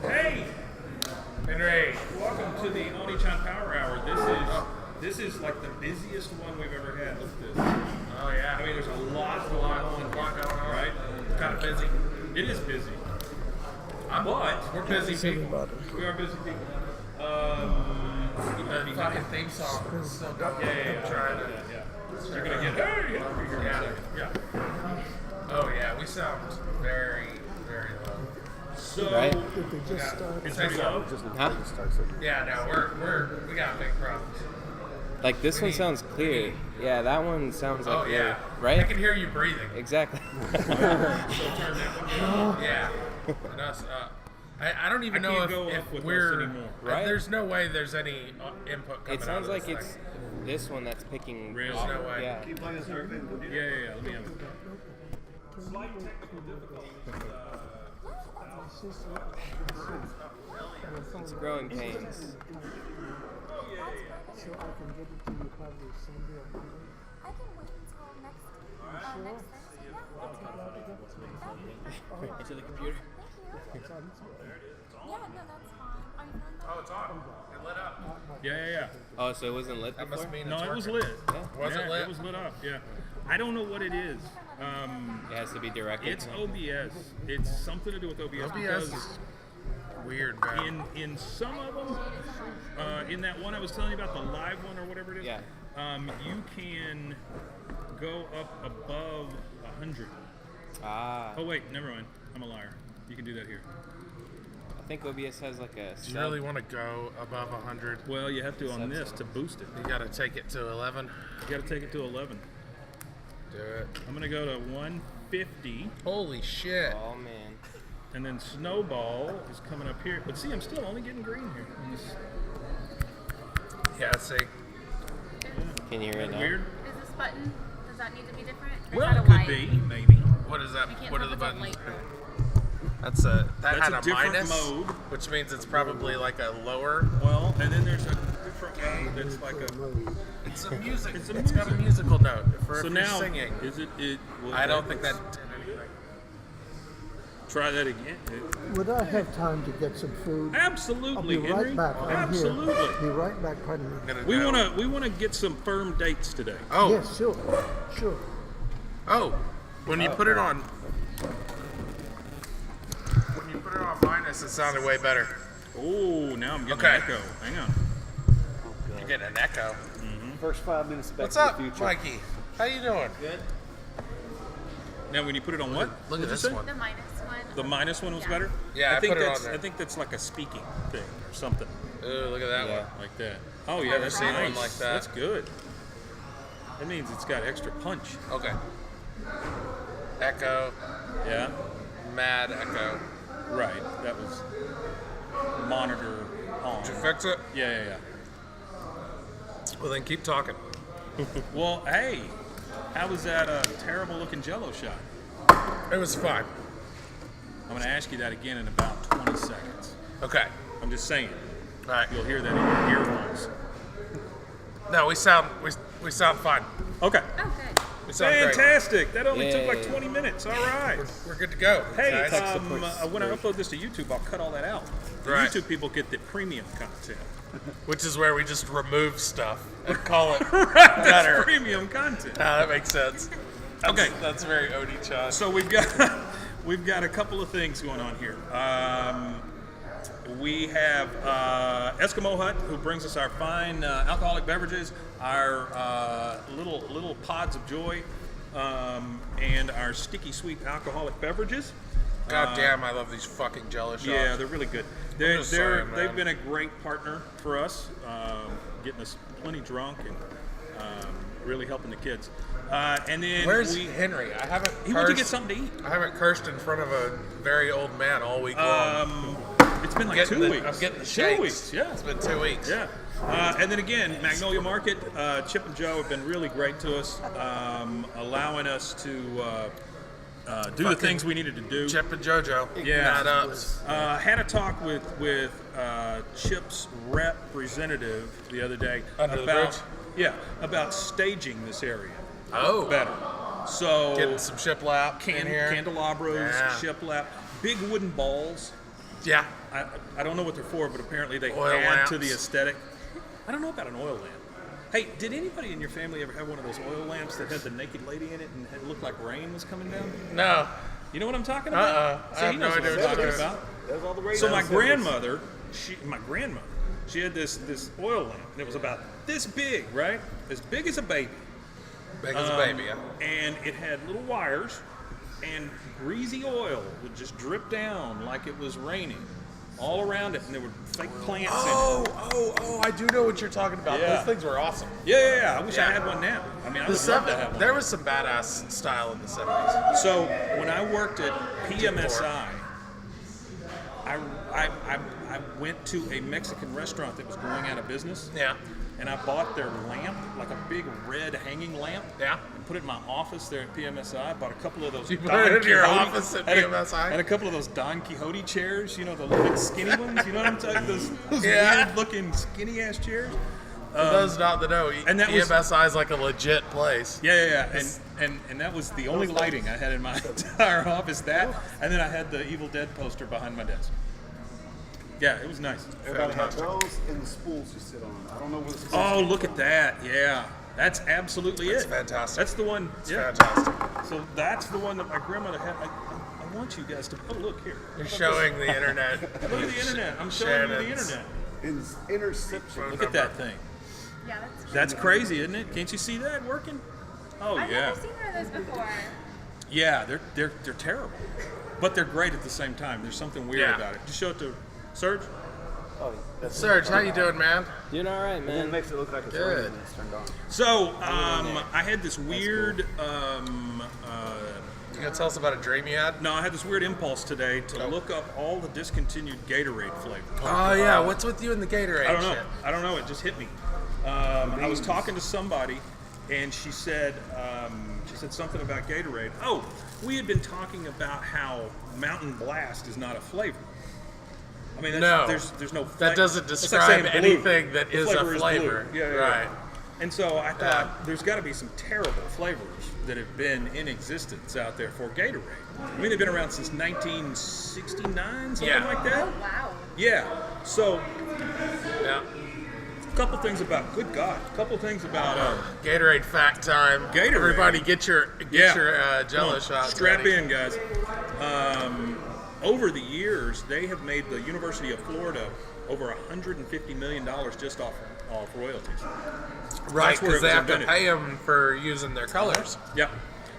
Hey, Henry. welcome to the Oniichan Power Hour. This is like the busiest one we've ever had. Look at this. Oh yeah. I mean, there's a lot going on, right? Kind of busy. It is busy, but We're busy people. we are busy people. The fucking theme song is so dope. Yeah. You're gonna get hey here in a second. Yeah. Oh yeah, we sound very, very low. So Right. Did they just start? it's pretty low. Huh? Yeah, no, we got big problems. Like this one sounds clear. Yeah, that one sounds like Oh yeah, right? I can hear you breathing. Exactly. So turn that one down. Yeah. And us, I don't even I know can't go if up with we're us anymore. Right? There's no way there's any input coming It sounds out of like this it's thing. this one that's picking. Really? up. There's no way. Yeah. Yeah. Let me have it. Slight technical difficulties. It's growing pains. So I can get it to you probably Sunday or Monday. I can wait until next Thursday. Yeah. Into the computer. It's on its way. Yeah, no, that's fine. Are you feeling better? Oh, it's on. It lit up. Yeah. Oh, so it wasn't lit That before? must mean No, it's it was working. lit. Was it lit? It was lit up. Yeah. I don't know what it is. It has to be directed. It's OBS. It's something to do with OBS. OBS because is weird, man. in some of them, in that one I was telling you about, the live one or whatever it is, Yeah. you can go up above 100. Ah, Oh wait, never mind. I'm a liar. You can do that here. I think OBS has like a. Do you really want to go above 100? Well, you have to on this to boost it. You got to take it to 11. You got to take it to 11. Do it. I'm gonna go to 150, Holy shit. Oh man. and then Snowball is coming up here. But see, I'm still only getting green here. On this. Yeah, see. Can you hear it now? Weird. Is this button, does that need to be different? Or Well, is it that a could light? be, maybe. What is that? I can't What tell are the if it's a buttons? light. That's a That's had a a different minus, mode. which means it's probably like a lower. Well, and then there's a different mode that's like a. It's a music. It's a It's got a music. musical note for So if you're now, singing. is it? Well, I don't think that did anything. Try that again. Would I have time to get some food? I'll Absolutely, be Henry. right back. I'm Absolutely. here. Be right back. Pardon me. I'm gonna We go. wanna get some firm dates today. Oh, Yes, sure. oh. When you put it on. When you put it on minus, it sounded way better. Oh, now I'm getting Okay. an echo. Hang on. You get an echo. First 5 minutes back What's to up, the future. Mikey? How you doing? Good. Now, when you put it on what? Look at What'd you this say? one. The minus one. The minus one was Yeah. better. Yeah, I think put it on that's. there. I think that's like a speaking thing or something Ooh, look at that Yeah. one. like that. Oh yeah, that's seen nice. one like that. That's good. That means it's got extra punch. Okay. Echo. Yeah. Mad echo. Right. That was monitor on. Did you fix it? Yeah. Well, then keep talking. Well, hey, how was that terrible looking Jello shot? It was fine. I'm going to ask you that again in about 20 seconds. Okay. I'm just saying. All right. You'll hear that in your earphones. No, we sound fine. Okay. Oh, good. We sound great. Fantastic. That only took like Yay. 20 minutes. All right. We're good to go. Hey, guys. when I upload this to YouTube, I'll cut all that out. The Right. YouTube people get the premium content. Which is where we just remove stuff and call it That's better. premium content. Ah, that makes sense. Okay. That's very Oniichan. So we've got a couple of things going on here. We have Eskimo Hut, who brings us our fine alcoholic beverages, our little pods of joy, and our sticky sweet alcoholic beverages. God damn, I love these fucking Jello shots. Yeah, they're really good. just saying, They've man. been a great partner for us, getting us plenty drunk and really helping the kids. And then Where's Henry? I haven't. he went to cursed- get something to eat. I haven't cursed in front of a very old man all week long. It's been like Getting 2 the- weeks. I'm getting the 2 shakes. weeks. Yeah. It's been 2 weeks. Yeah. And then again, Magnolia Market, Chip and Joe have been really great to us, allowing us to do the things we needed to do. Chip and JoJo. Yeah. Not ups. Had a talk with Chip's representative the other day Under the about bridge? about staging this area Oh. better. So Getting some shiplap in here. candelabras, Yeah. shiplap, big wooden balls Yeah. I don't know what they're for, but apparently they Oil add to lamps. the aesthetic. I don't know about an oil lamp. Hey, did anybody in your family ever have one of those oil lamps that had the naked lady in it and it looked like rain was coming down? No. You know what I'm talking about? I have no idea what what I'm you're talking talking about. There's all the radio So my symbols. grandmother, she had this oil lamp, and it was about this big, right? As big as a baby. Big as a baby, yeah. And it had little wires, and greasy oil would just drip down like it was raining all around it, and there were fake plants in it. I do know what you're talking about. Yeah. Those things were awesome. Yeah. I wish I Yeah. had one now. I mean, I The would love to have seven, one. there was some badass style in the 70s. So when I worked at PMSI, I went to a Mexican restaurant that was going out of business. Yeah. And I bought their lamp, like a big red hanging lamp. Yeah. And put it in my office there at PMSI. I bought a couple of those. You put it in your office at PMSI? And a couple of those Don Quixote chairs, you know, the little skinny ones. You know what I'm talking? Those Yeah. weird looking skiny ass chairs. For those not that know, and that was- PMSI is like a legit place. Yeah. And that was the only lighting I had in my entire office. That, and then I had the Evil Dead poster behind my desk. Yeah, it was nice. Everybody had those and the spools you sit on. I don't know what the spools Oh, came look from. at that. Yeah. That's absolutely That's it. fantastic. That's the one. It's Yeah. fantastic. So that's the one that my grandmother had. I want you guys to. Oh, look here. You're showing the internet. Look at the internet. I'm showing you the Shannon's. internet. Interception. Look at that thing. Yeah, That's crazy, isn't it? Can't you see that working? Oh I've yeah. never seen one of those before. Yeah, they're terrible, but they're great at the same time. There's something weird Yeah. about it. Just show it to Serge. Oh, that's Serge, how you doing, man? Doing all right, And it man. makes it look like it's Good. raining when it's turned on. So I had this weird. You gonna tell us about a dream you had? No, I had this weird impulse today to Oh. look up all the discontinued Gatorade flavors. Oh yeah, what's with you and the Gatorade I don't know. shit? I don't know. It just hit me. I was talking to somebody, and she said something about Gatorade. Oh, we had been talking about how Mountain Blast is not a flavor. I mean, No. there's no. That doesn't it's describe saying blue. anything that The is a blue. flavor. Yeah, Right. And so I thought Yeah. there's got to be some terrible flavors that have been in existence out there for Gatorade. I mean, they've been around since 1969, something Yeah. like Oh that. wow. Yeah. So Yeah. a couple things about Gatorade fact time. Gatorade. Everybody get your Jello Come on, shots. Strap ready. in, guys. Over the years, they have made the University of Florida over $150 million just off royalties. Right, That's where because it they was have to invented. pay them for using their colors. Yeah.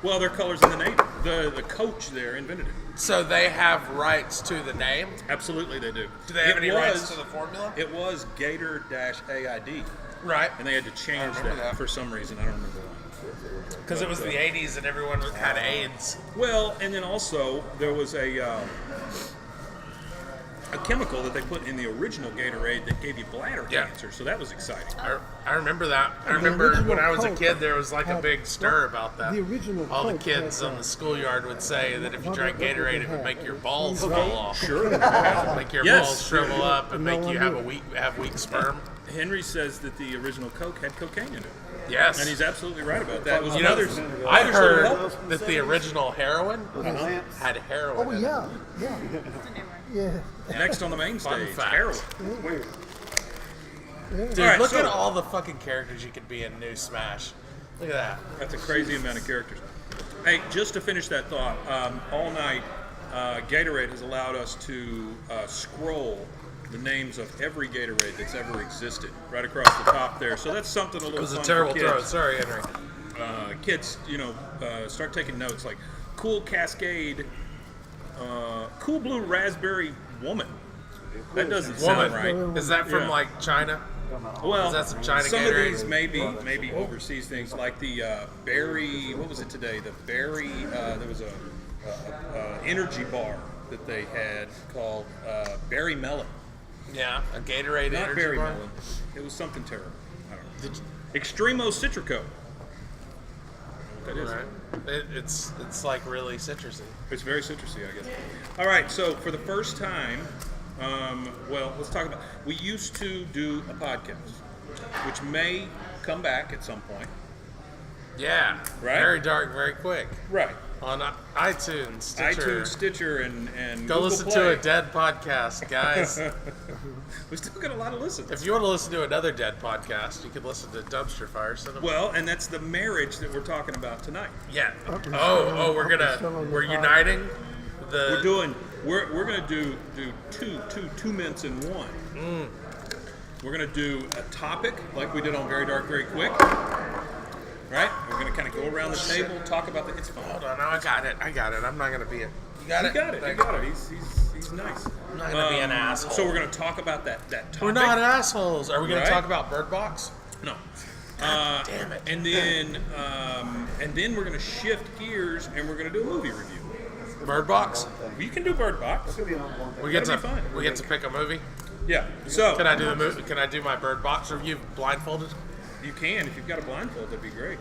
Well, their colors in the name. The coach there invented it. So they have rights to the name. Absolutely, they do. Do they have any rights was- to the formula? It was Gator-AID, Right. and they had to change remember that that. for some reason. I don't remember why. Because it was the 80s and everyone had AIDS. Well, and then also there was a chemical that they put in the original Gatorade that gave you bladder Yeah. cancer. So that was exciting. I remember that. I The remember original when I was a Coke kid, there was like a had- big stir about that. The original All the Coke kids had, on the schoolyard would say that if you what- drank what did Gatorade, they it would have? make your balls Okay. fall off. Sure. Make your Yes. balls shrivel up and No make you one have knew. have weak sperm. Henry says that the original Coke had cocaine in it. Yes. And he's absolutely right about that. It was You know, others, I others sort of heard helped. that the original heroin Lamps. had heroin Oh in it. yeah. Yeah. Next on the main Fun stage, fact. heroin. Dude, All right, look so- at all the fucking characters you could be in New Smash. Look at that. That's a crazy amount of characters. Hey, just to finish that thought, all night, Gatorade has allowed us to scroll the names of every Gatorade that's ever existed right across the top there. So that's something a little It was a fun terrible for throw. kids. Sorry, Henry. Kids, start taking notes like Cool Cascade, Cool Blue Raspberry Woman. That doesn't sound right. Is that from Yeah. like China? Well, Is that some China some of Gatorade? these maybe overseas things like the berry. What was it today? The berry. There was a energy bar that they had called Berry Melon. Yeah, a Gatorade Not energy Berry bar. Melon. It was something terrible. I don't know. Did Extremo Citrico. That is. Right. It's like really citrusy. It's very citrusy, I guess. All right, so for the first time, let's talk about. We used to do a podcast, which may come back at some point. Yeah. Right? Very dark, very quick. Right. On iTunes, Stitcher, and Go Google listen Play. to a Dead podcast, guys. We still got a lot of listens. If you want to listen to another Dead podcast, you can listen to Dumpster Fire. Well, and that's the marriage that we're talking about tonight. Yeah. still We're on the uniting the. We're gonna do two mints in one. We're gonna do a topic like we did on Very Dark, Very Quick. Right? We're gonna kind of go around the table, talk about the. It's fun. Hold on, I got it. I'm not gonna be it. You got You it. got it. You Thanks. got it. He's nice. I'm not gonna be an asshole. So we're gonna talk about that topic. We're not assholes. Are we gonna Right? talk about Bird Box? No. Damn it. And then we're gonna shift gears and we're gonna do a movie review. Bird Box. You can do Bird Box. We get That'd to be fun. we get to pick a movie. Yeah. So Can I do the movie? Can I do my Bird Box review blindfolded? you can if you've got a blindfold. That'd be great.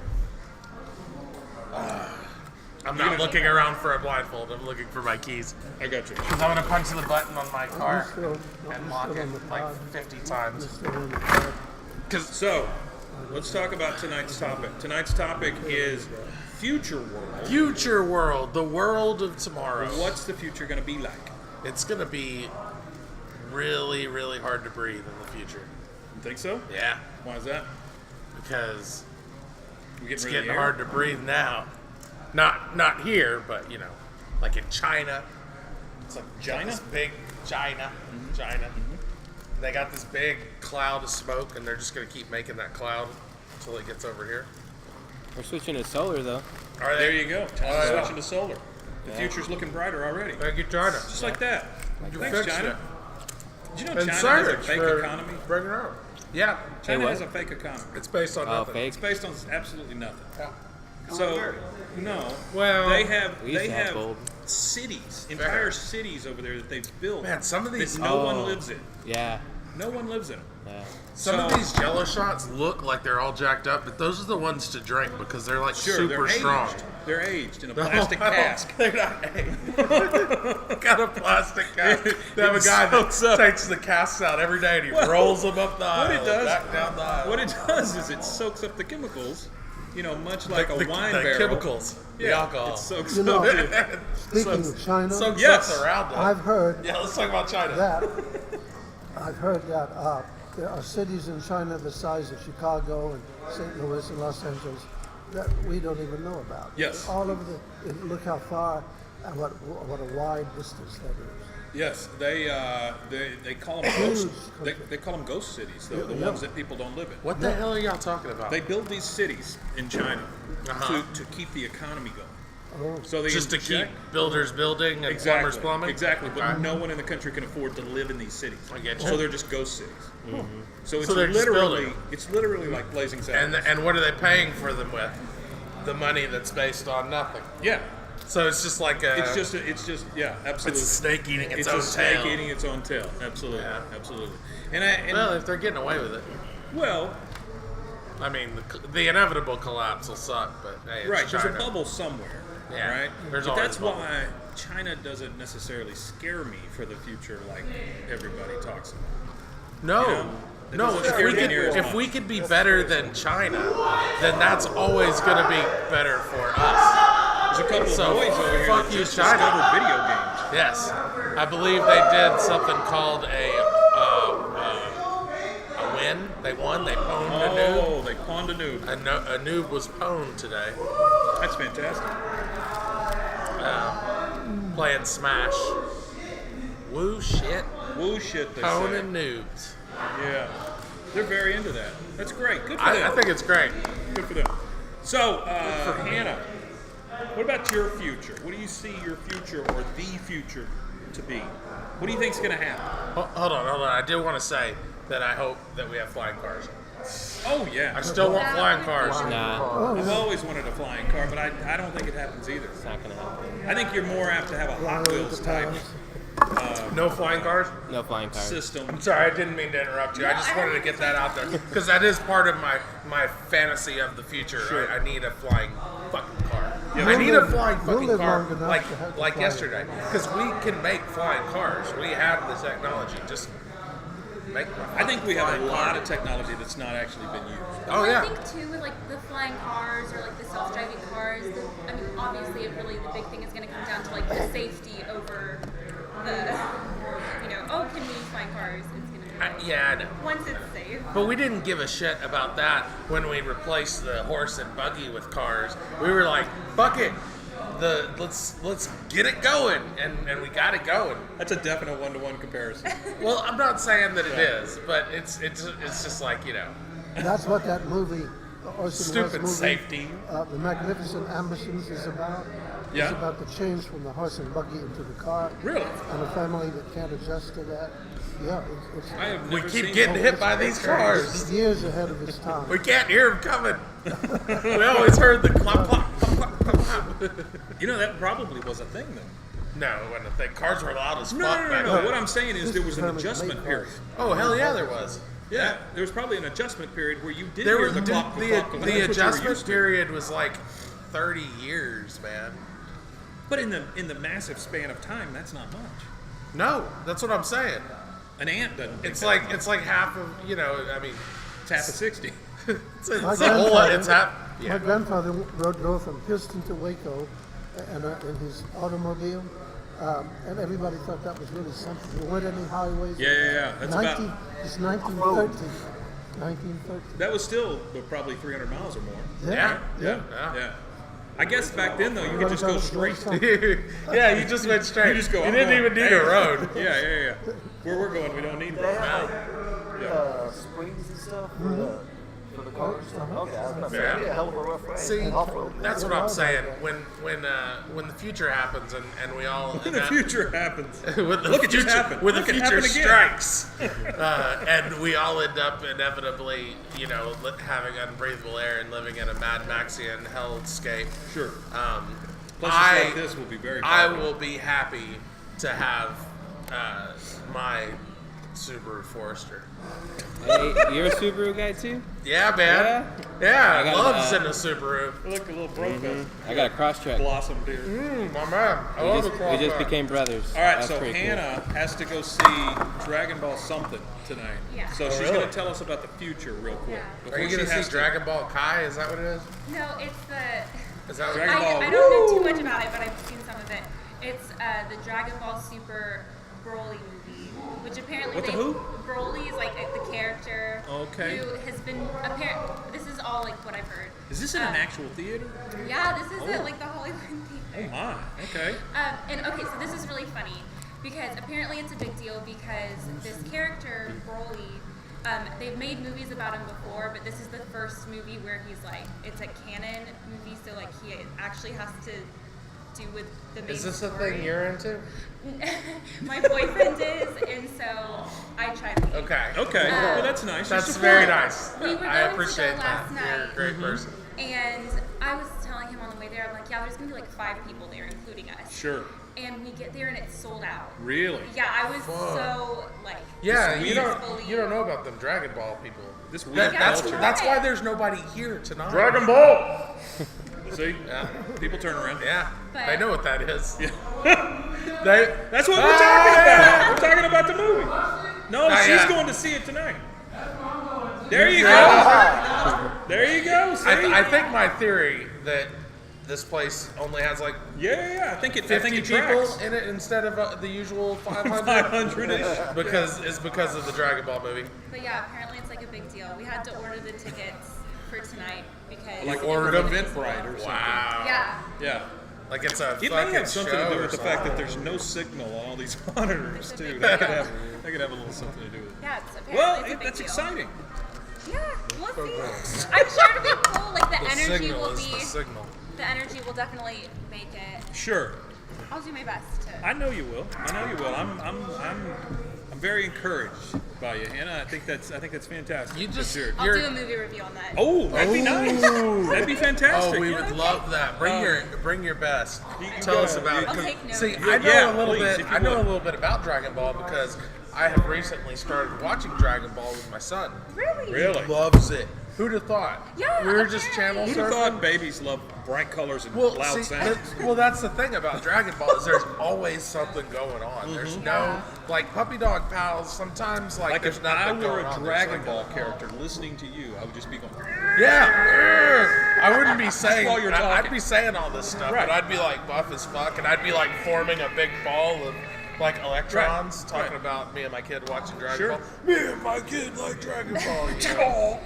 I'm not looking around for a blindfold. I'm looking for my keys. I got you. Because I'm gonna punch the button on my car Still, and I'm lock still it on the like pod. 50 I'm times. still on the pod. So let's talk about tonight's topic. Tonight's topic is future world. Future world, the world of tomorrow. What's the future gonna be like? It's gonna be really, really hard to breathe in the future. You think so? Yeah, Why is that? because We it's getting rid getting of the air? hard to breathe now. Not here, but like in China. It's like China? This big China. They got this big cloud of smoke, and they're just gonna keep making that cloud until it gets over here. We're switching to solar though. Are There they? you go. China's yeah. switching to solar. The future's looking brighter already. Thank you, China. Just like that. You Thanks, fixed China. it. Did you know And China has a search fake for economy? bringing it up. Yeah, China what? has a fake economy. it's based on Oh, nothing. fake. It's based on absolutely nothing. Yeah. So, no. Well, they have We used they to have have gold. cities, entire cities over there that they've built. Man, some of these that no one Oh. lives in. Yeah. No one lives in them. Yeah. Some of So- these Jello shots look like they're all jacked up, but those are the ones to drink because they're like Sure, super they're strong. aged. They're aged in a plastic cask. They're not aged. Got a plastic cask. They have a It guy soaks that up. takes the casks out every day and he rolls them up the aisle. What it does, back down the aisle. what it does is it soaks up the chemicals. Much like a wine the barrel. chemicals, the alcohol. It soaks You know, up. speaking of China, Soaks Yes. up around it. I've heard Yeah, let's talk about China. that. There are cities in China the size of Chicago and St. Louis and Los Angeles that we don't even know about. Yes. All over look how far and what a wide distance that is. Yes, they call them ghost. Huge They call them ghost cities, though, the Yeah. ones that people don't live in. What the hell are y'all talking about? They build these cities in China Uh-huh. to keep the economy going. Oh, So they Just to keep inject- builders building and exactly, plumbers plumbing? Exactly, but Okay. no one in the country can afford to live in these cities. I get you. So they're just ghost cities. So it's So they're just literally building. like Blazing Saddles. And what are they paying for them with? The money that's based on nothing. yeah, So it's just like a. it's just yeah, absolutely. It's a snake eating its It's own a snake tail. eating its own tail. Absolutely, Yeah. absolutely. Well, if they're getting away with it, well, I mean, the inevitable collapse will suck. But hey, it's right. There's China. a bubble somewhere. Yeah, Right. there's but always that's a bubble. why China doesn't necessarily scare me for the future like everybody talks about. No, You know, it no. doesn't If scare we me could, near as if much. we could be better than China, then that's always going to be better for us. There's a couple So, of boys over here fuck that you, just China. discovered video games. Yes, I believe they did something called a win. They won. They pwned a noob. Oh, they pawned a noob. A noob was pwned today. That's fantastic. Playing Smash. Woo shit. Woo shit, they say. Pwning noobs. Yeah. They're very into that. That's great. Good for I them. think it's great. Good for them. So, Hannah, what about your future? What do you see your future or the future to be? What do you think's going to happen? Hold on. I do want to say that I hope that we have flying cars. Oh, yeah. I still want flying cars. Nah, I've always wanted a flying car, but I don't think it happens either. it's not gonna happen. I think you're more apt to have a Hot Wheels type No flying cars? No flying cars. system. I'm sorry, I didn't mean to interrupt you. I just wanted to get that out there because that is part of my fantasy of the future. Sure. I need a flying fucking car. Yeah, I we'll need a live- flying we'll fucking live car long enough to have to like fly. yesterday because we can make flying cars. We have the technology. Just make. I think we have a flying lot car. of technology that's not actually been used. Oh Well, yeah. I think too with like the flying cars or like the self-driving cars. I mean, obviously, the big thing is going to come down to like the safety over the, oh, can we use flying cars? It's going to be like, Yeah, I know. once it's safe. But we didn't give a shit about that when we replaced the horse and buggy with cars. We were like, fuck it. Let's get it going, and we got it going. That's a definite one-to-one comparison. Well, I'm not saying that it is, but it's just like That's what that movie, Orson Welles stupid movie, safety. The Magnificent Ambitions is about. Yeah. It's about the change from the horse and buggy into the car. Really? And a family that can't adjust to that. Yeah, it's I have We never keep seen getting hit by these cars. years ahead of its time. We can't hear them coming. We always heard the clop, clop, clop, clop, clop. That probably was a thing, though. No, it wasn't a thing. Cars were loud as fuck No. back then. What I'm saying is This there was an determines adjustment make period. cars. Oh, hell yeah, there was. Yeah, there was probably an adjustment period where you did There hear was the clock. the adjustment period was like 30 years, man. But in the massive span of time, that's not much. No, that's what I'm saying. An ant doesn't. Think It's that like much. it's like half of I mean, It's half of 60. it's My a whole lot. grandfather- It's half. My Yeah. grandfather rode north from Houston to Waco in his automobile, and everybody thought that was really something. There weren't any highways. Yeah. That's about. It's 1930. 1930. That was still probably 300 miles or more. Yeah. Yeah. I guess back then though, you could just go straight. Yeah, you just went straight. You just go. You I'm didn't going- even need hey. a road. Yeah. Where we're going, we don't need They roads. have Yeah. springs and stuff for the cars. Okay, I was about to say, Yeah. that'd be a hell of a rough ride. See, Off-road. that's what I'm saying. When the future happens and we all When the future happens. when the Look, it just future, happened. when Look, the it future happened again. strikes, and we all end up inevitably, having unbreathable air and living in a Mad Maxian hellscape. Sure. I Places like this will be very I popular. will be happy to have my Subaru Forester. Hey, you're a Subaru guy too? Yeah, man. Yeah, I got, loves in a Subaru. Look, a little broke I got a cross track. blossom deer. My man. I love the We just became brothers. All right, That's so pretty cool. Hannah has to go see Dragon Ball something tonight. Yeah. So she's really? going to tell us about the future real quick. Yeah. before Are you she gonna has see Dragon Ball Kai? Is that what it is? No, it's the. Is that what Dragon Ball. I don't know too much about it, but I've seen some of it. It's the Dragon Ball Super Broly movie, which apparently What the who? Broly is like the character Okay. who has been This is all like what I've heard. Is this in an actual theater? Yeah, this is Oh. at like the Hollywood Oh Theater. my. Okay. And okay, so this is really funny because apparently it's a big deal because this character Broly, they've made movies about him before, but this is the first movie where he's like, it's a canon movie, so like he actually has to do with the main Is this a story. thing you're into? My boyfriend is, and so I tried to. Okay. Okay. Well, that's nice. You That's support very it. nice. We were I going appreciate to go that. last You're a night. great person. And I was telling him on the way there, I'm like, yeah, there's gonna be like 5 people there, including us. Sure. And we get there and it's sold out. Really? Yeah, I was so like. Yeah, This you don't weird- you don't know about them Dragon Ball people. This weird That's culture. that's why there's nobody here tonight. Ball. See? Yeah. People turn around. Yeah, But- they know what that is. Yeah. They, That's what we're talking about. We're talking about the movie. No, Not she's yet. going to see it tonight. There you go. There you go. See? I think my theory that this place only has like yeah. I think it 50 people people in it instead of the usual 500 500-ish. because of the Dragon Ball movie. But yeah, apparently it's like a big deal. We had to order the tickets for tonight because. Like it ordered was- them? Eventbrite or something. Wow. Yeah. Yeah. Like it's a It fucking may have something to show do or with the something. fact that there's no signal on all these monitors It's a too. big That could deal. have a little something to do with it. Yeah, it's apparently Well, it's a big that's deal. exciting. Yeah, we'll see. I'm sure it'll be cool. Like the The energy signal will is be. the signal. The energy will definitely make it. Sure. I'll do my best to. I know you will. I'm very encouraged by you, Hannah. I think that's fantastic. You just Sure. I'll you're- do a movie review on that. Oh, that'd be nice. That'd be fantastic. Oh, we Yeah. would love that. Bring your best. You Tell us got it. about it. I'll 'Cause, take notes. see, I know Yeah, a little please, bit. if you I know a would. little bit about Dragon Ball because I have recently started watching Dragon Ball with my son. Really? Really? Loves it. Who'd have thought? Yeah, we were just apparently. channel Who'd have surfing. thought babies love bright colors and Well, loud see, sounds? that's the thing about Dragon Ball is there's always something going on. There's no like puppy dog pals. Sometimes like there's if I nothing were going a on. Dragon There's Ball like character listening to you, I would just be going. yeah, I wouldn't be saying. while you're I'd talking. be saying all this stuff, Right. but I'd be like buff as fuck, and I'd be like forming a big ball of like electrons, talking Right. about me and my kid watching Dragon Sure. Ball. Me and my kid like Dragon Ball. You know?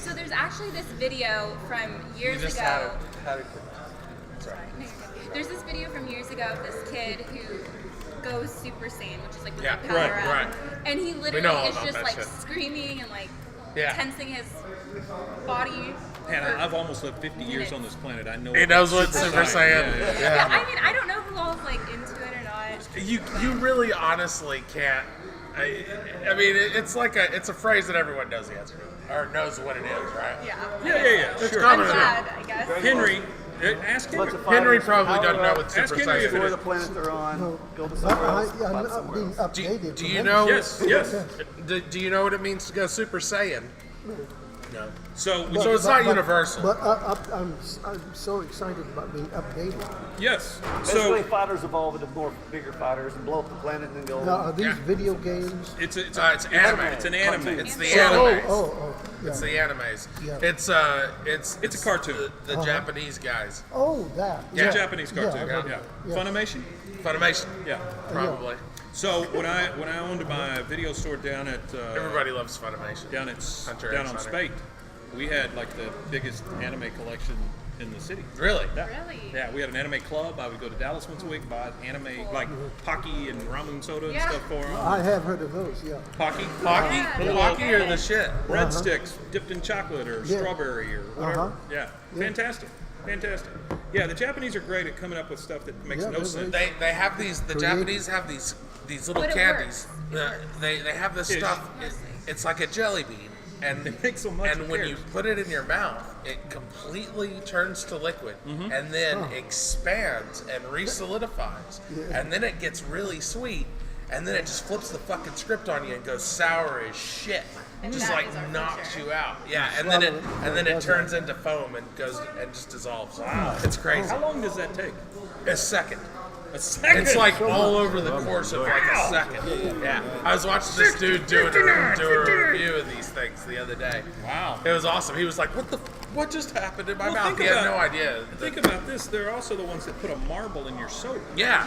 So there's actually this video from You years just ago. had it. There's this video from years ago of this kid who goes Super Saiyan, which is like when Yeah, they power right, up. right. And he know literally all is about just that like shit. screaming and like Yeah. tensing his body. Hannah, I've almost lived 50 years on this planet. I know. He knows what Super Super Saiyan. Saiyan. Yeah, I mean, I don't know who all's like into it or not. You really honestly can't. I mean, it's like it's a phrase that everyone knows the answer to, or knows what it is, right? Yeah. Yeah. It's Sure. I'm common. glad, I guess. Henry, ask Henry. Bunch of Henry fighters, probably power doesn't know up, what Ask Super Henry if Saiyan it Explore is. the planet they're on. No. Go to But somewhere else. I'm Fight not somewhere being else. updated. Do you know? Yes. Do you know what it means to go Super Saiyan? No. So, when So you- it's not universal. But I'm so excited about being updated. yes. Basically, So fighters evolve into more bigger fighters and blow up the planet and then go. Now, are these Yeah. video games? it's It's anime. It's an anime. It's the So- animes. Oh, yeah. It's the animes. Yeah. It's a cartoon. The Japanese guys. Oh, that. It's a Japanese cartoon. I've Yeah. heard of it. Funimation. Funimation. Yeah. Probably. So when I owned my video store down at Everybody loves Funimation. down at Hunter down X on Hunter. Spate, we had like the biggest anime collection in the city. Really? Yeah. Really? Yeah, we had an anime club. I would go to Dallas once a week, buy anime like Pocky and ramen soda and Yeah. stuff for them. I have heard of those, yeah. Pocky, Pocky? Yeah. Pocky or the shit? breadsticks dipped in chocolate or Yeah. strawberry or whatever. Uh-huh. Yeah, fantastic. Yeah, the Japanese are great at coming up with stuff that makes Yeah, no they're sense. They have these. The Creative. Japanese have these little But it candies. works. They have this Ish. stuff. It's like a jelly bean, and It makes so much. and who when cares? you put it in your mouth, it completely turns to liquid, and then expands and re-solidifies, and then it gets really sweet, and then it just flips the fucking script on you and goes sour as shit. And Just that like is our knocks future. you out. Yeah, and then it Does turns into foam and goes and just dissolves. Wow. It's crazy. How long does that take? A second. A second. It's like all over the course of like a second. Yeah. I was watching this dude do a review of these things the other day. Wow. It was awesome. He was like, what just happened in my Well, mouth? think He had about- no idea. Think about this. They're also the ones that put a marble in your soda. Yeah.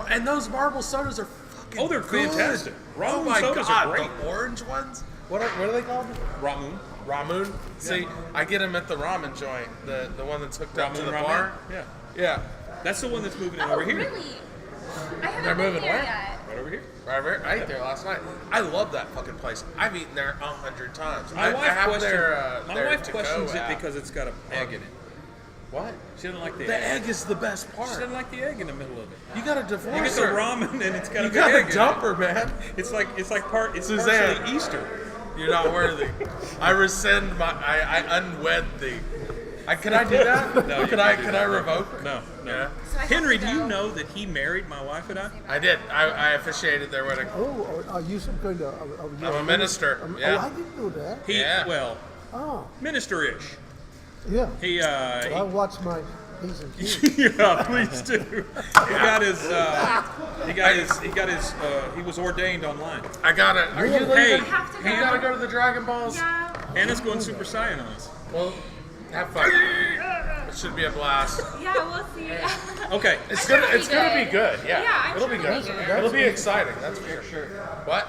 And those marble sodas are fucking Oh, they're good. fantastic. Oh Ramen my sodas god, are great. the orange ones? What are they called? Ramen. Ramen? See, I get them at the ramen joint, the one that's hooked up to the Ramen. bar. Yeah. Yeah. That's the one that's moving in Oh, over here. really? I haven't They're been moving there where? yet. Right over here. Right, I ate there last night. I love that fucking place. I've eaten there 100 times. My I wife have questions, their, my wife to-go questions it app. because it's got an egg in it. What? She doesn't like the The egg. egg is the best She part. doesn't like the egg in the middle of it. You gotta You divorce get the her. ramen and it's got You a big gotta egg dump in her, man. it. It's partially Suzanne. Easter. You're not worthy. I rescind my. I unwed thee. Can I do that? No, you Could can't do I that. revoke? No. Yeah. So I have Henry, to do you go. know that he married my wife and I? I did. I officiated their wedding. Oh, are you some kind of... I'm a minister. Oh, Yeah. I didn't know that. He Yeah. well, Oh, minister-ish. yeah. He I watched my P's and Q's. yeah, please do. He was ordained online. I got it. Are you leaving? Hey, I have to go. You gotta go to the Dragon Balls. Yeah. Hannah's going Super Saiyan on us. Well, have fun. It should be a blast. Yeah, we'll see. Okay. It's I'm gonna. sure It's it'll gonna be be good. Yeah. Yeah, I'm it'll sure be it'll good. be good. It'll be exciting. That's for sure. What?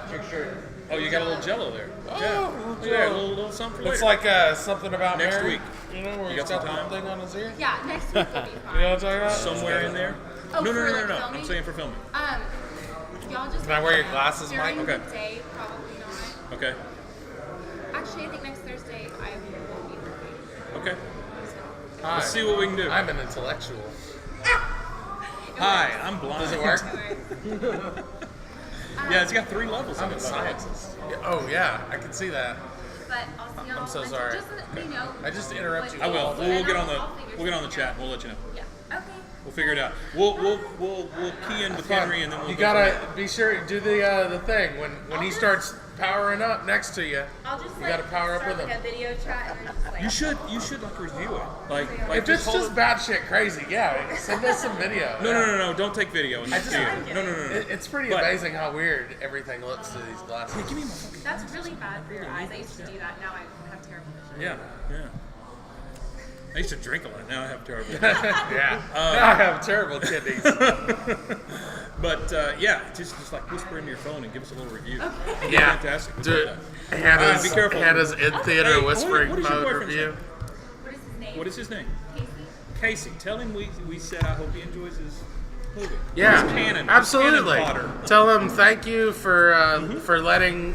Oh, you got a little Jello there. Yeah, a little something for It's later. like something about Next Mary. week. You know, where You he's got some got the time? thing on his ear. Yeah, next week will be You know fine. what I'm talking about? Somewhere in there. Oh, No. for, like, I'm filming? saying for filming. Y'all just Can I wear your glasses, during Mike? the Okay. day, probably not. Okay. Actually, I think next Thursday I won't be working. Okay. Hi. Let's see what we can do. I'm an intellectual. Hi, I'm blind. Does it work? Yeah, it's got 3 levels. I'm in a it, by the way. scientist. Oh yeah, I can see that. But I'll see y'all. I'm so next- sorry. Just, you know. I just interrupt you. I will. Yeah, We'll get and on the I'll figure we'll get on the something chat. out. We'll let you know. Yeah. Okay. We'll figure it out. We'll key in with Henry, and then we'll. You go gotta from there. be sure to do the thing when he starts powering up next to you. I'll just You like gotta power up start with like him. a video chat and then just like. You should like review it. Like If it's hold just it- batshit crazy, yeah, send us some video. No. Don't take video. And I just see like it. it. No. It's pretty But- amazing how weird everything looks through these glasses. Give me my fucking. That's really bad for your eyes. I used to do that. Now I have terrible vision. Yeah. I used to drink a lot. Now I have terrible. Yeah, now I have terrible kidneys. But just like whisper into your phone and give us a little review. Yeah, Fantastic. do it. Alright, Hannah's, be careful. Hannah's in theater Hey, whispering what is your mode boyfriend's review. name? What is his name? What is his name? Casey. Casey. Tell him we said I hope he enjoys his movie. Yeah, His canon. absolutely. His canon fodder. Tell him thank you for letting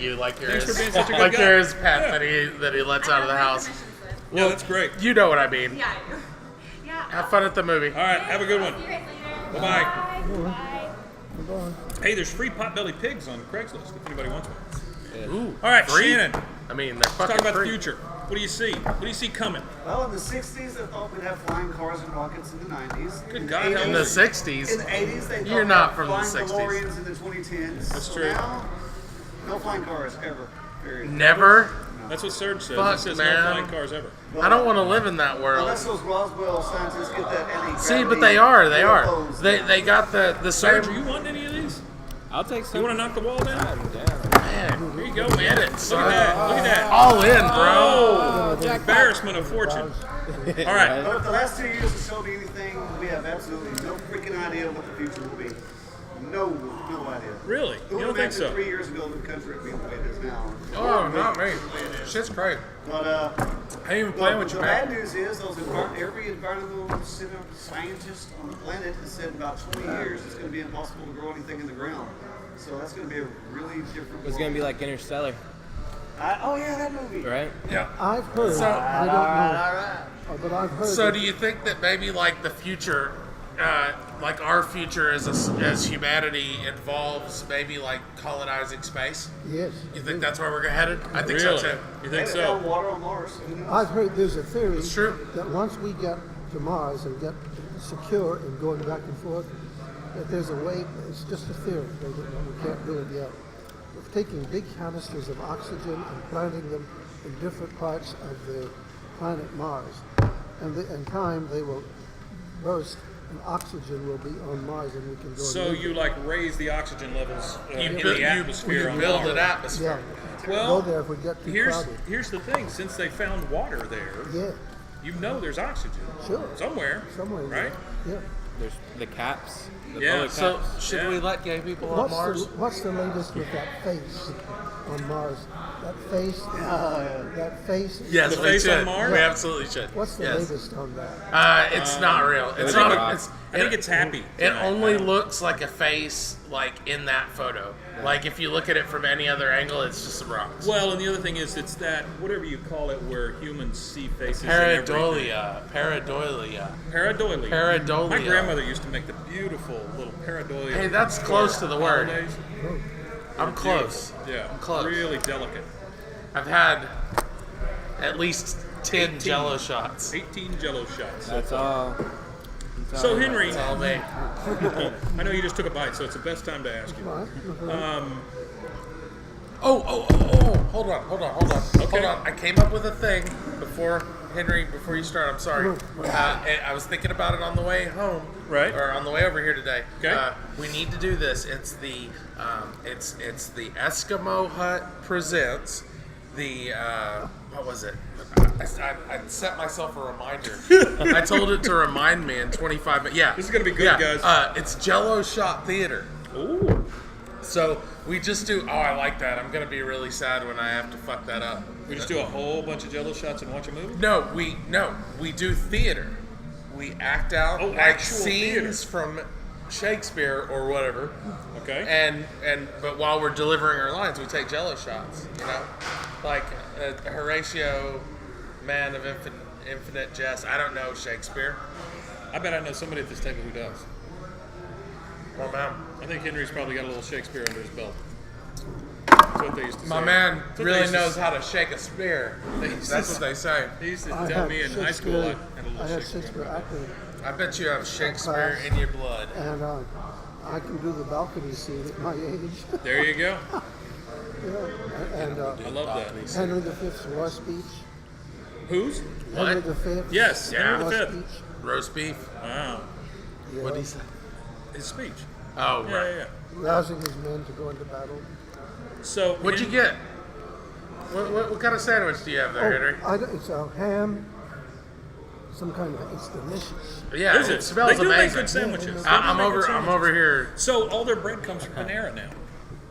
you like you're Thanks his, for being such a good like guy. you're his pet Yeah. that he lets I out of the have my house. permission slip. Yeah, that's great. You know what I mean. Yeah. Yeah. Have fun at the movie. All right, have a good one. See you guys later. Bye-bye. Bye. Hey, there's free potbelly pigs on Craigslist if anybody wants one. Ooh, All right, free? Shannon. I mean, they're Let's fucking talk about free. the future. What do you see? What do you see coming? Well, in the 60s, they thought we'd have flying cars and rockets in the 90s. Good God, how In the old? 60s. In the 80s, they thought You're we'd not have from the flying 60s. DeLoreans in the 2010s. That's So true. Now, no flying cars ever. Period. Never. That's what Serge says. Fuck, He says man. no flying cars ever. I don't want to live in that world. Unless those Roswell scientists get that anti-gravity See, but they are. UFOs. They got the Serge, same. are you wanting any of these? I'll take You some. want to knock the wall down? I'm down. Man, Here you go, get man. it, Look son. at that. Look at that. All in, bro. Oh, embarrassment of fortune. All right. But if the last 2 years have showed me anything, we have absolutely no freaking idea what the future will be. No idea. Really? Who You don't would think imagine so? 3 years ago the country would be the way it is now? Oh, not me. Shit's great. But I ain't even playing with the you, bad man. news is every environmental scientist on the planet has said in about 20 years it's going to be impossible to grow anything in the ground. So that's going to be a really different. It's gonna be like Interstellar, oh yeah, that movie. right? Yeah. I've heard. So- I don't know, but I've heard. So that do you think that maybe like the future, like our future as humanity involves maybe like colonizing space? Yes. You think that's where we're headed? I think Really? so too. You They think found so? water on Mars. Who knows? I've heard there's a theory It's true. that once we get to Mars and get secure in going back and forth, that there's a way. It's just a theory. We can't do it yet. Of taking big canisters of oxygen and planting them in different parts of the planet Mars, and in time they will burst, and oxygen will be on Mars, and we can go. So and live you there. like raise the oxygen levels in build- the atmosphere you on build Mars. an atmosphere. Yeah. Well, go there if we get too here's crowded. the thing. Since they found water there, Yeah. you know there's oxygen Sure. somewhere, Somewhere. right? Yeah. There's the caps. The Yeah. bullet So caps. should Yeah. we let gay people on Mars? What's the latest with that face on Mars? That face. That face. Yes, The we face on should. Mars? We absolutely should. What's the yes. latest on that? It's not real. It's think not. it- It's, I think it's happy. It tonight. only looks like a face, like in that photo. Like if you look at it from any other angle, it's just some rocks. Well, and the other thing is, it's that whatever you call it, where humans see faces. in everything. Pareidolia. Pareidolia. Pareidolia. My grandmother used to make the beautiful little pareidolia. Hey, that's close to the word. holidays. I'm close. Yeah, I'm close. Really delicate. I've had at least 10 Jello shots. 18 Jello shots. That's all. So Henry, That's all me. I know you just took a bite, so it's the best time to ask you. Right? Oh, hold on. Okay. I came up with a thing before you start. I'm sorry. I was thinking about it on the way home. Right. Or on the way over here today. Okay. We need to do this. It's the Eskimo Hut presents the what was it? I set myself a reminder. I told it to remind me in 25 minutes. Yeah. This is gonna be good, yeah. guys. It's Jello Shot Theater. Ooh. So we just do. Oh, I like that. I'm gonna be really sad when I have to fuck that up. We just do a whole bunch of Jello shots and watch a movie. No, we do theater. We act out Oh, like actual scenes from Shakespeare or whatever, Okay. but while we're delivering our lines, we take Jello shots. You know, like Horatio, man of infinite jest. I don't know Shakespeare. I bet I know somebody at this table who does. Well, man. I think Henry's probably got a little Shakespeare under his belt. what they used to say. My man That's what they really used to knows say. how to shake a spear. That's what they say. They used to I tell had me in high school I had a little I had Shakespeare. Shakespeare acting, I bet you have Shakespeare in your blood. and I can do the balcony scene at my age. There you go. And I love that. Henry V's war speech. Who's? Henry V. Yes, Henry war V. speech. Roast beef. Wow. Yeah, What did he say? His speech. Oh, Yeah, right. yeah, yeah. rousing his men to go into battle. So What'd you get? What kind of sandwich do you have there, Henry? It's a ham. Some kind of, it's delicious. Yeah, Is it it? smells They do make amazing. good sandwiches. They do I'm make good over. I'm sandwiches. over here. So all their bread comes from Panera now.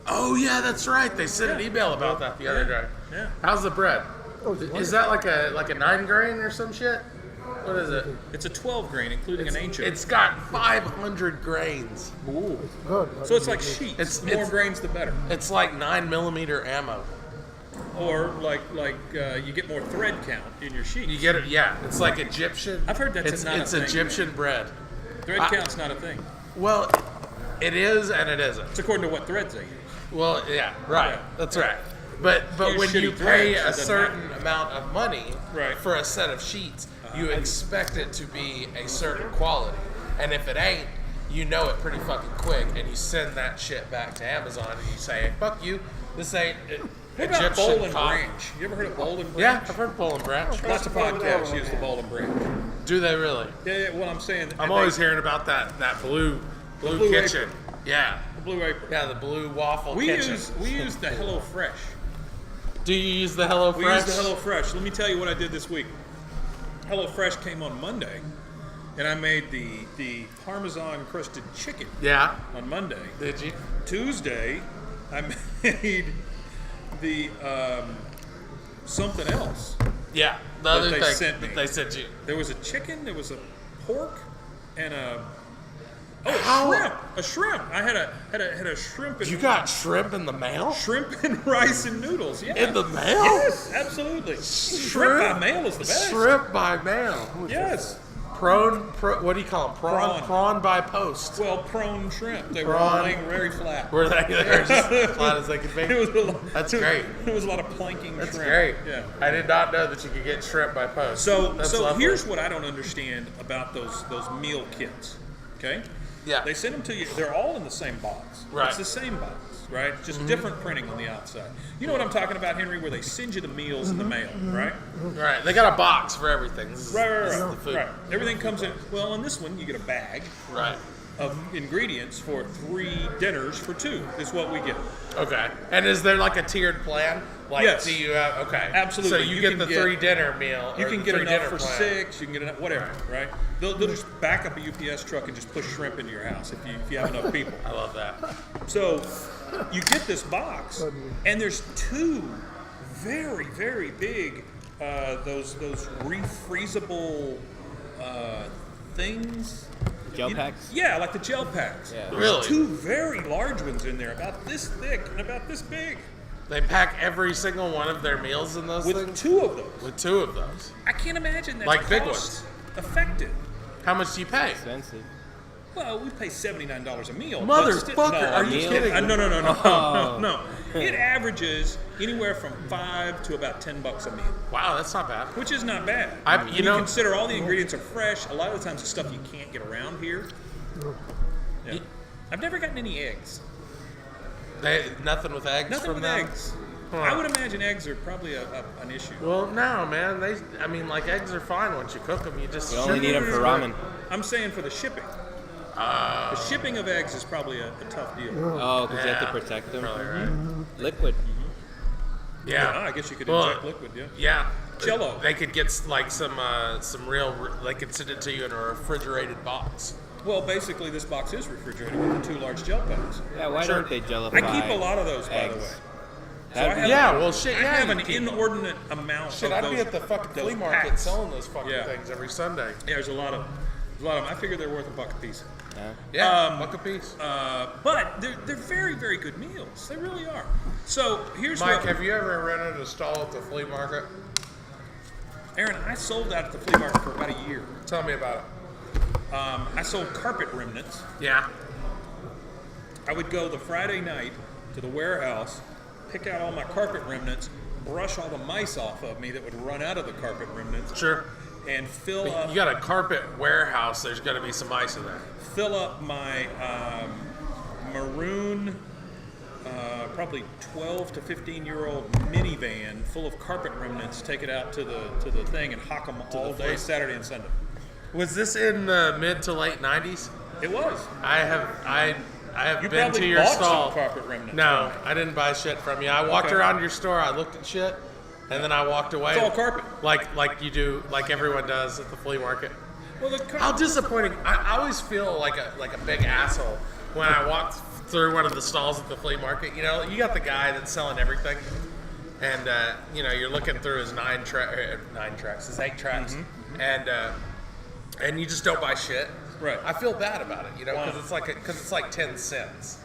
Oh yeah, that's right. They sent an email about that the other day. Yeah. How's the bread? Oh, it's Is that like a 9 grain or some shit? What is it? It's a 12 grain, including an anchovy. It's got 500 grains. Ooh. good. So it's like sheets. The more grains, the better. It's like 9mm ammo. Or like you get more thread count in your sheets. You get it? Yeah. It's like Egyptian. I've heard that's it's, not a It's thing. Egyptian bread. Thread count's not a thing. Well, it is and it isn't. It's according to what threads they use. Well, yeah, right. Yeah. That's right. But Use when you shitty pay threads, it a doesn't certain amount of money Right. for a set of sheets, you expect it to be a certain quality. And if it ain't, you know it pretty fucking quick, and you send that shit back to Amazon, and you say, "Fuck you, this ain't What about Egyptian Bowl and cotton." Branch? You ever heard of Bowl and Branch? Yeah, I've heard Bowl and Branch. Lots of podcasts use the Bowl and Branch. Do they really? Yeah, what I'm saying. I'm always hearing about that blue blue kitchen. apron. Yeah, the Blue Apron. yeah, the blue waffle We kitchen. use the Hello Fresh. Do you use the Hello We Fresh? use the Hello Fresh. Let me tell you what I did this week. Hello Fresh came on Monday, and I made the Parmesan crusted chicken Yeah. on Monday. Did you? Tuesday, I made the something else. Yeah. The That other they thing sent me. that they sent you. There was a chicken, there was a pork, and a How- shrimp. A shrimp. I had a shrimp and You got shrimp in the mail? shrimp and rice and noodles. Yeah. In the mail? Yes, absolutely. Shrimp by mail is the best. Shrimp by mail. Yes. What do you call them? Prawn. Prawn by post. Well, prone shrimp. They were Prawn. laying very flat. Were they they're just as flat as they could be? It was a lot, That's great. It was a lot of planking That's shrimp. great. Yeah. I did not know that you could get shrimp by post. So That's so lovely. here's what I don't understand about those meal kits. Okay? Yeah. They send them to you. They're all in the same box. Right. Mm-hmm. It's the same box, right? Just different printing on the outside. You know what I'm talking about, Henry? Where they send you the meals in the mail, right? Right. They got a box for everything. This is- Right, this is right, the food. right. Everything comes in. Well, on this one, you get a bag Right. of ingredients for 3 dinners for 2. Is what we get. Okay. And is there like a tiered plan? Like, Yes. do you have, okay. Absolutely. So you, You get can the get- 3 dinner meal. You or can the get 3 enough dinner for plan. 6. You can get enough, whatever, right? They'll just back up a UPS truck and just push shrimp into your house if you have enough people. I love that. So you get this box, and there's 2 very, very big those refreezable things. Gel packs? Yeah, like the gel packs. Yeah. There's Really? 2 very large ones in there, about this thick and about this big, They pack every single one of their meals in those with things? 2 of those. With 2 of those. I can't imagine that's Like big cost effective. How much do you pay? Expensive. Well, we pay $79 a meal. Motherfucker, but still- are you meal? kidding me? No. It averages anywhere from $5 to about $10 a meal, Wow, that's not bad. which is not bad. You When know- consider all the ingredients are fresh. A lot of the times, the stuff you can't get around here. Yeah. I've never gotten any eggs. Nothing with eggs Nothing from with them? eggs. Huh. I would imagine eggs are probably an issue. Well, no, man. Like eggs are fine once you cook them. You just You only ship need them for ramen. I'm saying for the shipping. The shipping of eggs is probably a tough deal. Oh, because you have Yeah, to protect them. probably right. Liquid. Yeah. I guess you could Well, inject liquid, yeah. Yeah. Jell-O. They could get like some real. They could send it to you in a refrigerated box. Well, basically, this box is refrigerated with the 2 large gel packs. Yeah, why Sure. don't they gellify I keep a lot of those, by the way. eggs? So I have, Yeah, well, shit, I yeah, have you an keep- inordinate amount Shit, of I'd those. be at the fucking those flea market packs. selling those fucking Yeah. things every Sunday. Yeah, there's a lot of them. I figure they're worth $1 a piece. Yeah, buck a piece. But they're very, very good meals. They really are. So here's Mike, what, have you ever rented a stall at the flea market? Aaron, I sold out at the flea market for about a year. Tell me about it. I sold carpet remnants. Yeah. I would go the Friday night to the warehouse pick out all my carpet remnants, brush all the mice off of me that would run out of the carpet remnants, Sure. and fill up. You got a carpet warehouse. There's got to be some ice in there. Fill up my maroon, probably 12 to 15-year-old minivan full of carpet remnants. Take it out to the thing and hock them all day, Saturday and Sunday. Was this in the mid to late 90s? It was. I have You been probably to your bought stall. some carpet remnants. No, I didn't buy shit from you. I walked Okay. around your store. I looked at shit, and then I walked away. It's all carpet. Like you do, like everyone does at the flea market. Well, How disappointing! I always feel like a big asshole when I walk through one of the stalls at the flea market. You know, you got the guy that's selling everything, and you know you're looking through his his 8 tracks, and you just don't buy shit. Right. I feel bad about it, you know, because Wow. it's like 10 cents.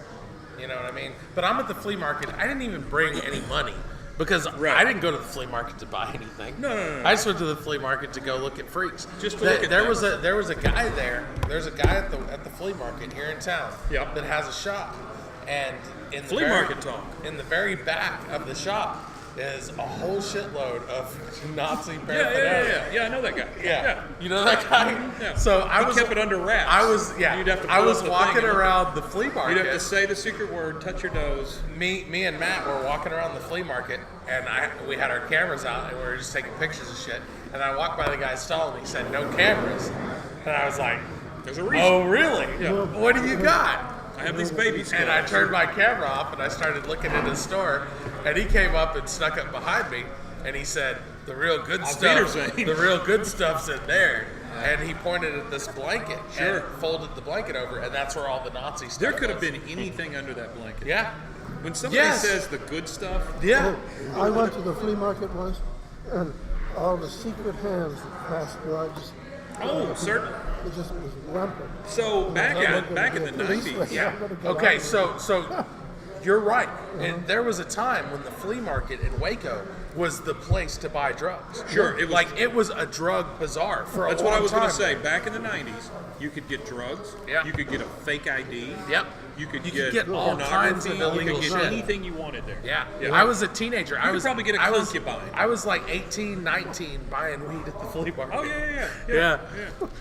You know what I mean? But I'm at the flea market. I didn't even bring any money because Right. I didn't go to the flea market to buy anything. No. I just went to the flea market to go look at freaks. Just to look at there them. was a guy there. There's a guy at the flea market here in town Yep. that has a shop, and in the Flea very, market talk. in the very back of the shop is a whole shitload of Nazi Yeah, paraphernalia. yeah. I know that guy. Yeah. You know that guy? Yeah. So I He was kept it under wraps. You'd have to pull was up the walking thing and- around the flea market. You'd have to say the secret word, touch your nose. Me and Matt were walking around the flea market, and we had our cameras out, and we were just taking pictures of shit. And I walked by the guy's stall, and he said, "No cameras." And I was like, There's a reason. "Oh, really? Yeah. What do you got?" I have these babies. And I turned my camera off, and I started looking in his store, and he came up and snuck up behind me, and he said, "The real good stuff, Wiedersehen." the real good stuff's in there." And he pointed at this blanket Sure. and folded the blanket over, and that's where all the Nazi stuff There could have was. been anything under that blanket. Yeah. When somebody Yes. says the good stuff, Yeah. I went to the flea market once, and all the secret hands that passed drugs. oh, certainly. It just was rampant. So back in the 90s, Yeah. Okay, so you're right. And there was a time when the flea market in Waco was the place to buy drugs. Sure, it was- it was a drug bazaar for a that's long what I was time. going to say. Back in the 90s, you could get drugs. Yeah. You could get a fake ID. Yep. You could You could get all pornography. kinds of You illegal could get shit. anything you wanted there. Yeah. Yeah. I was a teenager. You could probably get a concubine. I was like 18, 19 buying weed at the flea market. Oh yeah.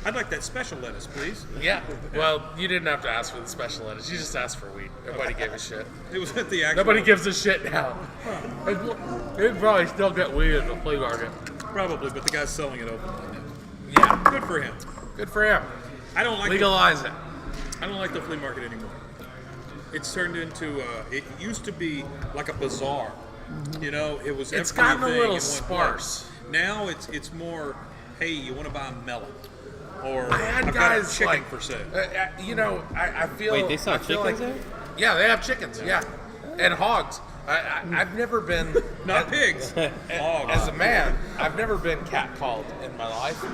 I'd like that special lettuce, please. Yeah. Well, you didn't have to ask for the special lettuce. You just asked for weed. Nobody gave a shit. It was at the actual. Nobody gives a shit now. You'd probably still get weed at the flea market. Probably, but the guy's selling it openly now. Yeah. Good for him. Good for him. I don't like Legalize it. I don't like the flea market anymore. It's turned into it used to be like a bazaar. You know, it was. It's gotten a everything little in one sparse. place. Now it's more. Hey, you want to buy a melon? Or I had I've guys got a chicken like, for sale. you know, I feel. Wait, they sell I feel chickens like, there? Yeah, they have chickens. Yeah, and hogs. I've never been Not pigs. Hogs. as a man. I've never been catcalled in my life.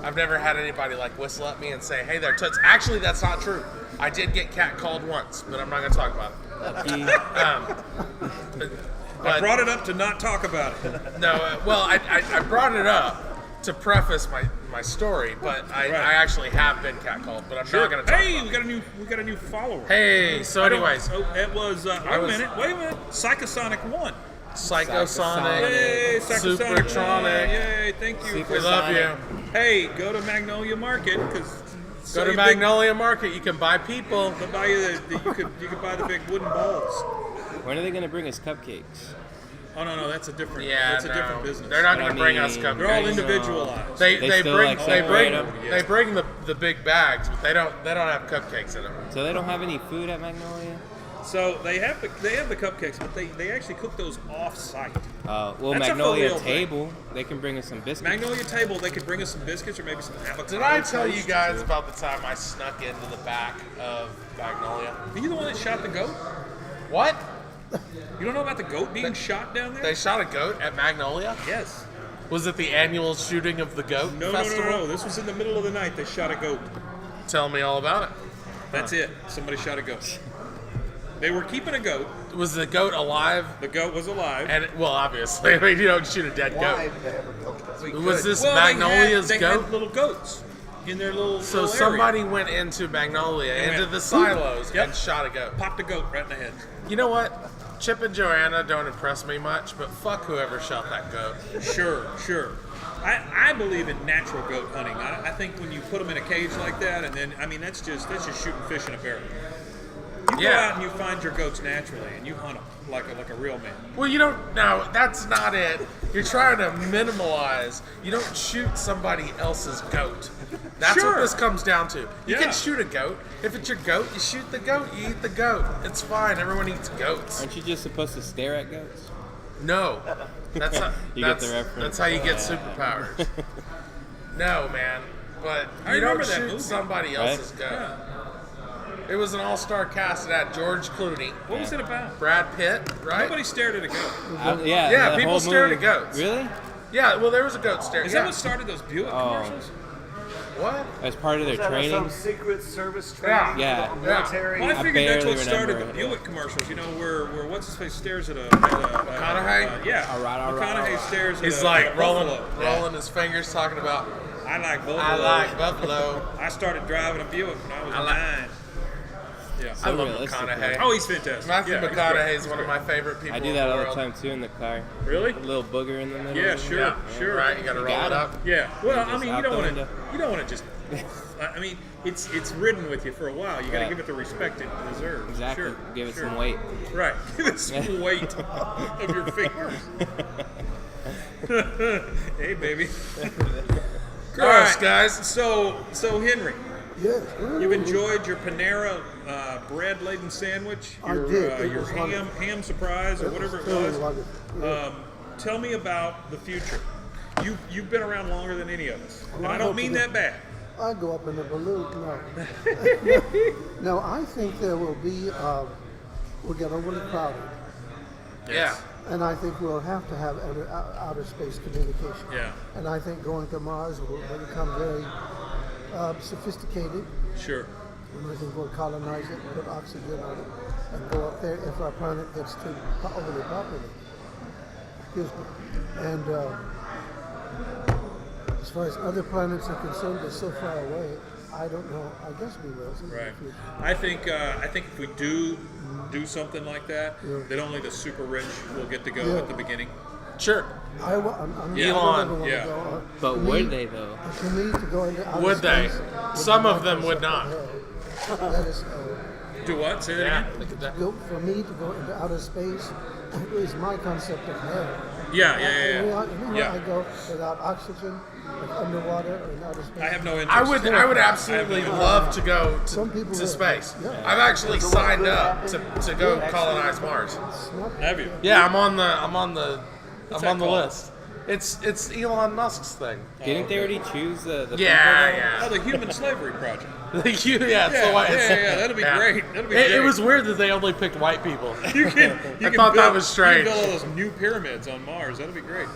I've never had anybody like whistle at me and say, "Hey there, Toots." Actually, that's not true. I did get catcalled once, but I'm not going to talk about it. I brought it up to not talk about it. No, well, I brought it up to preface my story, but I actually have been catcalled, but I'm not going to talk Hey, about it. we got a new follower. Hey, so I don't- anyways, oh, it was. Wait a minute. Psychosonic 1. Psychosonic, Hey, Psychosonic. Supertronic. Yay, thank you. We love you. Hey, go to Magnolia Market because Go to Magnolia Market. You can buy people. They'll buy you you could buy the big wooden balls. When are they going to bring us cupcakes? Oh no, that's a different. Yeah, that's a different business. They're not going I to bring us mean, cupcakes. They're all individualized. They still, bring like, they separate bring 'em? they bring the big bags, but they don't have cupcakes in them. So they don't have any food at Magnolia? So they have the cupcakes, but they actually cook those off-site. Well, That's a Magnolia for real thing. Table, they can bring us some biscuits. Magnolia Table, they could bring us some biscuits or maybe some avocado. Did I tell you toast. guys about the time I snuck into the back of Magnolia? Are you the one that shot the goat? What? You don't know about the goat being shot down there? They shot a goat at Magnolia? Yes. Was it the annual shooting of the goat No, festival? no. This was in the middle of the night. They shot a goat. Tell me all about it. That's it. Somebody shot a goat. They were keeping a goat. Was the goat alive? The goat was alive. And well, obviously, I mean, you don't shoot a dead Why goat. did they ever go to that? Was this Well, Magnolia's they goat? had little goats in their little. So little somebody area. went into Magnolia, And into went, the silos, Yep. and shot a goat. Popped a goat right in the head. You know what? Chip and Joanna don't impress me much, but fuck whoever shot that goat. Sure. I believe in natural goat hunting. I think when you put them in a cage like that, and then that's just shooting fish in a barrel. You go out and you find your goats naturally, and you hunt them like a real man. Well, you don't. No, that's not it. You're trying to minimalize. You don't shoot somebody else's goat. That's Sure. what this comes down to. You Yeah. can shoot a goat. If it's your goat, you shoot the goat. You eat the goat. It's fine. Everyone eats goats. Aren't you just supposed to stare at goats? No, that's not. You get the reference. That's how you get superpowers. No, man. But I you remember don't that shoot movie. somebody else's goat. Yeah. It was an all-star cast. It had George Clooney, What was it about? Brad Pitt, right? Nobody stared at a goat. Yeah, the people whole stare movie. at goats. Really? Yeah, well, there was a goat stare. Is yeah. that what started those Buick commercials? What? As part of their Is that training? some Secret Service training? Yeah. for the military. Well, I figured that's barely what started the remember. Buick commercials. Where what's his face stares at a McConaughey? yeah, All right. McConaughey stares at He's a like rolling buffalo. his fingers, talking about, I like buffalo. I like buffalo. I started driving a Buick when I was I like- 9. Yeah. I love realistic, McConaughey. Oh, he's fantastic. Matthew yeah, he's McConaughey great. is one of my favorite people I do in that the all the world. time too in the car. Really? A little booger in the middle. Yeah, sure, Yeah, sure. Right, you gotta roll got it him. up. Yeah. Well, I Just mean, you out don't the want to. window. You don't want to just. I mean, it's ridden with you for a while. You got to Right. give it the respect it deserves. Exactly. Sure. Give it sure. some weight. Right. Give it some weight of your fingers. Hey, baby. Gross, guys. So Henry, Yes. you've enjoyed your Panera bread-laden sandwich, I your did. It your was ham surprise or whatever it Totally was. wonderful. Yeah. Tell me about the future. You've been around longer than any of us, and Well, I I don't hope mean you that bad. I go up in a balloon. No. No, I think there will be. We'll get overly crowded, Yeah. and I think we'll have to have outer space communication. Yeah. And I think going to Mars will become very sophisticated. Sure. And I think we'll colonize it, put oxygen on it, and go up there if our planet gets too overly populated. Excuse me. And as far as other planets are concerned, they're so far away. I don't know. I guess we will. Right. I think if we do something like that, then only the super rich will get to go Yeah. at the beginning. Sure. I'm Elon, never wanna yeah. go. But To would me- they though? To me, to go into outer Would they? space Some be of my them would concept of hell. That is, Do what? Say that Yeah. again? Look at that. for me to go into outer space is my concept of hell. Yeah. Anywhere I go without oxygen, like underwater or in outer space. I have no interest. I would absolutely love to go Some people to will. space. Yeah. I've actually signed up to go colonize Mars. It's not- Have you? Yeah, I'm on the that list. called? It's Elon Musk's thing. Didn't they already choose the people, Yeah, Oh, the Human Slavery Project. yeah. It's the Yeah, white. yeah, that'll be great. That'll be great. It was weird that they only picked white people. You can thought that build- was strange. You can build all those new pyramids on Mars. That'll be great.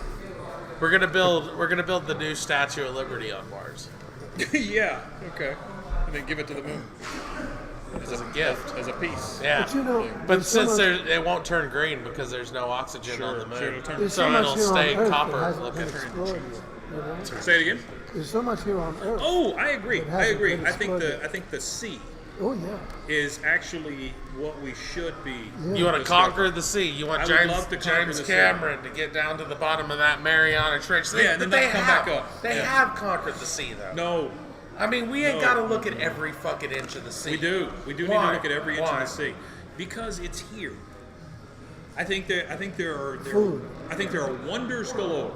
We're gonna build the new Statue of Liberty on Mars Yeah. Okay. And then give it to the moon as a gift. as a piece. Yeah. But you know, But there's so since much- it won't turn green because there's no oxygen on the Sure, moon, it'll turn- there's so so much it'll here stay on Earth copper that hasn't looking. been explored yet, you know? Say it again. There's so much here on Earth. Oh, I agree. It I hasn't agree. been I think exploited. the sea Oh yeah. is actually what we should be. Yeah. You want to conquer the sea. You want I would James, love to conquer James the sea. Cameron to get down to the bottom of that Mariana Trench. Yeah, and then they they'll come have, back up. They Yeah. have conquered the sea, though. No, I mean, we ain't No. got to look at every fucking inch of the sea. we do. We do need Why? to look at every inch Why? of the sea because it's here. I think there Food. are wonders galore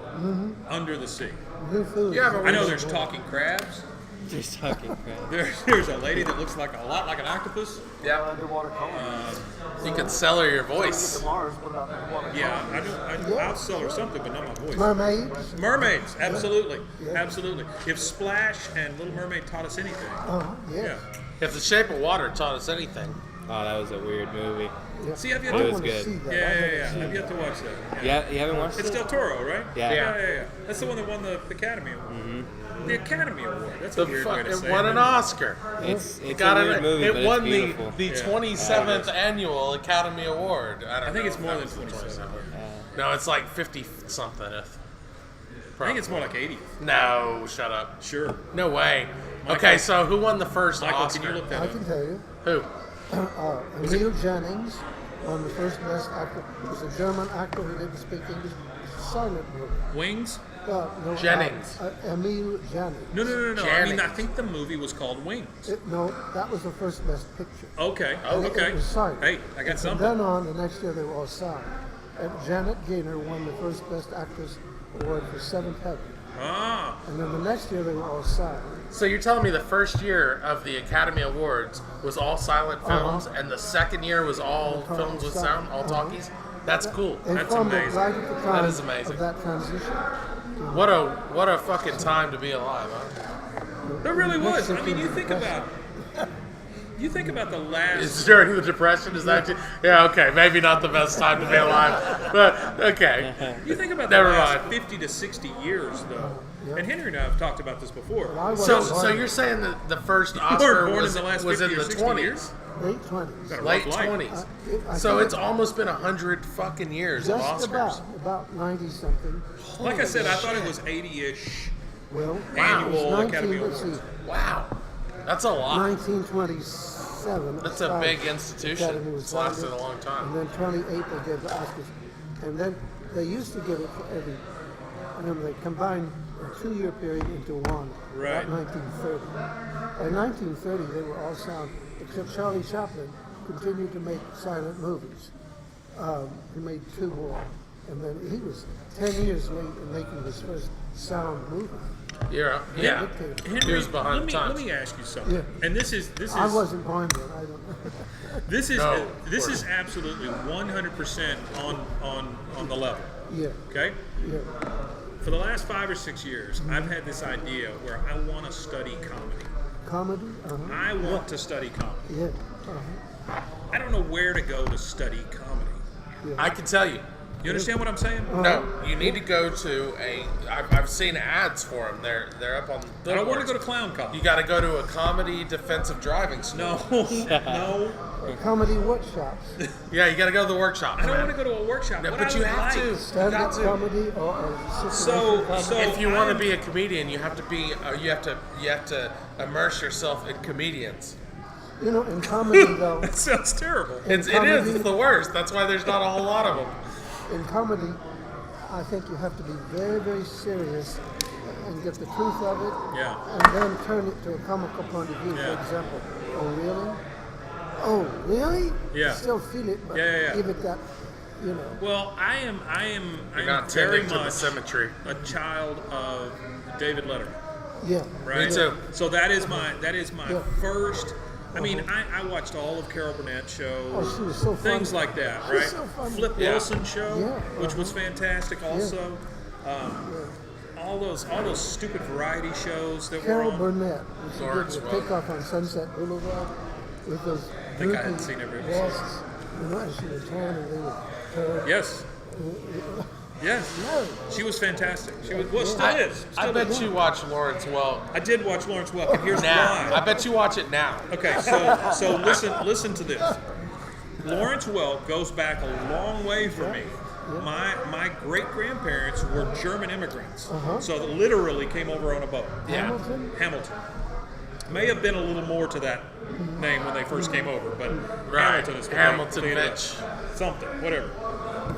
under the sea. New food. You haven't I know reached- there's talking crabs. There's talking crap. There's a lady that looks like a lot like an octopus. Yeah, Underwater colonies. you can sell her your Get voice. to Mars, what about underwater Yeah, colonies? I'll sell her something, but not my voice. Mermaids. Mermaids, absolutely, Yeah. absolutely. If Splash and Little Mermaid taught us anything, Yeah. yeah. If The Shape of Water taught us anything, Oh, that was a weird movie. Yeah. See, I've yet I to was want good. to see that. Yeah, I yeah, haven't yeah. seen I've yet that. to watch that. Yeah, you haven't watched It's it? Del Toro, right? Yeah. yeah. That's the one that won the Academy Award. The Academy Award. That's a weird way to it say won it. an Oscar. It's It a got weird an, movie, it but won it's beautiful. the Yeah. 27th annual Academy Award. I I think it's more than 27. 27. No, it's like 50 something. I think it's more like 80. No, shut up. Sure. No way. Michael- Okay, so who won the first Michael, Oscar? can you look that I up? can tell you. Who? Emil Jennings won the first best actor. It was a German actor who didn't speak English. It's a silent movie. Wings? No, Jennings. Emil Jennings. No. I Jennings. mean, I think the movie was called Wings. No, that was the first best picture. Okay. And Okay. It was silent. Hey, I got and something. From then on, the next year they were all silent. And Janet Gaynor won the first best actress award for Seventh Heaven. Ah. And then the next year they were all silent. So you're telling me the first year of the Academy Awards was all silent films, and the second year was all films with sound, all talkies? That's cool. They That's filmed it amazing. right at the time That is amazing. of that transition. What a fucking time to be alive, huh? There really was. I Mexican mean, you think Depression. about the last. It's during the Depression, is that? Yeah, okay, maybe not the best time to be alive, but okay. You think about the Never last mind. 50 to 60 years, though. Yeah. And Henry and I have talked about this before. I was So you're saying that the first You Oscar weren't born was in the last was 50 in or the 60 20s, years? late 20s. Got a late rough life. 20s. I So think it's almost been 100 fucking years of just Oscars. about 90 something. Like I said, I thought it was 80-ish. Well, Annual it was Academy let's Awards. see, Wow, that's a lot. 1927. That's a big institution. Academy was It's lasted founded. a long time. And then 28 they gave the Oscars. And then they used to give it for every, and then they combined a 2-year period into one. Right. About 1930. In 1930 they were all sound, except Charlie Chaplin continued to make silent movies. He made 2 more. And then he was 10 years late in making his first sound movie. Yeah. Henry, He was behind let me, times. Let me ask you something. Yeah. And this is I wasn't born then, I don't know. this is No, this of is absolutely 100% on the level. Yeah, Okay. yeah. For the last 5 or 6 years, I've had this idea where I want to study comedy. Comedy? I want to study comedy. Yeah. Uh-huh. I don't know where to go to study comedy. I can tell you. You understand what I'm saying? No, you need to go to a. I've seen ads for them. They're up on. I don't want to billboards. go to clown college. You got to go to a comedy defensive driving school. No. Comedy workshops. Yeah, you got to go to the workshops. I don't man. want to go to a workshop. No, What but I you would have like- to. Stand-up You got to. comedy or So- comedy. so- If you want to I'm- be a comedian, you have to be. You have to immerse yourself in comedians. You know, in comedy though, That sounds terrible. It is. It's the worst. That's why there's not a whole lot of them. in comedy, I think you have to be very, very serious and get the truth of it, Yeah. and then turn it to a comical point of view. Yeah. For example, oh really? Oh really? Yeah. You still feel it, but Yeah. give it that, you know. Well, I am You're not very tending to the much symmetry. a child of David Letterman. Yeah. Right. Me too. So that is my Yeah. first. I mean, I watched all of Carol Burnett's shows, Oh, she was so funny. things like that, She was right? so funny. Flip Yeah. Wilson show, Yeah. which was fantastic, also. Yeah. All those stupid variety shows that Carol were on. Burnett, when she Lawrence did the Welk. Takeoff on Sunset Boulevard with those think I had droopy seen every breasts, you know, and she was tan and they were terrible. Yes. Yes. No. She was fantastic. She was. Well, still is. I Still bet is. you watch Lawrence Welk I did watch Lawrence Welk, and here's now. why. I bet you watch it now. Okay, so listen to this. Lawrence Welk goes back a long way for me. My great grandparents were German immigrants, so they literally came over on a boat. Yeah. Hamilton? May have been a little more to that name when they first came over, but Right. Hamilton is the Hamilton name. bitch. Something, whatever.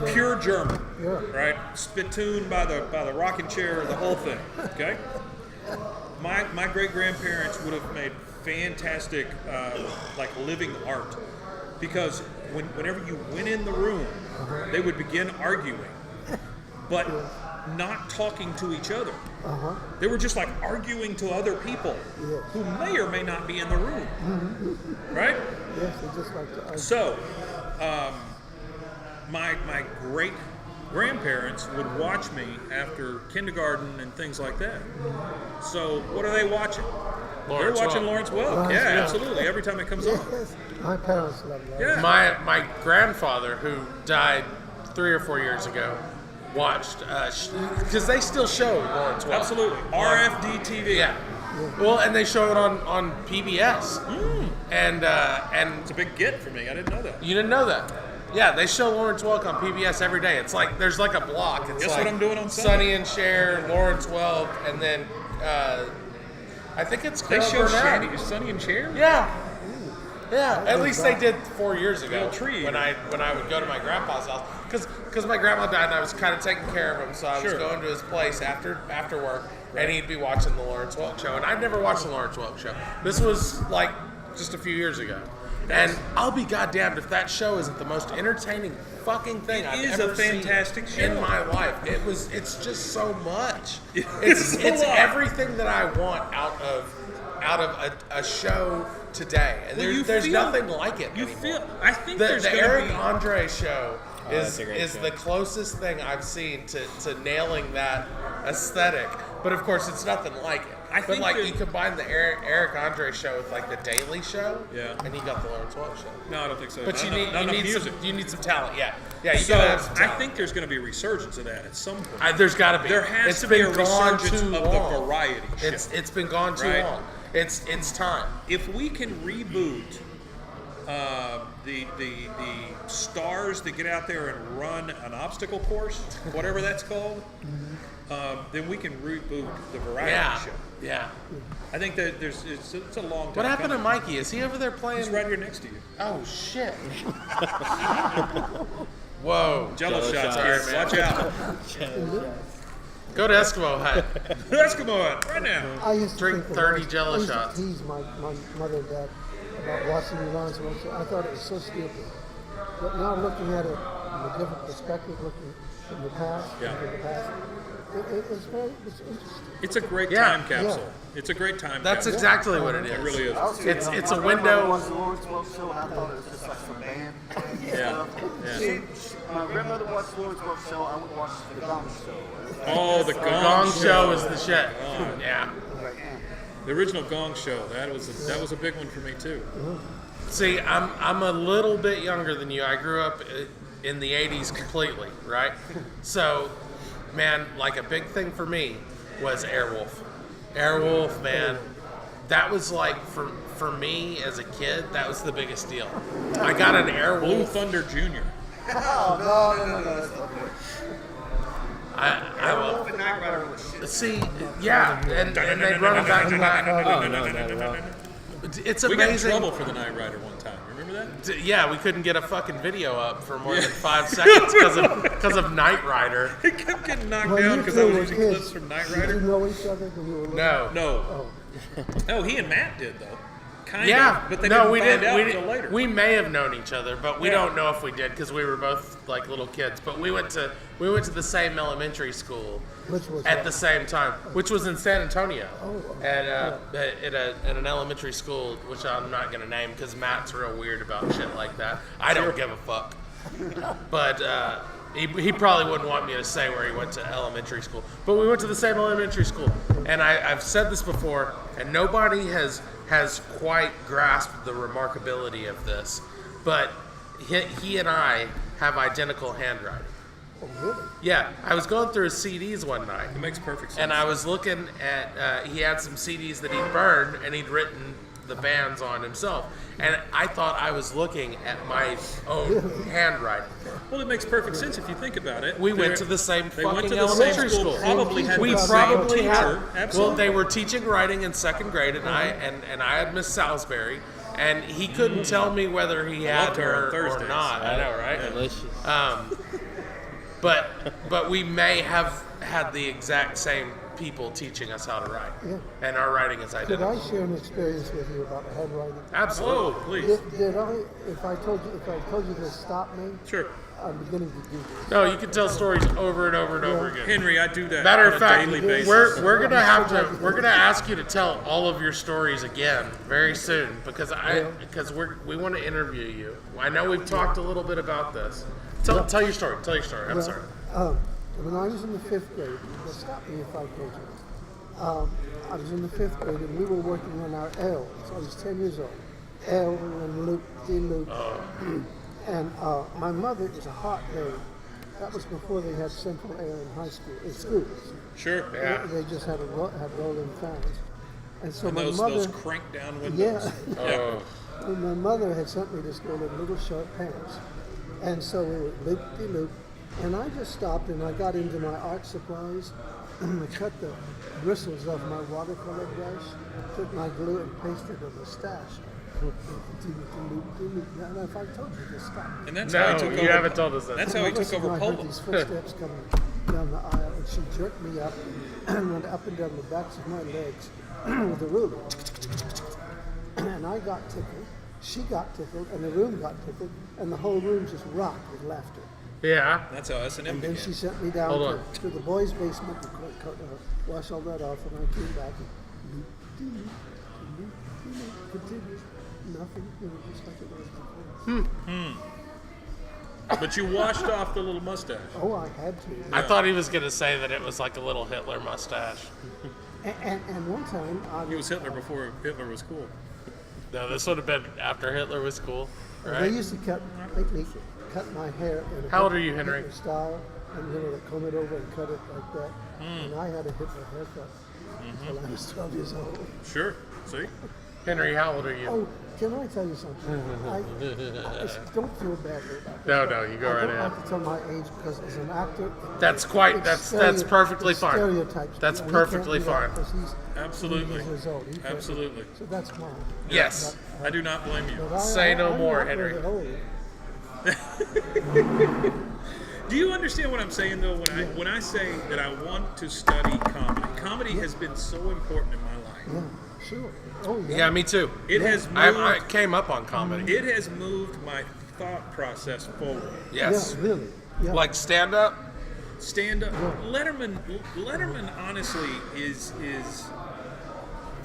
Pure German, Yeah. right? Spittoon by the rocking chair, the whole thing. Okay. My great grandparents would have made fantastic like living art, because whenever you went in the room, they would begin arguing, but not talking to each other. They were just like arguing to other people who may or may not be in the room, right? Yes, they just like to argue. So, my great grandparents would watch me after kindergarten and things like that. So, what are they watching? Lawrence They're watching Welk. Lawrence Welk. Lawrence Yeah, Welk. absolutely. Every time it comes on. Yes, my parents loved that. Yeah. My grandfather, who died 3 or 4 years ago, watched because they still show Lawrence Welk. Absolutely. RFD TV. Yeah. Well, and they show it on PBS, and It's a big get for me. I didn't know that. you didn't know that. Yeah, they show Lawrence Welk on PBS every day. It's like there's like a block. It's Guess like what I'm doing on Sonny Sunday? and Cher, Lawrence Welk, and then I think it's They Carol show Burnett. Sonny and Cher? Yeah. Yeah, at least they did 4 years ago. Little tree when I would go to my grandpa's house, because my grandma died and I was kind of taking care of him, so I was Sure. going to his place after work, and he'd be watching the Lawrence Welk show, and I'd never watched the Lawrence Welk show. This was like just a few years ago, and I'll be goddamned if that show isn't the most entertaining fucking thing I've is ever a fantastic seen show. in my life. It's just so much. It's a It's lot. everything that I want out of a show today. And Well, you there's feel- nothing like it You anymore. feel? I think The there's going Eric to be. Andre show that's a great is show. the closest thing I've seen to nailing that aesthetic. But of course, it's nothing like it. I but think like that- you combine the Eric Andre show with like the Daily Show, Yeah. and you got the Lawrence Welk show. No, I don't think so. But Not you enough- need not enough music. music. You need some talent. Yeah, you So gotta have some I talent. think there's going to be a resurgence of that at some point. There's got to be. There has It's to be a been gone resurgence too of the long. variety show. It's been gone too Right. long. It's time. If we can reboot the stars that get out there and run an obstacle course, whatever that's called, then we can reboot the variety Yeah, show. yeah. I think that it's a long time. What happened to coming. Mikey? Is he over there playing? He's right here next to you. Oh shit! Whoa! Jello Jello shots, shots. Karen. Watch out. Go to Eskimo Hut. Eskimo right now. I used to Drink think that 30 I Jello used to shots. tease my mother and dad about watching the Lawrence Welk show. I thought it was so stupid. But now looking at it from a different perspective, looking from the past, Yeah. into the past, it's interesting. It's a great Yeah. time capsule. It's a great time That's capsule. exactly what it is. It really is. It's a My grandmother window. watched the Lawrence Welk show, and I thought it was just like some band. Yeah. Yeah. My grandmother watched the Lawrence Welk show. I would watch the Gong show. Oh, the Gong Show is the shit. Yeah. The original Gong Show. That was a big one for me too. See, I'm a little bit younger than you. I grew up in the 80s completely, right? So, man, like a big thing for me was Airwolf. Airwolf, man. That was like for me as a kid, that was the biggest deal. I got an Blue Airwolf. Thunder Jr. No. That's not good. I will. The Knight Rider was shit. See, yeah, and they run it back to back. Oh, no, not at all. It's We got in amazing. trouble for the Knight Rider one time. Remember that? Yeah, we couldn't get a fucking video up for more than 5 seconds because of Knight Rider. He kept getting knocked Well, down you because two I was were using kids. clips from Knight Did you Rider. know each other when you were little? No. No. Oh. No, he and Matt did though. Kind Yeah, of, but they no, didn't we find didn't. out We until didn't. later. We may have known each other, but we Yeah. don't know if we did because we were both like little kids. But we went to the same elementary school Which was at the same time, which was in San Antonio, Oh, at an elementary school, which I'm not gonna name because Matt's real weird about shit like that. I don't give a fuck, but. He probably wouldn't want me to say where he went to elementary school, but we went to the same elementary school, and I've said this before, and nobody has quite grasped the remarkability of this, but he and I have identical handwriting. Oh, really? Yeah, I was going through his CDs one night, It makes perfect sense. and I was looking at he had some CDs that he'd burned, and he'd written the bands on himself, and I thought I was looking at my own handwriting. Well, it makes perfect sense if you think about it. We went They're- to the same They went fucking to the same elementary school. school. Probably had We the same probably teacher. had. Absolutely. Well, they were teaching writing in 2nd grade, and I had Miss Salisbury, and he couldn't tell me whether he had loved her on her or Thursdays. not. I know, right? Delicious. But we may have had the exact same people teaching us how to write, Yeah. and our writing is Could identical. I share an experience with you about handwriting? Absolutely. Oh, please. Did I? If I told you to stop me, Sure. I'm beginning to do this. No, you can tell stories over and over and over again. Henry, I do that Matter on of a fact, daily basis. we're gonna ask you to tell all of your stories again very soon because we want to interview you. I know we've talked a little bit about this. Tell your story. Tell your story. I'm sorry. When I was in the 5th grade, stop me if I told you. I was in the 5th grade and we were working on our L. So I was 10 years old. L and loop, D loop. And my mother, it was a hot day. That was before they had central air in schools. Sure. Yeah. They just had rolling fans. And so And my those mother, crank down windows. yeah. And my mother had sent me to school in little short pants. And so we were loop-de-loop. And I just stopped and I got into my art supplies. I cut the bristles off my watercolor brush, took my glue and pasted a mustache. And if I told you to stop. And that's how he No, took you over. haven't told us that. That's how he took over I heard Poland. these footsteps coming down the aisle, and she jerked me up and went up and down the backs of my legs with a ruler. And I got tickled, she got tickled, and the room got tickled, and the whole room just rocked with laughter. Yeah. That's how S&M And then began. she sent me down Hold to the boys' basement to wash all that off, and I came back and continued. Nothing, just like it was before. But you washed off the little mustache. Oh, I had to. I thought he was going to say that it was like a little Hitler mustache. And one time, He was Hitler before Hitler was cool. No, this would have been after Hitler was cool, they right? used to make me cut my hair in a How old are you, Henry? Hitler style, and they comb it over and cut it like that. And I had a Hitler haircut until I was 12 years old. Sure. See? Henry, how old are you? Oh, can I tell you something? I don't feel badly about No, this. no, you go I right don't ahead. like to tell my age because as an actor, That's quite. That's perfectly it's fine. stereotypes. That's He can't perfectly do that fine. 'cause he's Absolutely. 80 years old. He can't do it. Absolutely. So that's mine. Yes. I do not blame you. But Say no I'm more, not Henry. really old. Do you understand what I'm saying though when I say that I want to study comedy? Comedy has been so important in my life. Yeah, sure. Oh, yeah. Yeah, me too. It has moved, I came up on comedy. it has moved my thought process forward. Yes. Yeah, really. Yeah. Like stand up. Stand up. Letterman honestly is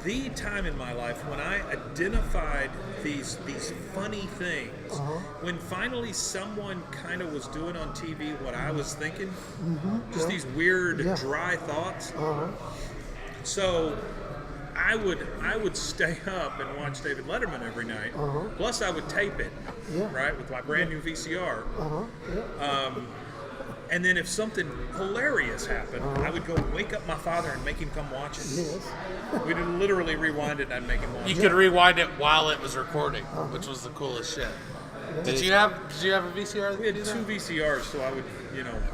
the time in my life when I identified these funny things. When finally someone kind of was doing on TV what I was thinking, just these weird dry thoughts. So I would stay up and watch David Letterman every night. Plus I would tape it, right, with my brand new VCR. And then if something hilarious happened, I would go wake up my father and make him come watch it. Yes. We'd literally rewind it and I'd make him watch You it. could rewind it while it was recording, which was the coolest shit. Did you have a VCR? that We had did two that? VCRs, so I would,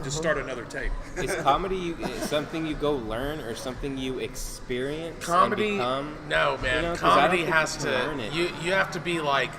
just start another tape. Is comedy something you go learn or something you experience Comedy? and become? No, man. 'cause I don't Comedy think you has can to. learn it. You have to be like.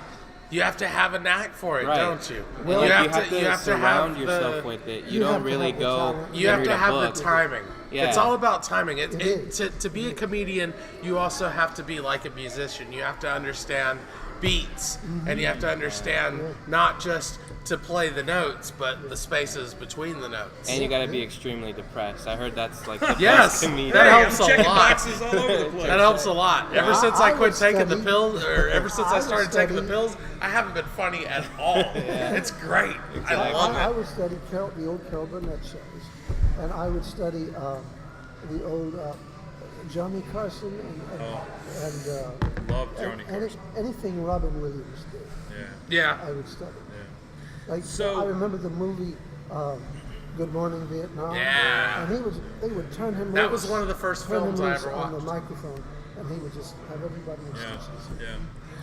You have to have a knack for it, Right. don't you? Well, you like, have to surround have yourself the, with it. You You have don't to really have the go. talent. You have read to a have book. the timing. Yeah. It's all about timing. is. To be a comedian, you also have to be like a musician. You have to understand beats, and you have to understand not just to play the notes, but the spaces between the notes. And you got to be extremely depressed. I heard that's like the Yes, best comedian. that Hey, helps I'm a checking lot. boxes all over the place. That helps a lot. Ever since I I quit would taking the study- pills, or ever since I I would started taking the study- pills, I haven't been funny at all. It's great. I love I it. would study the old Carol Burnett shows, and I would study the old Johnny Carson and Love Johnny and Carson. anything Robin Williams did, Yeah. I would study. Like So- I remember the movie Good Morning Vietnam. Yeah. And they would turn him That loose, was one of the first turn him films I loose ever on the watched. microphone, and he would just have everybody in Yeah, stitches. yeah.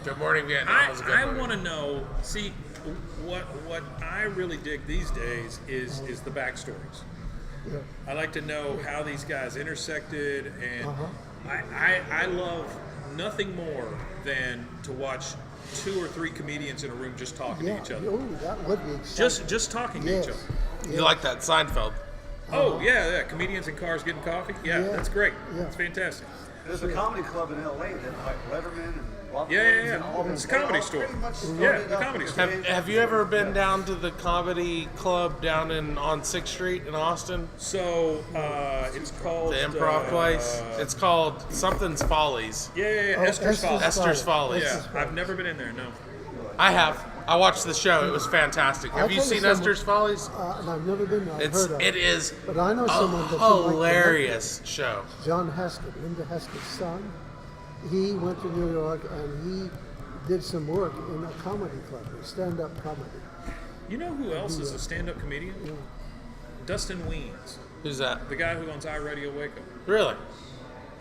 Good Morning Vietnam was a good I movie. want to know. See, what I really dig these days is the backstories. Yeah. I like to know how these guys intersected, and I love nothing more than to watch 2 or 3 comedians in a room just talking to each other. Oh, that would be exciting. Just talking to yes. each other. You like that Seinfeld? Oh yeah, comedians in cars getting coffee. Yeah, Yeah. that's great. Yeah. It's fantastic. There's a comedy club in LA that like Letterman and Robin Yeah, Williams yeah. and all It's a them, they comedy all store. pretty much Yeah, started the up comedy with store. it. Have you ever been down to the comedy club down on 6th Street in Austin? So it's called The improv place? It's called Something's Follies. Yeah, Oh, Esther's Follies. Esther's Follies. Yeah, I've never been in there. No. I have. I watched the show. It was fantastic. Have I'll you tell you seen someone- Esther's Follies? And I've never been there. I've heard of It is But I know a someone that you might hilarious show. John Haskett, Linda Haskett's son. He went to New York and he did some work in a comedy club, a stand-up comedy. You know who else is a stand-up comedian? Dustin Weens, Who's that? the guy who owns iRadio Waco. Really?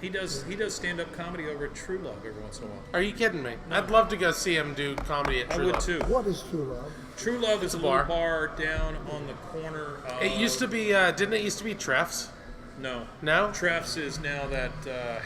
He does stand-up comedy over at True Love every once in a while. Are you kidding me? I'd love to go see him do comedy at I True would Love. too. What is true love? True Love is a a little bar. bar down on the corner. Of, It used to be, didn't it used to be Treff's? No. No? Treff's is now that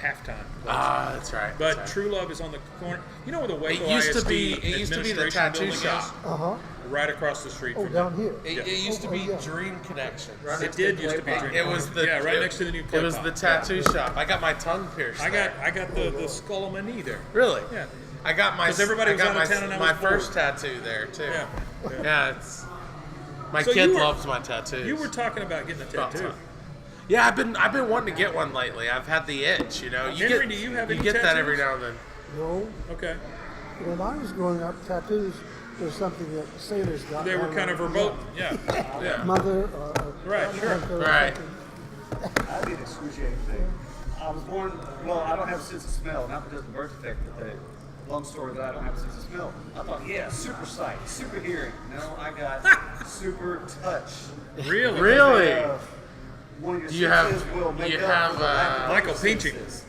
halftime. Ah, that's right. But that's right. True Love is on the corner. You know where the Waco It used to ISD be the administration tattoo building shop. Uh-huh. is? Right across the street Oh, from down there. here. It used to be yeah. Dream Connections. It did used to be. Dream It was the right next to the new play It was pop. the tattoo shop. I got my tongue pierced. I there. got the skull on my knee there. Really? Yeah. I got my 'Cause everybody was I got out of town and I my was first bored. tattoo there too. Yeah. Yeah, it's my So kid you were- loves my tattoos. You were talking about getting a About tattoo. time. Yeah, I've been wanting to get one lately. I've had the itch, you know. You Henry, get, do you have you any get that tattoos? every now and then. No. Okay. When I was growing up, tattoos were something that sailors got. They were kind of verboten. Yeah. Yeah. Mother Right, sure. uncle or Right. something. That'd be an excruciating thing. I was born, well, I don't have a sense of smell, not because of the birth defect, but the long story that I don't have a sense of smell. I thought, yeah, super sight, super hearing. No, I got super touch. Really? Really? One of your Do you have- senses will make you up have, for the lack of Michael other Pinching. senses.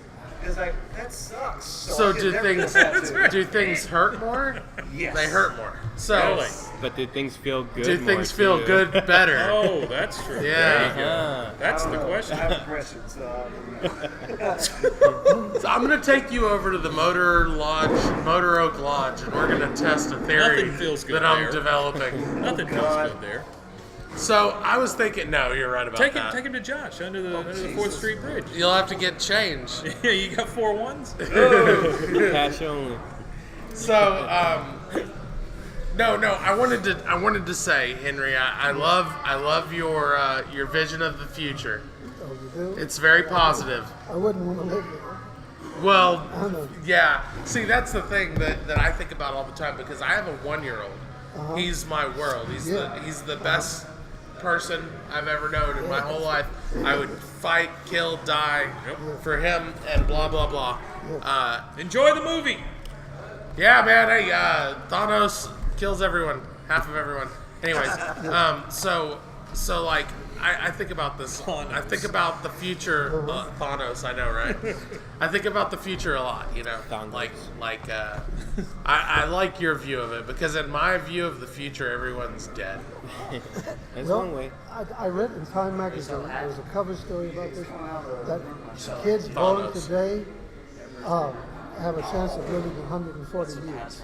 It's like, that sucks. So I could do never get things that too. do things hurt more? Yes. They hurt more. So Really? But do things feel good? do more things feel too? good better? Oh, that's true. Yeah. There you go. That's I the don't know. question. I have depression, so I don't know. So I'm gonna take you over to the Motor Oak Lodge, and we're gonna test a theory Nothing feels good that I'm there. developing. Nothing feels good there. So I was thinking, no, you're right about Take that. him to Josh under the 4th Street Bridge. You'll have to get change. Yeah, you got 4 ones? Cash only. So, no, I wanted to say, Henry, I love your vision of the future. Oh, you do? It's very positive. I wouldn't want to live there. Well, I know. yeah. See, that's the thing that I think about all the time because I have a 1-year-old. He's my world. He's the best person I've ever known in my whole life. I would fight, kill, die for him, and blah blah blah. Enjoy the movie. Yeah, man. Hey, Thanos kills everyone, half of everyone. Anyways, so like I think about this. Thanos. I think about the future. Thanos, I know, right? I think about the future a lot. You know, Thanos. I like your view of it because in my view of the future, everyone's dead. That's Well, one way. I read in Time magazine, there was a cover story about this, that kids born Thanos. today have a chance of living 140 years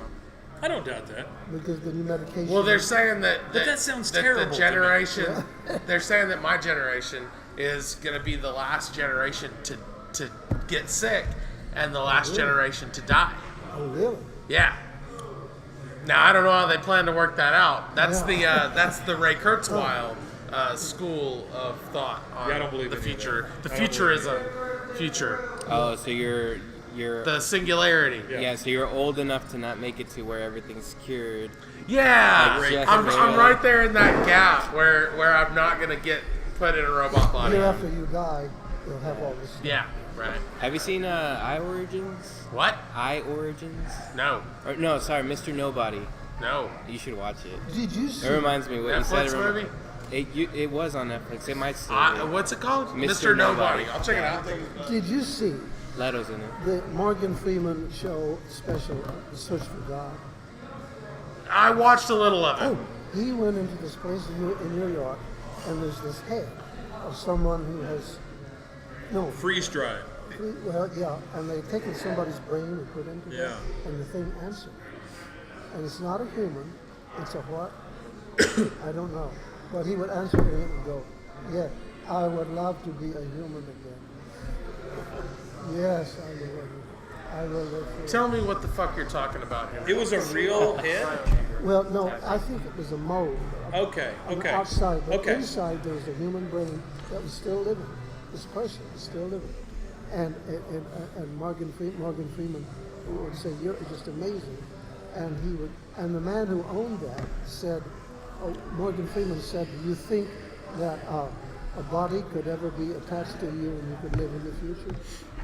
I don't doubt that. because the new medication. Well, they're saying that. But that sounds that terrible The to me. generation. They're saying that my generation is going to be the last generation to get sick, and the last generation to die. Oh, really? Yeah. Now I don't know how they plan to work that out. That's the Ray Kurzweil school of thought on Yeah, I don't believe the any of future. that. The I don't believe futurism, Oh, so you're the singularity. yeah. So you're old enough to not make it to where everything's cured. Yeah, Like Ray I'm Kurzweil. right there in that gap where I'm not gonna get put in a robot body. Year after you die, you'll have all this. Yeah, right. Have you seen I Origins? What? I Origins? No, Or no, sorry, Mr. Nobody. no. You should watch it. Did you see? It reminds me what you said. Netflix movie? It was on Netflix. It might still be. What's it called? Mr. Nobody. Nobody. I'll check it out. Did you see Leto's in it. the Morgan Freeman show special, The Search for God? I watched a little of it. Oh, he went into this place in New York, and there's this head of someone who has Freeze drive. well, yeah, and they've taken somebody's brain and put into Yeah. it, and the thing answered. And it's not a human, it's a what? I don't know. But he would answer to it and go, yeah, I would love to be a human again. Yes, I will. I will live for it. Tell me what the fuck you're talking about here. It was a real hit? Well, no, I think it was a mold. Okay, On the okay. outside, but Okay. inside there was a human brain that was still living. This person was still living. And Morgan Freeman would say, "You're just amazing," and he would. And the man who owned that said, Morgan Freeman said, "Do you think that a body could ever be attached to you and you could live in the future?"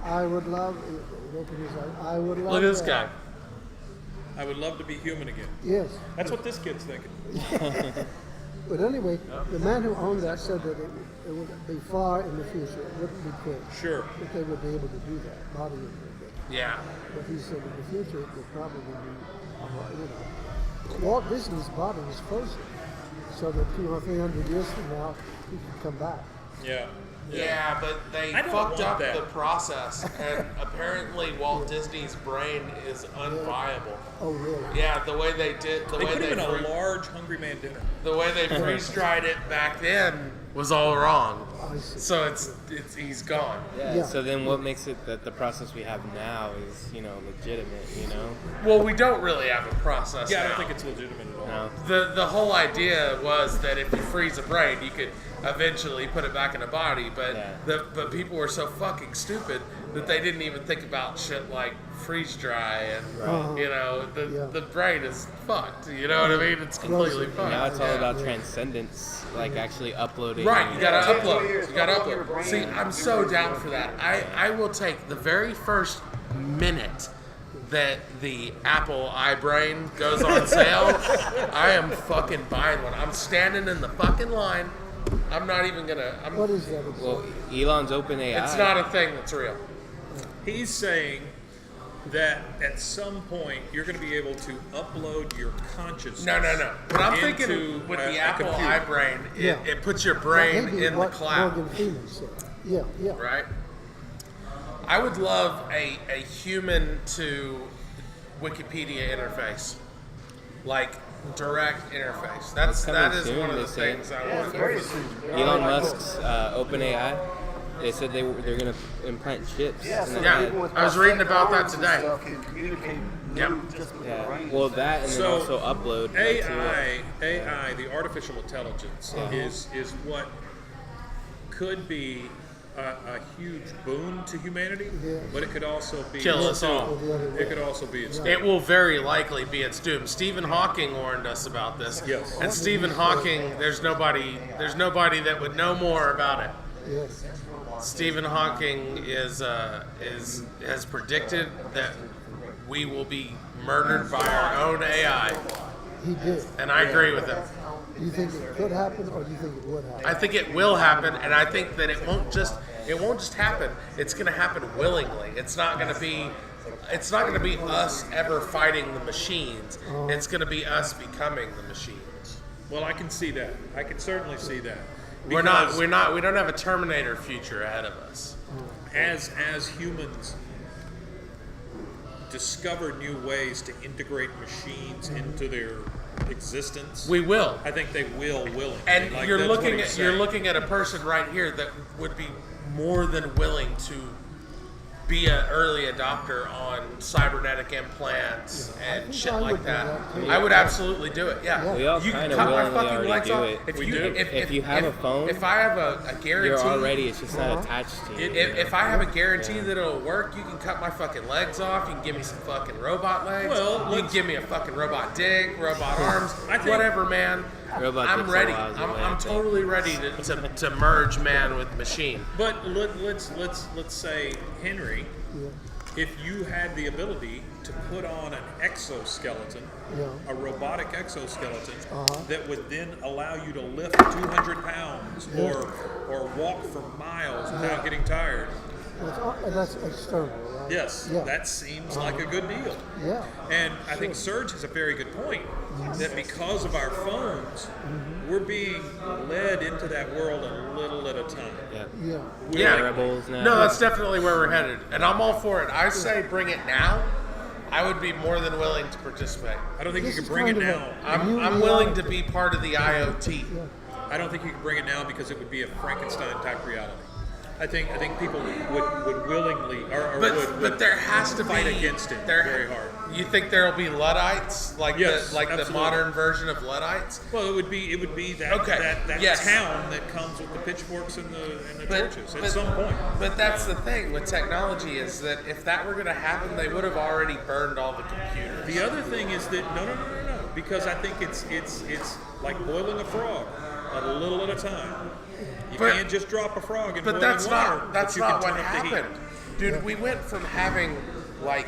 I would love. He opened his eyes. I would love. Look at this guy. that. I would love to be human again. Yes. That's what this kid's thinking. But anyway, the man who owned that said that it would be far in the future. It wouldn't be quick. Sure. That they would be able to do that. Body would do that. Yeah. But he said in the future it would probably be, Walt Disney's body is frozen, so that 200 or 300 years from now he could come back. Yeah. Yeah, but they I don't fucked want up that. the process, and apparently Walt Disney's brain is unviable. Oh, really? Yeah, the way they did, They put him in a large Hungry Man dinner. the way they freeze dried it back then was all wrong. I see. So he's gone. Yeah. So then, what makes it that the process we have now is, legitimate? Well, we don't really have a process. Yeah, I now. don't think it's legitimate at all. No. The whole idea was that if you freeze a brain, you could eventually put it back in a body, but Yeah. but people were so fucking stupid that they didn't even think about shit like freeze dry and the brain is fucked. You know what I mean? It's completely fucked. Now it's all Yeah. about transcendence, like actually uploading. Right, you gotta Yeah. upload. 2 years You gotta before your upload. brain See, I'm so down for that. I will take the very first minute that the Apple iBrain goes on sale. I am fucking buying one. I'm standing in the fucking line. I'm not even gonna. What is that? Well, Elon's OpenAI. It's not a thing that's real. He's saying that at some point you're going to be able to upload your consciousness. No. What I'm into thinking with the a Apple computer. iBrain, Yeah. it puts your brain Maybe in the what cloud. Morgan Freeman said. Yeah. Right? I would love a human to Wikipedia interface, like direct interface. That coming is soon, one of they the say. things I Yeah, want. very soon. Elon Musk's OpenAI. They said they're going to implant chips. Yeah, in so the Yeah, head. people with I was reading about that arms and today. stuff can communicate Yep. just with Yeah. their brain. Well, that and then So, also upload. like, to, AI, the artificial intelligence, is what could be a huge boon to humanity, Yeah. but it could also be Kill us all. The other way. It could also be its It will very likely be its doom. Stephen Hawking warned us about this. Yes. And Stephen Hawking, there's nobody that would know more about it. Yes. Stephen Hawking has predicted that we will be murdered by our own AI, He did. and I agree with him. Do you think it could happen, or do you think it would happen? I think it will happen, and I think that it won't just happen. It's going to happen willingly. It's not going to be us ever fighting the machines. It's going to be us becoming the machines. Well, I can see that. I can certainly see that. We don't have a Terminator future ahead of us. As humans discover new ways to integrate machines into their existence, We will. I think they will willingly. And Like, you're that's what looking he's at saying. a person right here that would be more than willing to be an early adopter on cybernetic implants and think shit I like would do that. that, too. I would absolutely do it. Yeah, We all you can kinda cut my willingly fucking already legs do off. it. If We you do. If you have a phone, if I have a guarantee, you're already. It's just not attached to you. If I have a guarantee that it'll work, you can cut my fucking legs off. You can give me some fucking robot legs. Well, you can let's- give me a fucking robot dick, robot arms, I think- whatever, man. Robot I'm dick's a ready. while away, I I'm think. totally ready to merge man with machine. But let's say, Henry, Yeah. if you had the ability to put on an exoskeleton, Yeah. a robotic exoskeleton, Uh-huh. that would then allow you to lift 200 pounds or walk for miles without getting tired. That's external, right? Yes, Yeah. that seems like a good deal. Yeah. And I think Serge has a very good point that because of our phones, we're being led into that world a little at a time. Yeah. Yeah. Yeah. Wearables now. No, that's definitely where we're headed, and I'm all for it. I say bring it now. I would be more than willing to participate. I don't think This you is can bring it kind of now. I'm willing to be part of the IoT. I don't think you can bring it now because it would be a Frankenstein type reality. I think people would willingly or But would there has to fight be against it there, very hard. You think there'll be Luddites like Yes, the absolutely. modern version of Luddites? Well, it would be that Okay, that yes. town that comes with the pitchforks and the But- torches at but- some point. But that's the thing with technology is that if that were going to happen, they would have already burned all the computers. The other thing is that no, because I think it's like boiling a frog, a little at a time. You But- can't just drop a frog in But boiling that's water. not that's but you not can what turn up the heat. happened, dude. We went from having like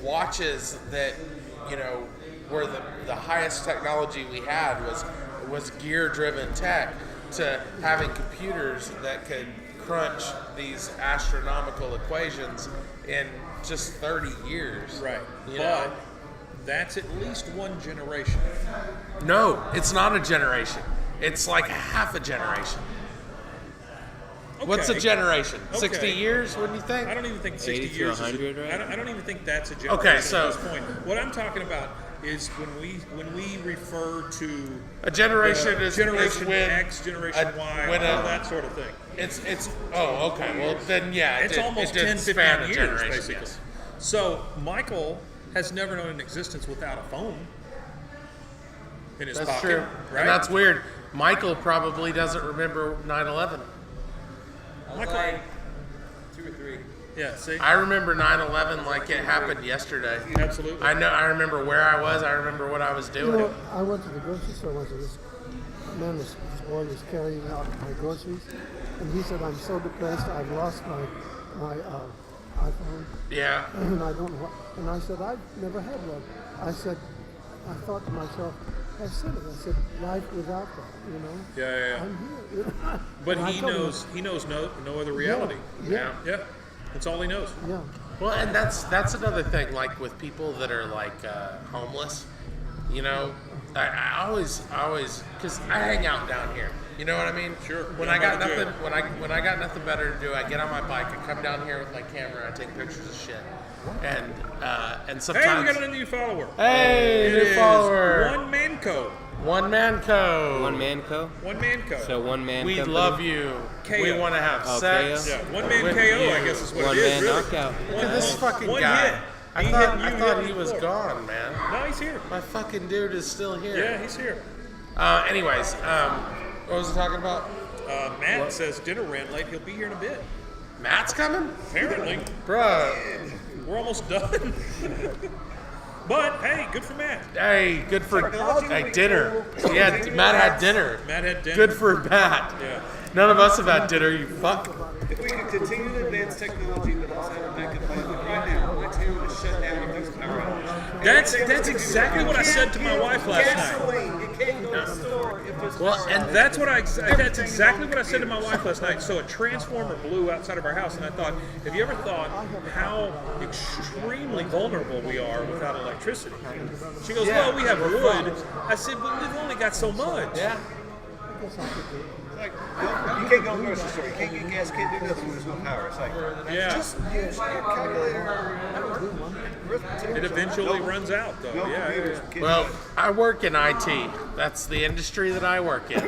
watches that were the highest technology we had was gear driven tech to having computers that could crunch these astronomical equations in just 30 years. Right. You But know? that's at least one generation. No, it's not a generation. It's like half a generation. What's a Okay. generation? Okay. 60 years, wouldn't you think? I don't even think 60 80 to years 100, is right? I don't even think that's a generation Okay, so- at this point. What I'm talking about is when we refer to A generation is Generation when X, Generation Y, when all that sort of thing. It's oh, okay. Well, then yeah, It's almost it did 10, 15 span a years, generation, basically. yes. So Michael has never known an existence without a phone in his That's pocket, true. right? And that's weird. Michael probably doesn't remember 9/11. Michael, like 2 or 3. yeah, see, I remember 9/11 like it happened yesterday. absolutely. I remember where I was. I remember what I was You doing. know, I went to the grocery store once, and this man, this boy was carrying out my groceries, and he said, "I'm so depressed. I've lost my iPhone, Yeah. and I don't know what." And I said, "I've never had one." I said, I thought to myself, I said it. I said, "Life without that, you know." Yeah. I'm here. But And I he told him, knows no other reality. Yeah. Yeah, that's all he knows. Yeah. Well, and that's another thing. Like with people that are like homeless, you know, I always because I hang out down here. You know what I mean? Sure. When Yeah, I got how to do nothing, when I got nothing better to do, I get on my bike, I come down here with my camera, I take pictures of shit, and sometimes. Hey, we got a new follower. Hey, It new is follower. One Man Co. One man co. One man co. One Man Co. So one man. We company? love you. KO. We want to have Oh, sex. KO? Yeah, One Man with KO, you. I guess is what One it is. man really. knockout. Look at this fucking one guy. hit. I He thought hit you he on was the floor. gone, man. No, he's here. My fucking dude is still here. Yeah, he's here. Anyways, what was I talking about? Matt says dinner ran late. He'll be here in a bit. Matt's coming? Apparently, Bruh. we're almost done. But hey, good for Matt. Hey, good for Technology dinner. will Yeah, continue Matt to had last. dinner. Matt had dinner. Good for Matt. Yeah. None of us have had dinner, you fuck. If we can continue to advance technology without having a backup plan, like right now, my town is shut down if there's a power outage. That's exactly what I said to my wife last night. Gasoline, you can't go to the store if there's Well, power and outage. That's exactly what I said to my wife last night. So a transformer blew outside of our house, and I thought, have you ever thought how extremely vulnerable we are without electricity? She goes, Yeah. well, we have wood. I said, but we've only got so much. yeah. Like, you can't go to the grocery store, you can't get gas, can't do nothing when there's no power. It's like, Yeah. just use your calculator. arithmetic. It eventually No- runs out, though. no Yeah. computers can do Well, that. I work in IT. That's the industry that I work in,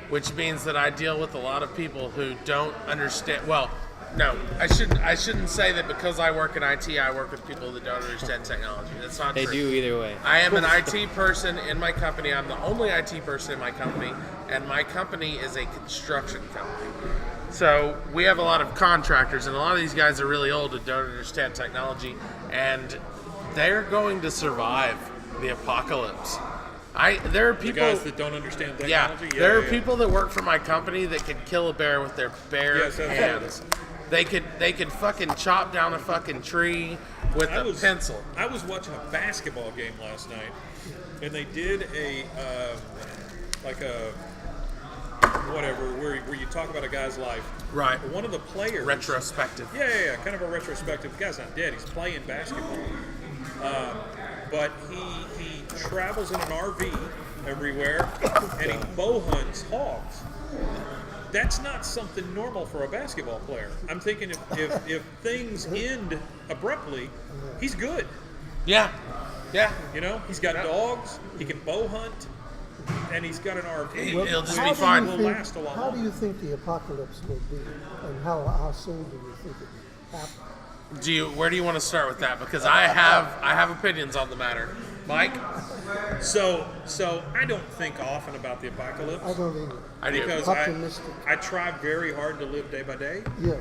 which means that I deal with a lot of people who don't understand. Well, no, I shouldn't say that because I work in IT, I work with people that don't understand technology. That's not They true. do either way. I am an IT person in my company. I'm the only IT person in my company, and my company is a construction company. So we have a lot of contractors, and a lot of these guys are really old and don't understand technology, and they're going to survive the apocalypse. There are The people. guys that don't understand Yeah, technology. there are people that work for my company that can kill a bear with their bare Yes, absolutely. hands. They could fucking chop down a fucking tree with a pencil. I was watching a basketball game last night, and they did a whatever where you talk about a guy's life. Right. One of the players. Retrospective. Yeah, kind of a retrospective. The guy's not dead. He's playing basketball, but he travels in an RV everywhere, and he bow hunts hogs. That's not something normal for a basketball player. I'm thinking if things end abruptly, he's good. Yeah. Yeah. You know, he's got dogs. He can bow hunt, and he's got an RV. He'll just How be do fine. you Will think- last a lot How do longer. you think the apocalypse will be, and how soon do you think it will happen? Where do you want to start with that? Because I have opinions on the matter. Mike? So I don't think often about the apocalypse. I don't either. I do. Because Optimistic. I try very hard to live day by day, Yeah.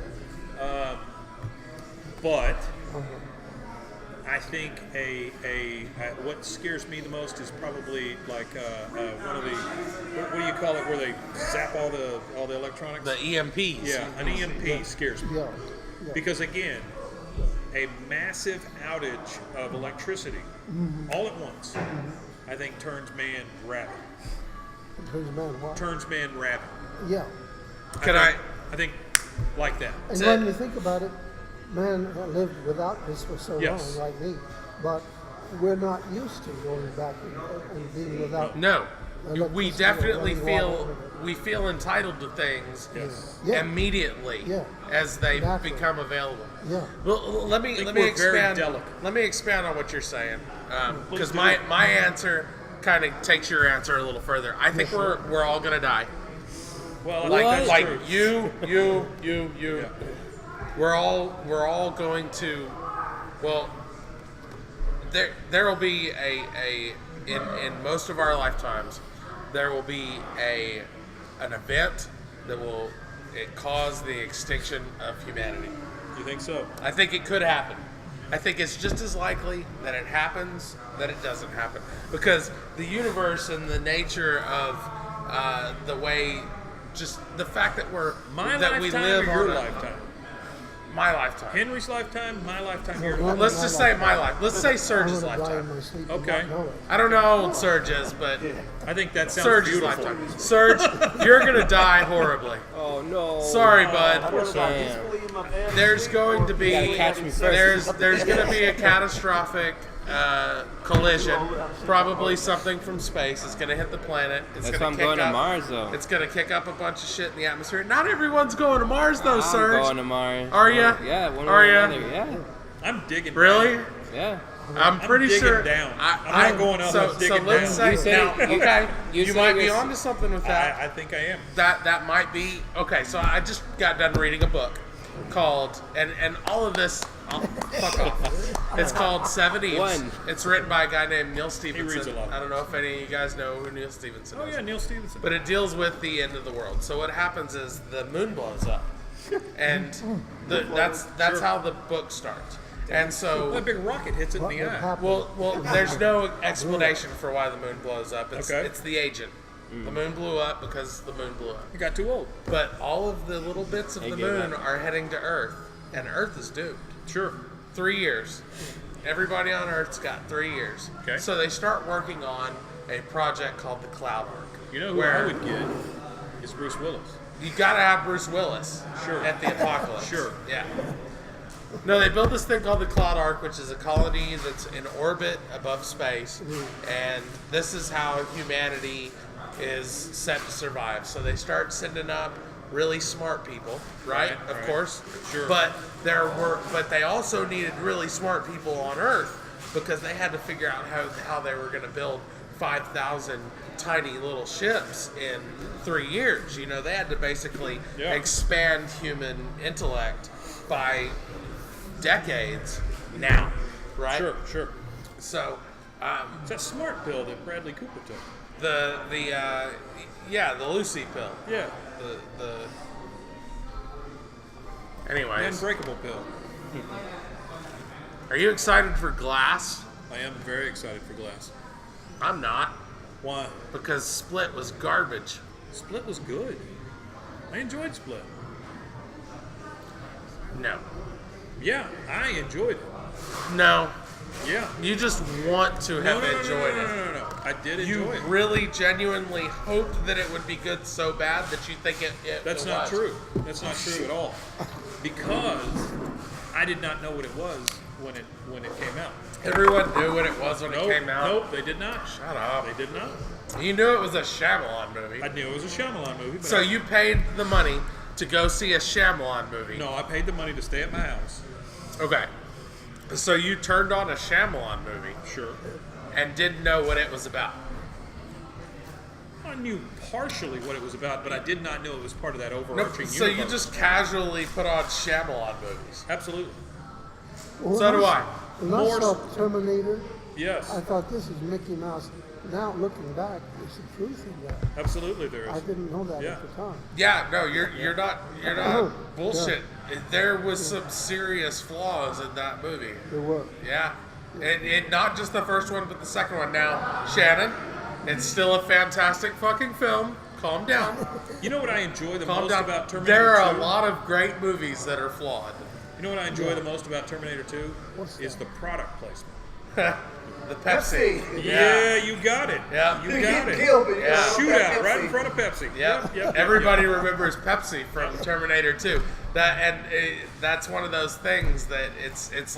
but Uh-huh. I think what scares me the most is probably like one of the what do you call it where they zap all the electronics? The EMPs. Yeah, an EMP scares me Yeah. Yeah. because again, a massive outage of electricity all at once, I think turns man rabid. Turns man what? Turns man rabid. Yeah. I think like that. And That's when it. you think about it, man lived without this for so Yes. long, like me. But we're not used to going back and being without. No. we electricity definitely running feel water. we feel entitled to things Yeah. immediately Yeah. as they Naturally. become available. Yeah. Well, let me we're very expand. delicate. Let me expand on what you're saying, because my answer kind of takes your answer a little further. I think we're all gonna die. Well, What? Like true. you. We're all going to. Well, there will be in most of our lifetimes, there will be an event that will cause the extinction of humanity. You think so? I think it could happen. I think it's just as likely that it happens that it doesn't happen, because the universe and the nature of the way, just the fact that My that we lifetime live or your on lifetime? my lifetime. Henry's lifetime, my lifetime, your Well, lifetime. Let's just say my life. Let's say Serge's I'm gonna die in lifetime. my sleep Okay. and not know it. I don't know how old Serge is, but I think that sounds Serge's beautiful. lifetime. Serge, you're gonna die horribly. Oh no. Sorry, I bud. don't know about Damn. disbelief in my family. There's going to be gotta catch me first. there's going to be a catastrophic collision. Probably something from space is going to hit the planet. It's That's going why to I'm kick going to up. Mars, though. It's going to kick up a bunch of shit in the atmosphere. Not everyone's going to Mars, though, I'm Serge. going to Mars. Are ya? Yeah, one Are way or ya? another. Yeah. I'm digging. Really? Down. Yeah. I'm pretty digging sure. down. I'm not going up, So, I'm digging so let's down. say You said now, it- you- okay, you you said might it be was- onto something with that. I think I am. That might be okay. So I just got done reading a book called and all of this. Oh, fuck off. It's called 7 Eves. One. It's written by a guy named Neil Stephenson. reads a lot. I don't know if any of you guys know who Neil Stephenson Oh is. yeah, Neil Stevenson. But it deals with the end of the world. So what happens is the moon blows up, and that's Sure. how the book starts. And so that big rocket hits it in What the would eye. happen? well, there's no explanation for why the moon blows up. It's, Okay. it's the agent. The moon blew up because the moon blew up. It got too old. But all of the little bits of They the gave moon up. are heading to Earth, and Earth is doomed. Sure. 3 years. Everybody on Earth's got 3 years. Okay. So they start working on a project called the Cloud Ark. You know who I would get is Bruce Willis. You gotta have Bruce Willis Sure. at the apocalypse. Sure. Yeah. No, they built this thing called the Cloud Ark, which is a colony that's in orbit above space, and this is how humanity is set to survive. So they start sending up really smart people, right? Of right. course. Sure. But they also needed really smart people on Earth because they had to figure out how they were going to build 5,000 tiny little ships in 3 years. You know, they had to basically Yeah. expand human intellect by decades now, right? Sure, sure. So, It's that smart pill that Bradley Cooper took. the Lucy pill. Yeah. The The anyways, unbreakable pill. are you excited for Glass? I am very excited for Glass. I'm not, Why? because Split was garbage. Split was good. I enjoyed Split. No. Yeah, I enjoyed it. No. Yeah. You just want to have enjoyed it. No. I did You enjoy it. really genuinely hoped that it would be good so bad that you think it That's it not was. true. That's not true at all. Because I did not know what it was when it came out. Everyone knew what it was when Nope, it came out. Nope, they did not. Shut up. They did not. You knew it was a Shyamalan movie. I knew it was a Shyamalan movie. But So you paid the money to go see a Shyamalan movie. No, I paid the money to stay at my house. Okay. So you turned on a Shyamalan movie Sure. and didn't know what it was about. I knew partially what it was about, but I did not know it was part of that No, overarching so you universe. just casually put on Shyamalan movies. Absolutely. Well, So do I. When I More saw s- Terminator, Yes. I thought this is Mickey Mouse. Now looking back, there's some truth in that. Absolutely there I is. didn't know that Yeah. at the time. Yeah, no, you're not Oh, bullshit. There was some serious flaws in that movie. There were. Yeah, and not just the first one, but the second one. Now, Shannon, it's still a fantastic fucking film. Calm down. You know what I enjoy the Calm most down. about Terminator 2? There are a lot of great movies that are flawed. You know what I enjoy the most about Terminator 2? What's Is the product placement. The Pepsi. Yeah, you got it. Yeah. You You got get it. killed, but you Yeah. don't know Shootout about right Pepsi. in front of Pepsi. Yep. Everybody remembers Pepsi from Terminator 2. That's one of those things that it's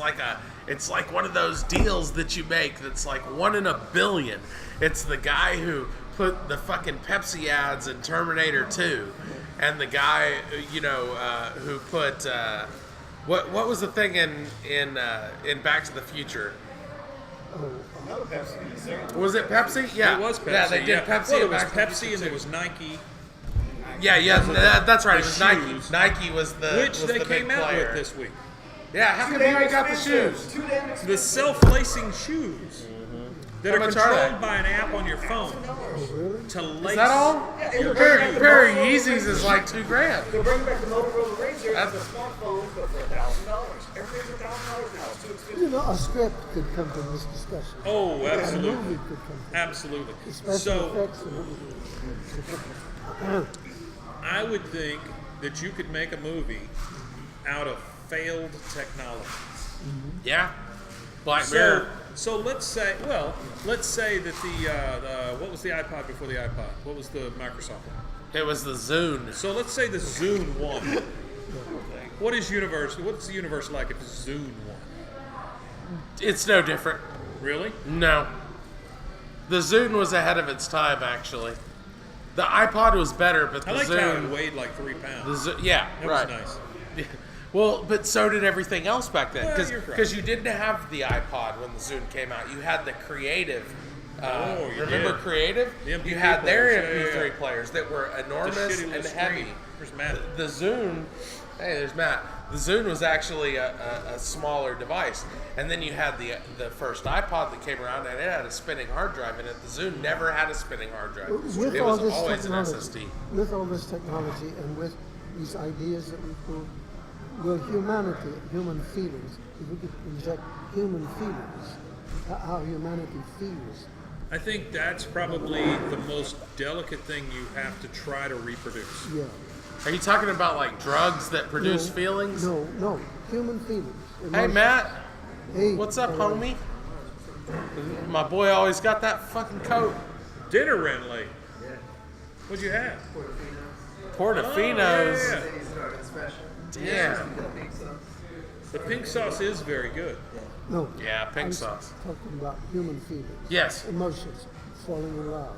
like one of those deals that you make that's like 1 in a billion. It's the guy who put the fucking Pepsi ads in Terminator 2, and the guy, who put what was the thing in Back to the Future? Was it Pepsi? Yeah, It was Pepsi. Yeah, they did Pepsi. Well, in it was Back to the Pepsi Future and there too. was Nike, That's right. It was Nike. shoes. Nike was the which was they the came big out player. with this week. Yeah, how come you ain't got the shoes? Too damn expensive. The self-lacing shoes that How are much are controlled they? by an app on your phone Really? to lace. Is that all? your Pair of Yeezys is like $2,000. They're bringing back the Motorola Razr That's- as a smartphone, but for $1,000. Everything's $1,000 now. It's too expensive. You know, a script could come from this discussion. Oh, A movie absolutely, could come from absolutely. it. Special So effects and everything. I would think that you could make a movie out of failed technology. Yeah. Black Mirror. So let's say that the what was the iPod before the iPod? What was the Microsoft one? It was the Zune. So let's say the Zune won. What's the universe like if Zune won? It's no different. Really? No. The Zune was ahead of its time, actually. The iPod was better, but the I like how it Zune. weighed like 3 pounds. Yeah, That right. was nice. Well, but so did everything else back then. Well, you're right. Because you didn't have the iPod when the Zune came out. You had the Creative. You Remember did. Creative? The MP3 You had their players. MP3 Yeah. players that were The enormous shitty and little heavy. screen. There's Matt. The Zune, hey, there's Matt. The Zune was actually a smaller device, and then you had the first iPod that came around, and it had a spinning hard drive in it. The Zune never had a spinning hard drive. With It all was this always an technology, SSD. with all this technology, and with these ideas that we pull, will humanity, human feelings, if we could inject human feelings, how humanity feels. I think that's probably the most delicate thing you have to try to reproduce. Yeah. Are you talking about like drugs that produce No, feelings? No, human feelings. Hey, Emotions. Matt. Hey, What's up, hello. homie? My boy always got that fucking coat. Dinner ran late. What'd you have? Portofino's. Oh, yeah. Damn. The pink sauce is very good. No. Yeah, pink I'm sauce. Talking about human feelings. Yes. Emotions, falling in love,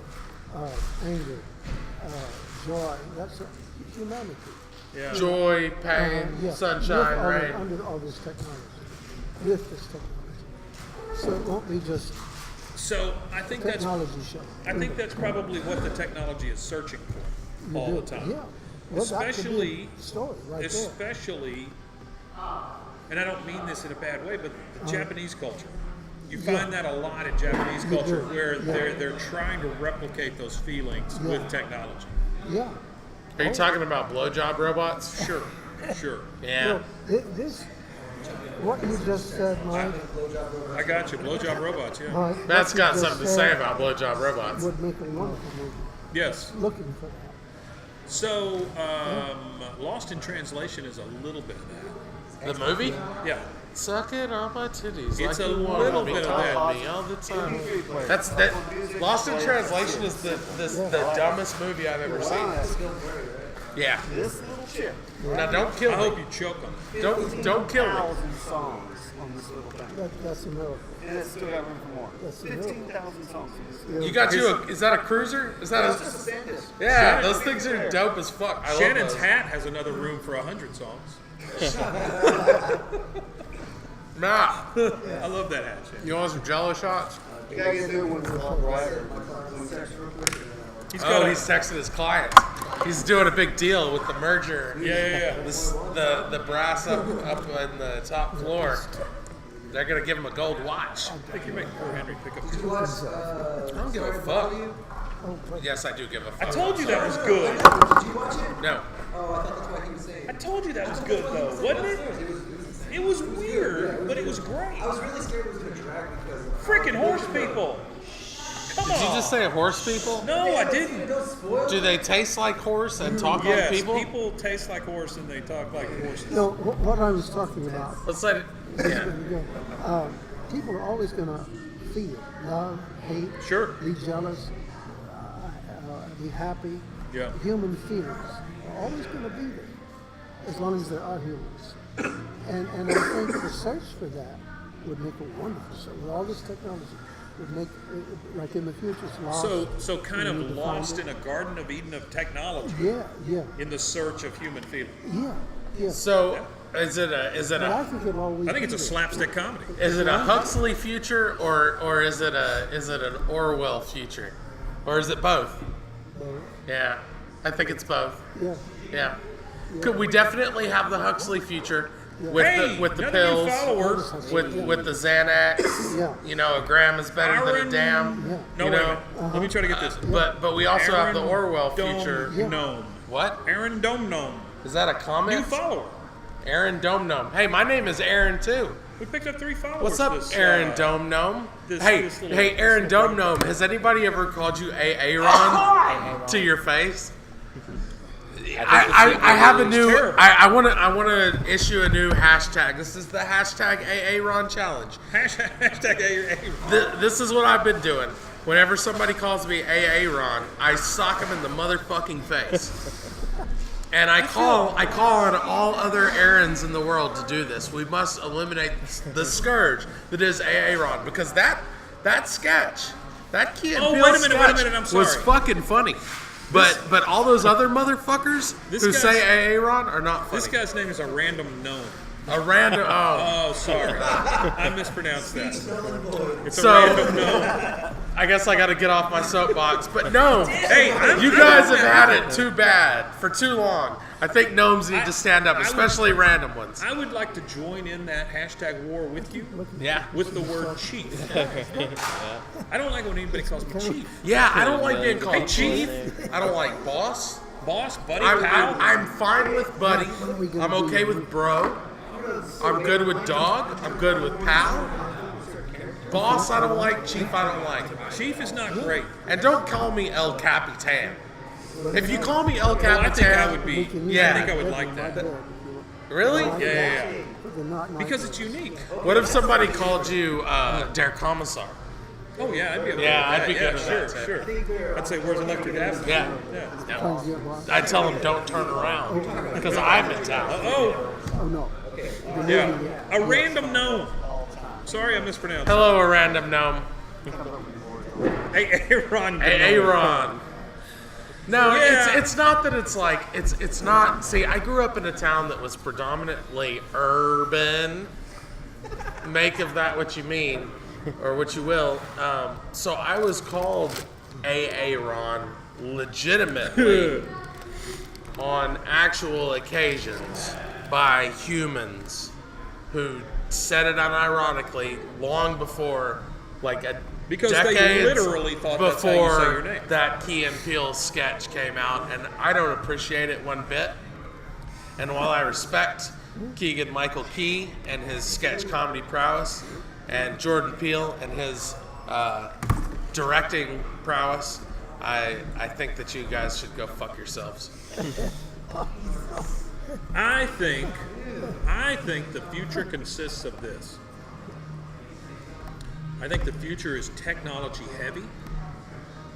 anger, joy. That's humanity. Yeah. Joy, pain, Yeah. sunshine, With rain. Under all this technology. With this technology. So it won't be just So I think that's technology show. probably what the technology is searching for You all do. the time. Yeah. Well, that could be Especially, a story right there. especially, and I don't mean this in a bad way, but the Japanese culture. You find that a lot in Japanese You culture do. where Yeah. they're trying to replicate those feelings Yeah. with technology. Yeah. Are you talking about blowjob robots? Sure, sure. Yeah. Well, this, what you just said, Mike, I got you. Blowjob robots, yeah. Mike, Matt's what you got just something to said say about blowjob robots. would make a wonderful movie. Yes. Looking for that. So, Lost in Translation is a little bit of that. The movie? Yeah. Suck it on my titties. It's like a you little want me, bit of talk that. me all the time. That. Lost in Translation is the dumbest movie I've ever seen. Yeah. This little chip. Now don't kill I me. hope you choke on it. Don't kill me. 15,000 songs on this little thing. That's a miracle. And it's still got room for more. That's a miracle. 15,000 songs. on this. You got you. Is that a cruiser? Is that It's just a? a Sandisk. Yeah, those things are dope as fuck. I love Shannon's those. hat has another room for 100 songs. Nah. I love that hat, Shannon. You want some Jello shots? You gotta get new ones a lot brighter. He's He's texting his client. He's doing a big deal with the merger. yeah. The brass up in the top floor. They're gonna give him a gold watch. I think you're making poor Henry pick up. I don't give a fuck. Oh, but Yes, I do give a fuck. I told you that was good. Did you watch it? No. Oh, I thought that's what he was saying. I told you that was good though, wasn't it? It was weird, but it was great. I was really scared it was going to drag because Freaking horse people. Come Did on. you just say horse people? No, I didn't. don't spoil Do they taste like horse and talk Yes, like people? people taste like horse and they talk like horses. no, what I was talking about, Let's let it. Yeah. people are always going to feel love, hate, Sure. be jealous, be happy. Yeah. Human feelings are always going to be there, as long as there are humans. And I think the search for that would make a wonderful show with all this technology. would make, like in the future, it's lost. So kind of You need to lost find in a Garden of Eden of technology Yeah. in the search of human feeling. Yeah. So is it But I a think it'll always. I think it's a be there. slapstick comedy. is it a Huxley future or is it an Orwell future, or is it both? Yeah, I think it's both. Yeah. Yeah. Could we definitely have the Huxley future with Hey, the another pills, new follower. with the Xanax? Yeah. You know, a gram is better than Aaron- a dam. Yeah. No, You wait a know, minute. Let me try to get this. But we also have the Aaron Orwell Dome future. Gnome. What? Aaron Dome Gnome. Is that a New comment? follower. Aaron Dome Gnome. Hey, my name is Aaron too. We picked up 3 followers. What's up, this, Aaron Dome Gnome? this Hey, little- hey, Aaron this Dome little Gnome. Has anybody ever called you Aaron to your face? I have a new. terrible. I want to issue a new hashtag. This is the hashtag Aaron challenge. Hashtag Aaron. This is what I've been doing. Whenever somebody calls me Aaron, I sock them in the motherfucking face. And I call on all other Aarons in the world to do this. We must eliminate the scourge that is Aaron, because that sketch, that Key and Oh, Peele wait a minute, sketch I'm was sorry. fucking funny. But all those other motherfuckers This who guy's- say Aaron are not funny. This guy's name is a random gnome. A random. Oh, Oh, sorry. I mispronounced that. It's a So- random gnome. I guess I got to get off my soapbox. But no, Hey, you guys have had it too bad for too long. I think gnomes need to stand up, I would- especially random ones. I would like to join in that hashtag war with you Yeah. with the word chief. I don't like when anybody calls me chief. Yeah, I don't like being Hey, called chief. I don't like boss. Boss, buddy, pal. I'm fine with buddy. I'm okay with bro. I'm good with dog. I'm good with pal. Boss, I don't like. Chief, I don't like. Chief is not great. And don't call me El Capitan. If you call me El Well, I think I Capitan, would be. Yeah. I think I would like that. really? Yeah. Because Because it's unique. What if somebody called you Der Kommissar? Oh yeah, I'd be. Okay Yeah, with I'd be that. good Yeah, with sure, that, sure. I'd say, where's electric acid? Yeah. Yeah. I tell them don't turn around because I'm in town. Oh, Oh no. yeah. A random gnome. Sorry, I mispronounced. Hello, a random gnome. Hey, Aaron. Hey, Aaron. No, Yeah. it's not that it's like it's not. See, I grew up in a town that was predominantly urban. Make of that what you mean, or what you will. So I was called Aaron legitimately on actual occasions by humans who said it unironically long before, like a Because they decades literally thought that's how you before say your name. that Key and Peele sketch came out, and I don't appreciate it one bit. And while I respect Keegan Michael Key and his sketch comedy prowess, and Jordan Peele and his directing prowess, I think that you guys should go fuck yourselves. I think the future consists of this. I think the future is technology heavy,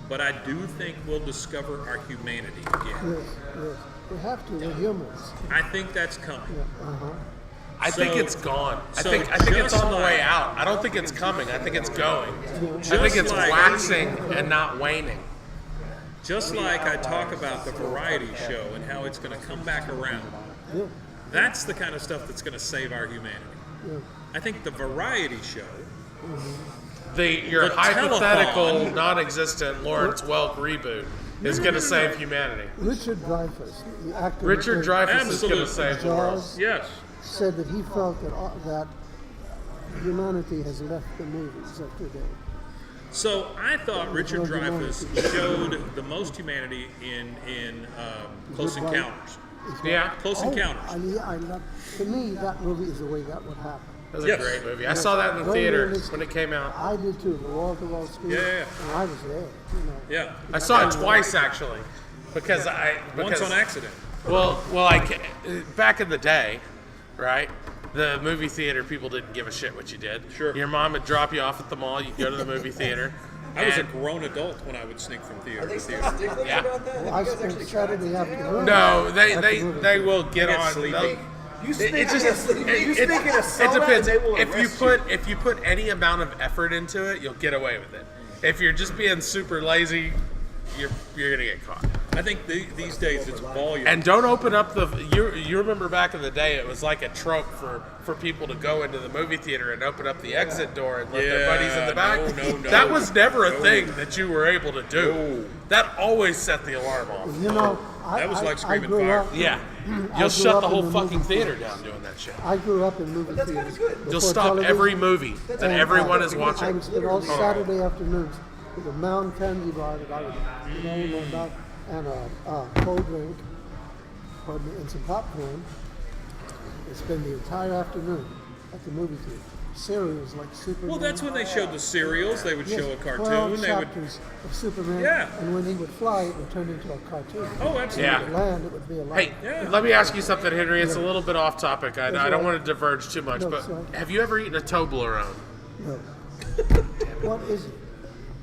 but I do think we'll discover our humanity again. Yes. We have to. We're humans. I think that's coming. I think So- it's gone. I so think it's just on the way like- out. I don't think it's coming. I think it's going. I think Just it's like- waxing and not waning. Just like I talk about the variety show and how it's going to come back around. Yeah. That's the kind of stuff that's going to save our humanity. Yeah. I think the variety show, Your The hypothetical, telethon. non-existent Lawrence Welk reboot is going to save humanity. Richard Dreyfuss, the actor. Richard who Dreyfuss is going Absolutely. to save the world. Jaws, yes. said that he felt that humanity has left the movies of today. So I thought Richard There's no Dreyfuss humanity. showed the most humanity in Close Good right. Encounters. Yeah, Close Encounters. I love, to me, that movie is the way that would happen. that was Yes. a great movie. I saw that in the Very theater realistic. when it came out. I did too, the wall-to-wall screen. Yeah. And I was there, you know. Yeah. I saw it twice actually, because Once on accident. Well, back in the day, right? The movie theater people didn't give a shit what you did. Sure. Your mom would drop you off at the mall. You'd go to the movie theater. I was a and- grown adult when I would sneak from theater Are they to still theater. sticklers Yeah. about that? I spent Saturday afternoon. No, at the movie. they will get Get on. sleepy. You speak It just against the- You speak in a it soda depends. and they will If you put any amount of effort into it, you'll get away with it. If you're just being super lazy, you're gonna get caught. I think these days it's volume. And don't open up the. You remember back in the day, it was like a trope for people to go into the movie theater and open up the exit door and let their buddies in the back. No. That was never a thing that you were able to do. That always set the alarm off. You know, That was like screaming grew fire. up- Yeah, I you'll grew shut up the in whole the fucking movie theater theater. down doing that shit. I grew up in movie theaters. You'll before stop television. every movie that And, everyone is I watching. would spend all Saturday afternoons with a Mountain Candy bar that I would remember, and a cold drink, pardon me, and some popcorn. And spend the entire afternoon at the movie theater. Cereals like Superman. Well, that's when they showed the serials. They would show a 12 cartoon. They would. chapters of Superman. Yeah. And when he would fly, it would turn into a cartoon. Oh, absolutely. Yeah. When it land, it would be a light. Hey, Yeah. let me ask you something, Henry. It's a little bit off topic. I That's don't all right. want to diverge too much, No, but sorry. have you ever eaten a Toblerone? No. What is it?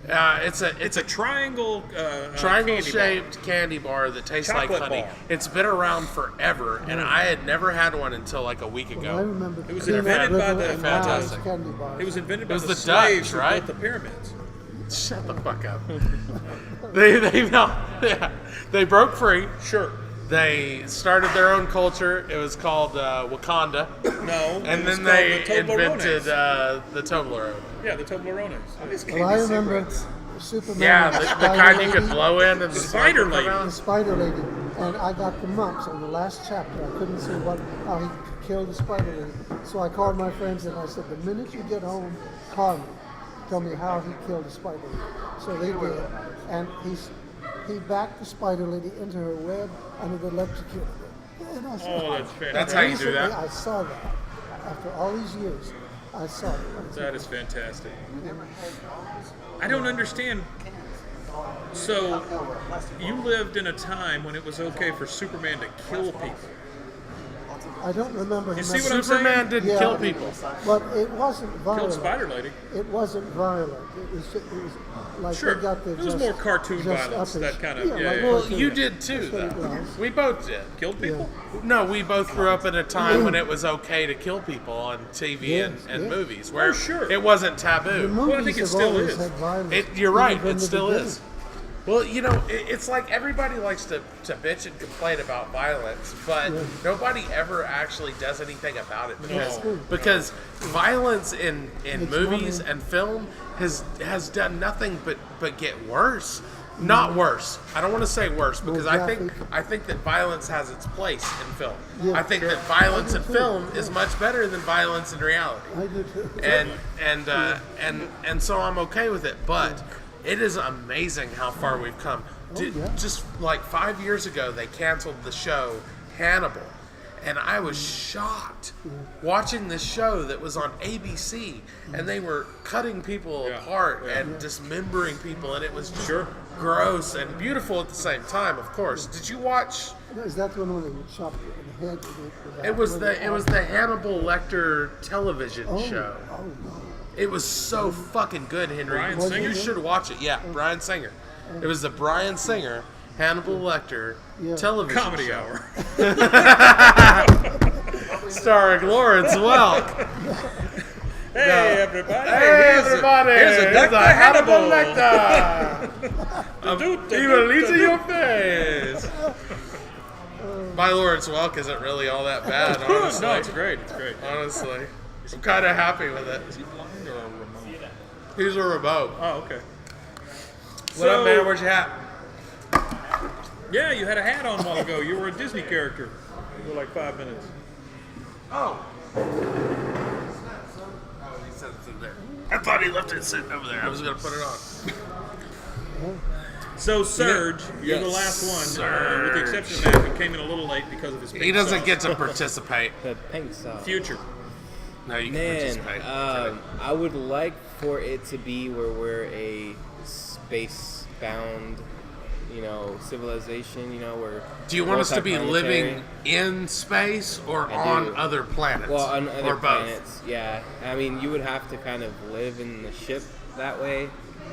It's a It's a triangle. triangle candy bar. shaped candy bar that tastes like Chocolate honey. bar. It's been around forever, and I had never had one until like a week I ago. remember It was Peanut invented by River the- and Fantastic. Mars candy bars. It was invented by was the the slaves Dutch, who right? built the pyramids. Shut the fuck up. They broke free. Sure. They started their own culture. It was called Wakanda, No. and it was then called they the invented Toblerones. the Toblerone. Yeah, the Toblerones. Well, I remember Superman. Yeah, and the Spider kind you Lady, could blow in and the Spider smoke would Lady. come The out. Spider Lady, and I got the mumps on the last chapter. I couldn't see how he killed the Spider Lady. So I called my friends and I said, the minute you get home, call me. Tell me how he killed the Spider Lady. So they did, and he backed the Spider Lady into her web and it electrocuted her. And I said, Oh, that's fantastic. That's how you do recently that. I saw that. After all these years, I saw it. That is fantastic. I don't understand. So, you lived in a time when it was okay for Superman to kill people. I don't remember him. You see what I'm Superman saying? didn't Yeah. kill people. But it wasn't violent. Killed Spider Lady. It wasn't violent. It was like Sure. they got the It was just- more cartoon just violence, uppers. that kind of- yeah, like yeah. Well, cartoon. you did too, That's what it though. was. We both did. Killed people? No, we both grew up in a time when it was okay to kill people on TV and Yes, yeah. movies, where sure. it wasn't The taboo. movies I think it have still always is. had violence. You're right, even from it the still beginning. is. Well, you know, it's like everybody likes to bitch and complain about violence, but nobody ever actually does anything about it because violence in It's movies money. and film has done nothing but get worse. Not worse. I don't want to say worse because I think that violence has its place in film. Yeah, I think sure. that violence I in do too, film yeah. is much better than violence in reality. I do too. And so I'm okay with it, but it is amazing how far we've come. yeah. Just like 5 years ago, they canceled the show Hannibal, and I was shocked watching this show that was on ABC, and they were cutting people apart and dismembering people, and it was just gross and beautiful at the same time. Of course, did you watch? Is that the one where they chopped it in the head? with the- It was with the Hannibal Lecter television Oh, show. oh, no. It was so fucking good, Henry. Bryan You Singer? should watch it. Yeah, Bryan Singer. It was the Bryan Singer, Hannibal Lecter Yeah. television Comedy show. hour. Starring Lawrence Welk. Hey, everybody. Hey, everybody! Here's a Dr. Hannibal. Lecter. He will eat in your face. My Lawrence Welk isn't really all that bad, honestly. No, it's great. It's great. Honestly, I'm kind of happy with it. Is he blind or a remote? He's a remote. Oh, okay. What up, man? Where's your hat? Yeah, you had a hat on a while ago. You were a Disney character for like 5 minutes. Oh, he said it's in there. I thought he left it sitting over there. I was gonna put it on. So Surge, you're the last one, with the exception of that, who came in a little late because of his pink He doesn't sauce. get to participate. The pink sauce. Future. No, you can Man, participate. I would like for it to be where we're a space-bound, civilization. Where Do you want us to be multiplanetary. living in space or I on do. other planets? Well, on other or both? planets, yeah. I mean, you would have to kind of live in the ship that way.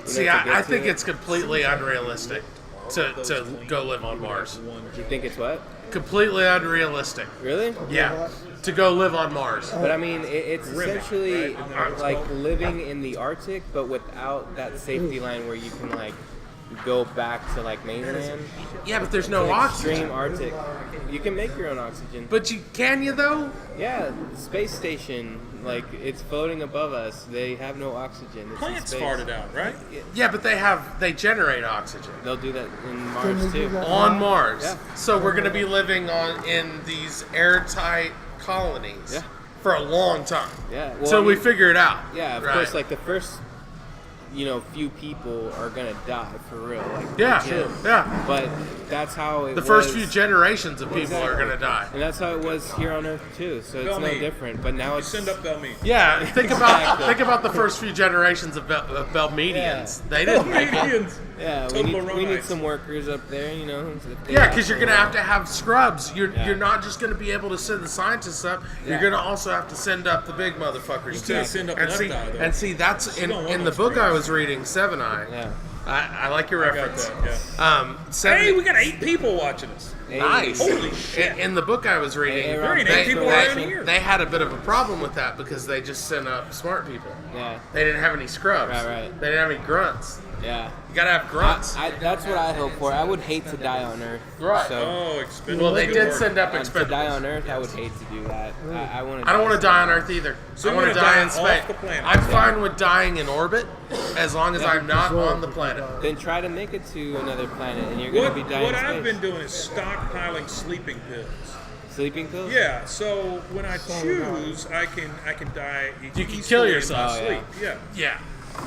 See, to I get to think it. it's completely unrealistic to go live on Mars. You think it's what? Completely unrealistic. Really? Yeah. to go live on Mars. But I mean, it's Rivet, essentially right? Isn't that what it's like called? living in the Arctic, but without that safety line where you can like go back to like mainland. Yeah, but there's no Extreme oxygen. Arctic. You can make your own oxygen. But can you though? Yeah, the space station, like it's floating above us. They have no oxygen. It's in Plants space. farted out, right? Yeah, but they generate oxygen They'll do that in Can Mars they do too. that? on Mars. Yeah. So we're going to be living in these airtight colonies Yeah. for a long time. Yeah. Well, So I we mean, figure it out. Yeah, of Right. course. Like the first, few people are gonna die for real. Like Yeah, legit. yeah. But that's how it The was. first few generations of people are Exactly. going to die. And that's how it was here on Earth too. So it's no Belmead. different. But now You it's send up Belmead. Yeah, Exactly. think about the first few generations of Belmedians. They didn't make it. Comedians. yeah. Total We need Moronites. some workers up there. If they Yeah, because you're going to have scrubs. You're Yeah. not just going to be able to send the scientists up. You're Yeah. going to also have to send up the big motherfuckers You too. can't send up and Left see, Eye, though. and see, that's You don't want in the those book I screens. was reading, Seven Eye. Yeah. I like your I got reference. that, yeah. Seven, Hey, we got 8 people watching us. nice. Holy shit. In the book I was reading, Hey, There ain't Rob, 8 people around here. they had a bit of a problem with that because they just sent up smart people. Yeah. They didn't have any scrubs. Right. They didn't have any grunts. Yeah. You gotta have grunts. That's what I hope for. I would hate to die on Earth. Right. So Oh, expendable. Well, they Good did work. send up to die on expendables. Earth, I would hate to do that. I want to. I don't want to die on Earth either. So I you want to wanna die die in off space. the planet. I'm fine with dying in orbit as long as I'm not on the planet. Then try to make it to another planet, and you're gonna What, be dying what in space. I've been doing is stockpiling sleeping pills. Sleeping pills. Yeah, so when I choose, I can die. You can peacefully kill in my yourself. Oh, sleep. Yeah. Yeah.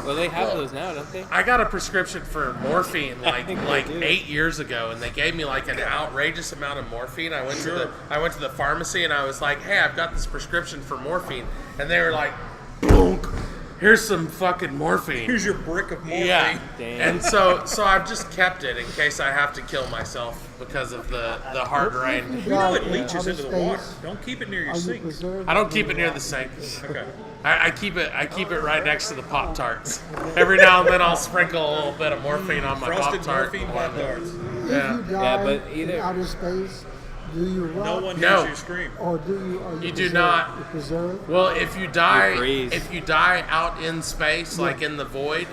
Well, they have those now, don't they? I got a prescription for morphine like think they do. 8 years ago, and they gave me like an outrageous amount of morphine. I went to the pharmacy and I was like, "Hey, I've got this prescription for morphine," and they were like, "Boonk, here's some fucking morphine." Here's your brick of morphine. Yeah, Damn. and so I've just kept it in case I have to kill myself because of the hard rain. You know it leaches into the water. Don't keep it near your Are you sink. preserved? I don't keep it near the sink. Okay. I keep it right next to the Pop Tarts. Every now and then I'll sprinkle a little bit of morphine on my Pop Frosted Tart. morphine Pop Tarts. If Yeah. you die but either- in outer space, do you rot? No one No. hears you scream. Or are you You do preserved? not. You're preserved? Well, if you You die, freeze. out in space, like in the void,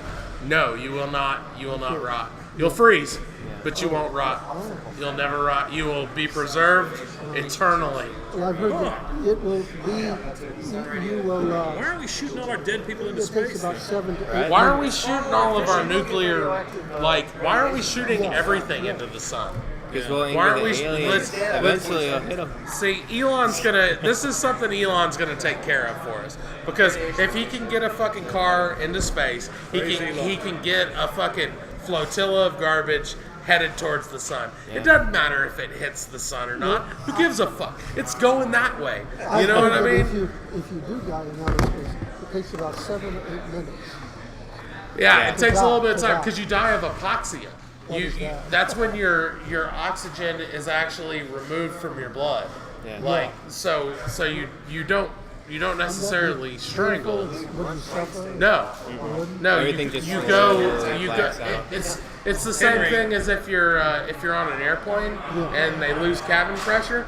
no, you will not. You will not rot. You'll freeze, but you won't rot. You'll never rot. You will be preserved eternally. Well, I've heard that it will be, you will, Why are we shooting all our dead people into it takes space? about 7 to 8 Why are we minutes. shooting all of our nuclear? Why are we shooting everything into the sun? Because we'll Why aren't anger we? the aliens. Eventually, it'll hit them. See, this is something Elon's gonna take care of for us. Because if he can get a fucking car into space, Praise he Elon. can get a fucking flotilla of garbage headed towards the sun. It doesn't matter if it hits the sun or not. Who gives a fuck? It's going that way. You know what I heard that mean? If you do die in outer space, it takes about 7 or 8 minutes. Yeah, it takes a little bit of To time die. because you die of hypoxia. What is that? That's when your oxygen is actually removed from your blood. Yeah. Like so you don't necessarily strangle. Would you suffer? No, no. Everything You, just you falls go. over, You go. blacks out. It's the same Henry. thing as if you're on an airplane and they lose cabin pressure.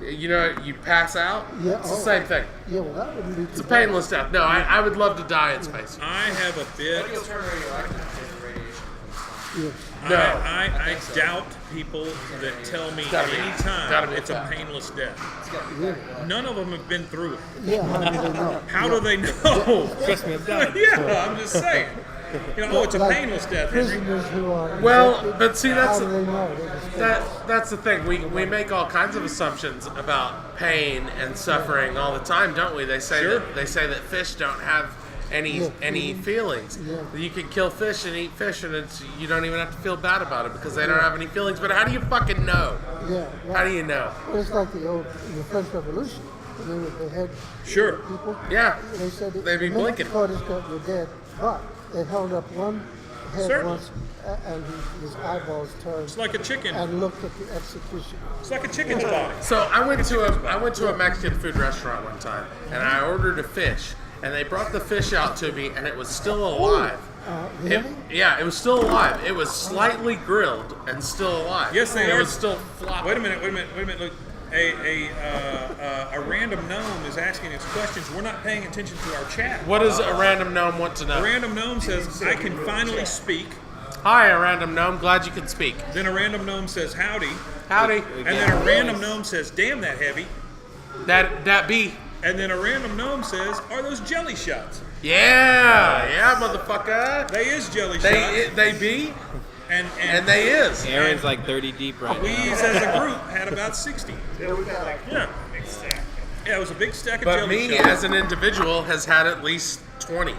You know, you pass out. Yeah, It's the oh. same thing. Yeah, well, that wouldn't be too It's a painless death. No, I would love to die in space. I have a bit. You'll turn radioactive if the radiation. Yeah. No. I doubt people that tell me Gotta be- anytime gotta be it's a fact. painless death. Yeah. None of them have been through it. Yeah, how do they know? How do they know? Trust me, I've done it. Yeah, I'm just saying. You know, oh, it's a Like painless death, Henry. Prisoners who are Well, infected, but see, that's- how do they know? They just That's the thing. We make all kinds of assumptions about pain and suffering all the time, don't we? They say Sure. that fish don't have any feelings. Yeah. You can kill fish and eat fish, and you don't even have to feel bad about it because they don't have any feelings. But how do you fucking know? Yeah, How do you know? Well, it's like the French Revolution. They had Sure. people. Yeah, They said that they'd be the minute blinking. the court is got you're dead, but they held up one head Certainly. once, and his eyeballs turned It's like a chicken. and looked at the executioner. It's like a chicken's body. So I went to a Mexican food restaurant one time, and I ordered a fish, and they brought the fish out to me, and it was still alive. Really? It was still alive. It was slightly grilled and still alive. Yes, they it are. was still flopping. Wait a minute. Look, a random gnome is asking us questions. We're not paying attention to our chat. What does a random gnome want to A know? random gnome says, I can finally speak. Hi, a random gnome. Glad you can speak. Then a random gnome says, howdy. Howdy. And then a random gnome says, damn that heavy. That be. And then a random gnome says, are those jelly shots? Yeah, motherfucker. They is jelly shots. They be, And they is. Aaron's like 30 deep right we now. as a group had about 60. Yeah, we got like Yeah. Yeah, it was a big stack of But jelly me, shots. as an individual, has had at least 20.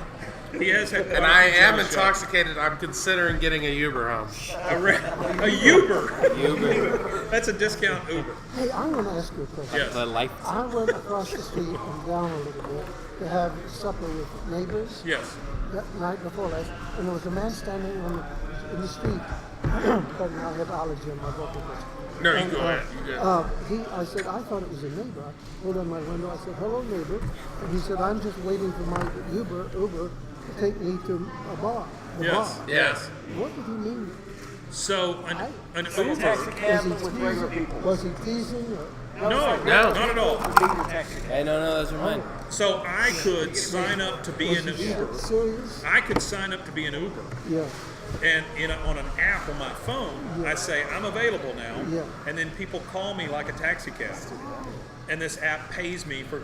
He has had And I am intoxicated. I'm considering getting a Uber home. A Uber. Uber, That's a discount Uber. Hey, I want to ask you a question. Yes. the life. I went across the street and down a little bit to have supper with neighbors Yes. that night before last, and there was a man standing in the street. Pardon me, I have allergy in my vocal cords. No, you And, go ahead. You go. I said, I thought it was a neighbor. I pulled on my window. I said, hello, neighbor. And he said, I'm just waiting for my Uber to take me to a bar. The Yes. bar. Yes. What did he mean? So an taxi Uber. cab with regular people. Was he teasing? Or, No, No. not at all. Hey, no, those are mine. So I could sign up to be was an he Uber. serious? I could sign up to be an Uber. Yeah. And on an app on my phone, I say I'm available now, Yeah. and then people call me like a taxi cab, and this app pays me for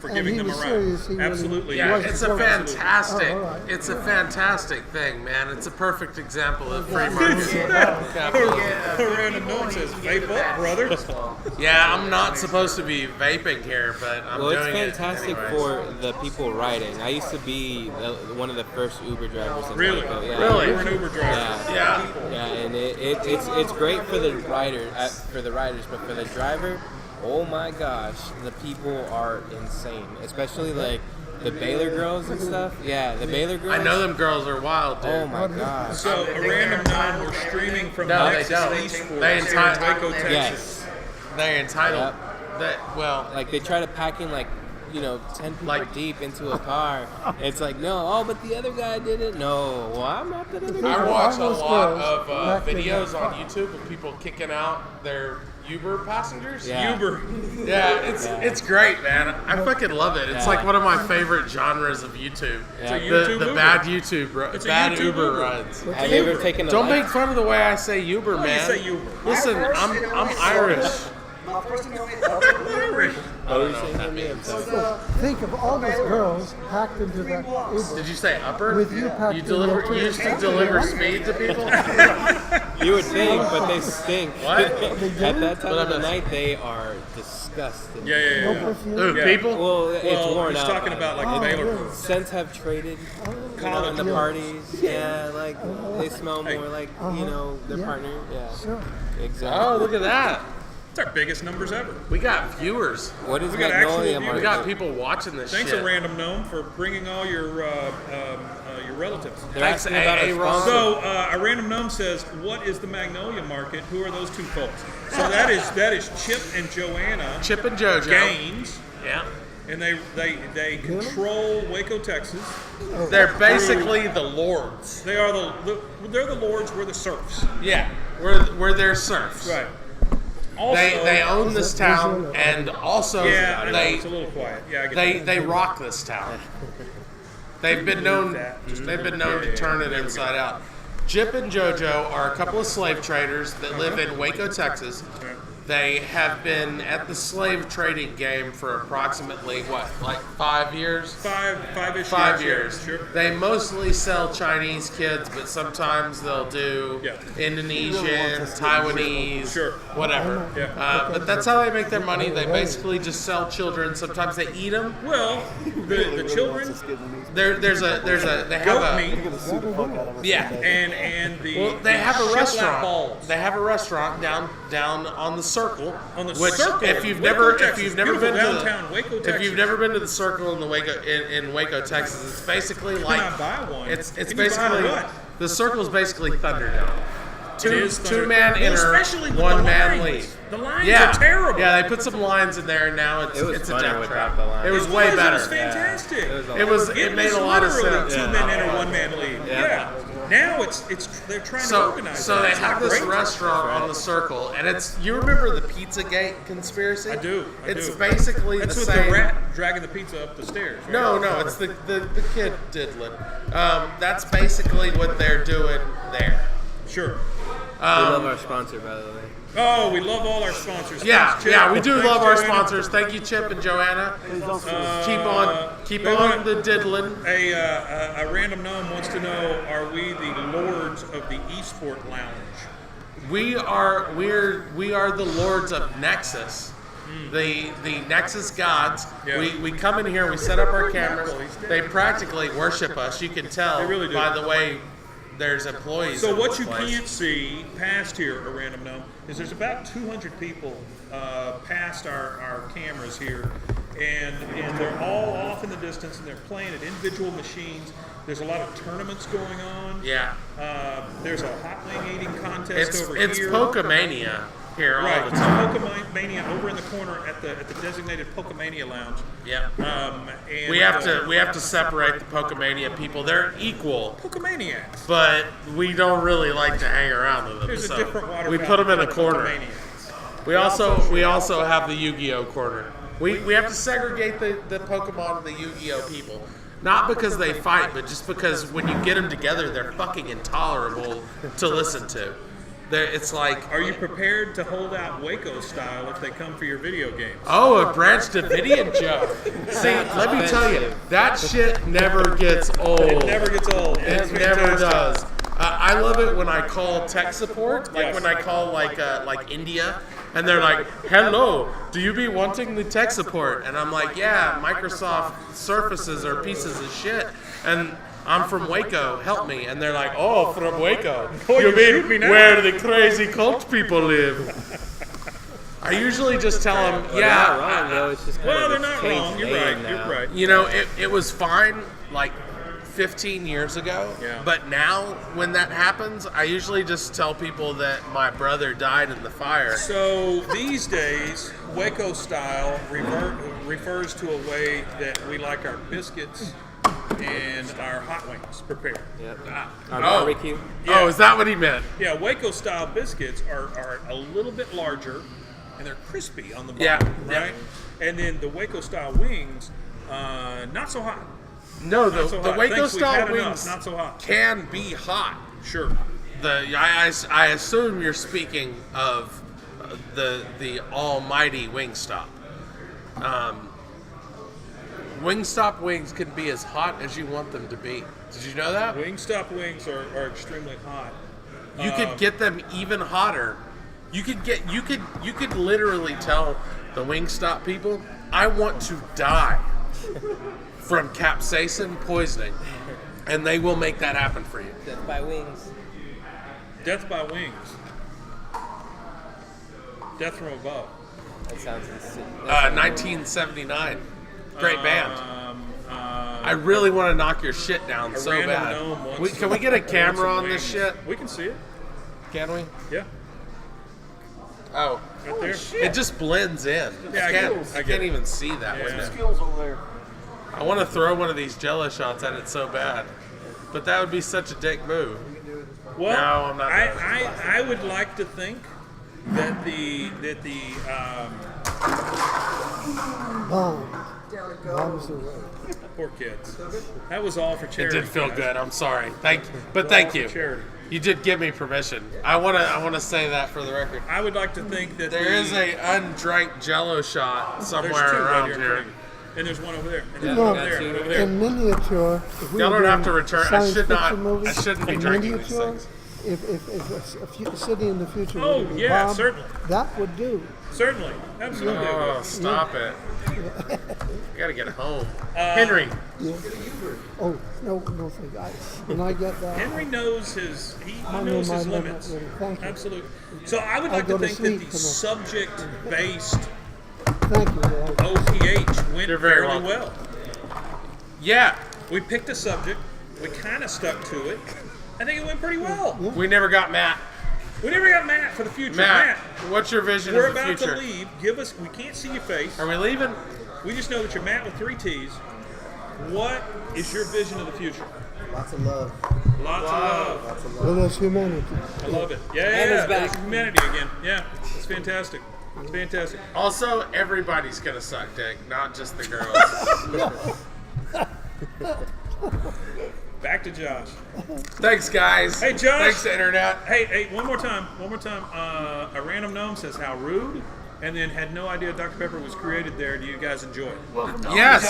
And giving he them a was ride. serious, he really- Absolutely, Yeah, wasn't it's a joking. fantastic, Oh, all right. it's a fantastic thing, man. It's a perfect example of free market capitalism. A random note says, "Vape up, brother." Yeah, I'm not supposed to be vaping here, but I'm Well, it's doing fantastic it anyways. for the people riding. I used to be one of the first Uber drivers in Really? Waco. Yeah. Really? You were an Uber driver. Yeah. Yeah. Yeah, and it's great for the riders, but for the driver, oh my gosh, the people are insane. Especially like the Baylor girls and stuff. Yeah, the Baylor girls. I know them girls are wild, dude. Oh my gosh. So a random gnome, we're streaming from No, they Nexus don't. eSports They here in enti- Waco, Texas. Yes. They're entitled. Yep. Well, Like they try to pack in like 10 people Like- deep into a car. It's like, no, but the other guy did it. No, well, I'm not that other guy. I watch a Those lot girls of back in videos that on car. YouTube of people kicking out their Uber passengers. Yeah. Uber. Yeah, it's great, man. I fucking love it. It's Yeah. like one of my favorite genres of YouTube. Yeah. It's a YouTube The Uber. bad YouTube, It's a bad YouTube Uber Uber. rides. Have you ever taken a Don't make light? fun of the way I say Uber, Why do you man. say Uber? Listen, I'm Irish. My first thing I Irish. Oh, you're saying that, man? Think of all those girls packed into that Uber. Did you say upper? With you packed You in deliver. there, too. You used to deliver speed to people. You would think, but they stink. What? At that time What of the I missed? night, they are disgusting. Yeah, yeah, No yeah. perfume. Ooh, Yeah. people. Well, it's Well, worn he's out. talking by about now. like the Baylor. really? Scents have traded in the Yeah. parties. Yeah, like they smell more like their Yeah. partner. Yeah, Sure. exactly. Oh, look at that. It's our biggest numbers ever. We got viewers. What is We got Magnolia actual We Market? got people watching this Thanks, shit. a random gnome, for bringing all your relatives. They're Thanks, asking about AA our Ron. sponsor. So a random gnome says, "What is the Magnolia Market? Who are those two folks?" So that is Chip and Joanna Chip and JoJo. Gaines, Yeah. and they control Waco, Texas. They're basically the lords. They are they're the lords. We're the serfs. Yeah. We're their serfs. Right. Also, They own this town, and also Yeah, I know, they it's a little quiet. Yeah, I get that. they rock this town. They've been known to turn it inside out. Chip and JoJo are a couple of slave traders that live in Waco, Texas. They have been at the slave trading game for approximately like 5 years? Five-ish 5 years. Sure. They mostly sell Chinese kids, but sometimes they'll do Yeah. Indonesian, Taiwanese, Sure. whatever. Yeah. But that's how they make their money. They basically just sell children. Sometimes they eat them. Well, the children, They have goat a meat, yeah. and the Well, they have a shiplap restaurant. balls. They have a restaurant down on the Circle. On the which, Circle, if you've Waco, never Texas. been to Beautiful downtown Waco, if Texas. you've never been to the Circle in the Waco Texas, it's basically Can like I buy one? It's Can you basically buy what? the Circle is basically Thunderdome. is Two Thunderdome. man Well, enter, especially with one the man lines. leave. The lines yeah. are terrible. Yeah, they put some lines in there, and now it's It was a funny death without trap. the lines. It was way better. It was fantastic. It was It made a lot of literally sense. two men enter, one man leave. Yeah. Yeah. Now it's they're trying to organize. So they It's have not this great. restaurant on the Circle, and it's, you remember the Pizzagate conspiracy? I do. It's basically That's the with same. the rat dragging the pizza up the stairs. Right? No, it's the kid diddling. That's basically what they're doing there. Sure. We love our sponsor, by the way. Oh, we love all our sponsors. Yeah, Thanks, Chip. yeah, we do Thanks, love our Joanna. sponsors. Thank you, Chip and Joanna. Keep they on want- the diddling. A random gnome wants to know: are we the lords of the eSport Lounge? We are the lords of Nexus. The Nexus gods. Yeah. We come in here, we set up our cameras. They practically worship us. You can tell They really do. by the way there's employees. So in what this you place. can't see past here, a random gnome, is there's about 200 people past our cameras here, and they're all off in the distance, and they're playing at individual machines. There's a lot of tournaments going on. Yeah. There's a hot wing eating contest over It's here. Pokemania here Right, all the it's time. Pokemania over in the corner at the designated Pokemania Lounge. Yeah. And We have to separate the Pokemania people. They're equal, Pokemaniacs. but we don't really like to hang around with them. There's so a different water we put them in a fountain for corner. Pokemaniacs. We also have the Yu-Gi-Oh corner. We have to segregate the Pokemon and the Yu-Gi-Oh people. Not because they fight, but just because when you get them together, they're fucking intolerable to listen to. It's like, Are you prepared to hold out Waco style if they come for your video games? oh, a Branch Davidian joke. See, let me tell you, that shit never gets old. It never gets old. It It's never fantastic. does. I love it when I call tech support, like Yes. when I call like India, and they're like, "Hello, do you be wanting the tech support?" And I'm like, "Yeah, Microsoft Surfaces are pieces of shit, and I'm from Waco. Help me." And they're like, "Oh, from Waco? Oh, You you shoot me mean now." where the crazy cult people live?" I usually just tell them, Well, they're not wrong, "Yeah, though. It's just kind Well, of they're a not changed wrong. You're name right. now. You're right. you know, it was fine like 15 years ago, Yeah. but now when that happens, I usually just tell people that my brother died in the fire. So these days, Waco style refers to a way that we like our biscuits and our hot wings prepared. Yep. Ah. Our Oh. barbecue. Yeah. Oh, is that what he meant? Yeah, Waco style biscuits are a little bit larger and they're crispy on the bottom, Yeah, yeah. right? And then the Waco style wings, not so hot. No, Not so the hot. Waco Thanks, we've had style enough. wings Not so hot. can be hot. Sure. I assume you're speaking of the almighty Wingstop. Wingstop wings can be as hot as you want them to be. Did you know that? Wingstop wings are extremely hot. You could get them even hotter. You could literally tell the Wingstop people, "I want to die from capsaicin poisoning," and they will make that happen for you. Death by wings. Death by wings. Death from above. That sounds insane. 1979, great band. I I really want to knock your shit down so random bad. gnome wants Can we get a wants camera some on this wings. shit? We can see it. Can we? Yeah, Oh, right there. it just blends in. Yeah, I get it. I I get can't it. even see that. Yeah. with it. Skills over there. I want to throw one of these Jello shots at it so bad, but that would be such a dick move. Well, No, I'm not doing it. I would like to think that the Bombs away. poor kids. That was all for It charity. did feel guys. good. I'm sorry. Thank All you. for charity. You did give me permission. I wanna say that for the record. I would like to think that There is a undrank Jello shot there's somewhere two right around here, here. and there's one over there, and Yeah, there's one over we got there, two. and over there. In miniature, if we Y'all were don't have doing to return- I science should not- fiction movies, I shouldn't be in drinking these miniature, things. If a city in the future Oh, would be yeah, bombed, certainly. that would do. Certainly, absolutely. Oh, stop it. I gotta get home. Henry, Yeah. Oh, no, thank you. When I get that, Henry knows his he I know knows my his limit, limits. really. Thank you. Absolutely. So I would I like to go to think that sleep the tonight. subject-based thank you. Lord. OPH went You're very fairly welcome. well. yeah, We picked a subject. We kind of stuck to it. I think it went pretty well. we never got Matt. We never got Matt for the future. Matt, what's your vision we're of the about future? to leave. Give us. We can't see your face. Are we leaving? We just know that you're Matt with 3 T's. What is your vision of the future? Lots of love. Lots of love. Well, that's humanity. I love it. Yeah, And yeah, it's back. there's humanity again. Yeah, it's fantastic. It's fantastic. Also, everybody's gonna suck dick, not just the girls. Back to Josh. Thanks, guys. Hey, Josh. Thanks, internet. Hey, one more time. A random gnome says, how rude. And then had no idea Dr. Pepper was created there. Do you guys enjoy it? Yes,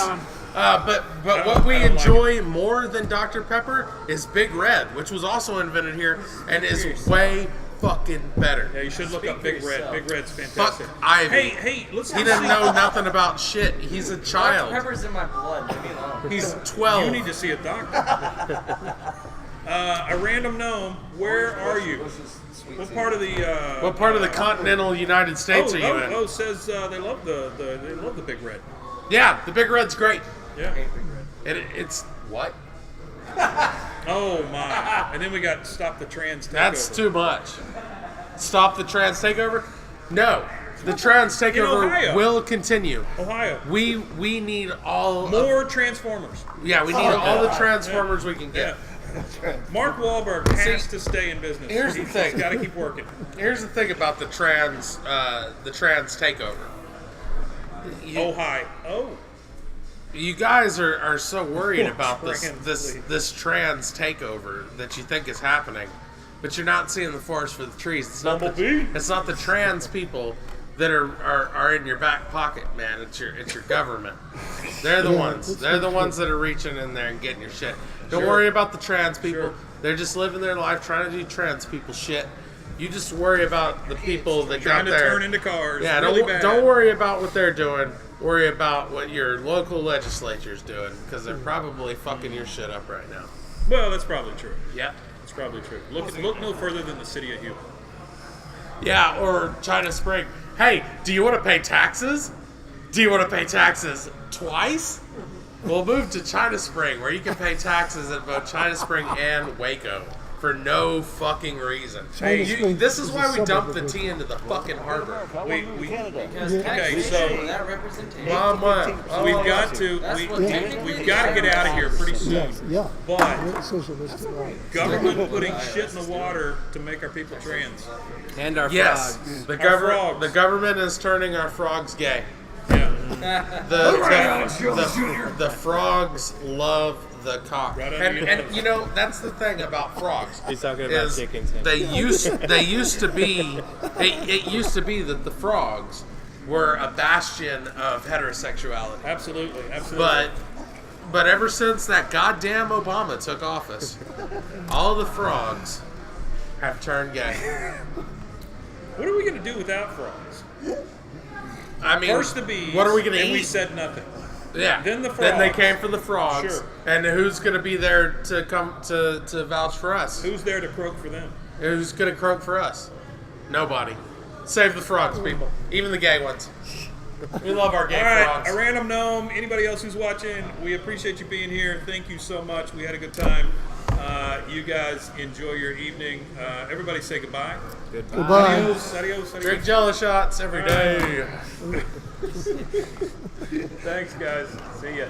but what we I don't like enjoy more than Dr. Pepper is Big Red, which was also invented here and is way fucking better. Yeah, you should look up Big Red. Big Red's Fuck fantastic. Ivy. Hey, let's He didn't know nothing about shit. He's a child. Pepper's in my blood. Leave me alone. He's 12. You need to see a doctor. A random gnome, where are you? What part of the What part of the continental United States are you in? Oh, says they love the Big Red. Yeah, the Big Red's great. Yeah. It's what? Oh my! And then we got Stop the Trans Takeover. That's too much. Stop the trans takeover? No, the trans takeover Ohio. will continue. Ohio. We need all More Transformers. Yeah, we need all the Transformers we can get. Yeah. Mark Wahlberg has to stay in business. Here's the thing. He's got to keep working. Here's the thing about the trans takeover. Oh. You guys are so worried about Trans, this trans takeover that you think is happening, but you're not seeing the forest for the trees. It's not the trans people that are in your back pocket, man. It's your government. They're the ones. They're the ones that are reaching in there and getting your shit. Don't worry about the trans people. Sure. They're just living their life trying to do trans people shit. You just worry about the people that Trying got to there. turn into cars. Yeah, really don't, bad. don't worry about what they're doing. Worry about what your local legislature's doing, because they're probably fucking your shit up right now. Well, that's probably true. Yeah. That's probably true. Look no further than the city of Houston. Yeah, or China Spring. Hey, do you want to pay taxes? Do you want to pay taxes twice? We'll move to China Spring, where you can pay taxes at both China Spring and Waco for no fucking reason. China Spring This is is why a we dump suburb the of tea into the fucking harbor. Because Okay, so that representation. we've got to we've got to get out of here pretty soon. Yes, yeah. But Socialistic, right. government putting shit in the water to make our people trans. And our Yes, frogs. the frogs. the government is turning our frogs gay. Yeah. The frogs love the cock, Right and, under your and nose. you know that's the thing about frogs. He's talking about is chickens. they used to be it used to be that the frogs were a bastion of heterosexuality, Absolutely. but ever since that goddamn Obama took office, all the frogs have turned gay. What are we going to do without frogs? I mean, First the bees. what are we going to and eat? we said nothing. Yeah. Then the Then they frogs. came for the frogs. Sure. And who's going to be there to come to vouch for us? Who's there to croak for them? Who's going to croak for us? Nobody. Save the frogs, people. Even the gay ones. We love our gay All right, frogs. a random gnome. Anybody else who's watching, we appreciate you being here. Thank you so much. We had a good time. You guys enjoy your evening. Everybody say goodbye. Goodbye. Adios, adios, Drink adios. Jello shots every day. Thanks, guys. See ya.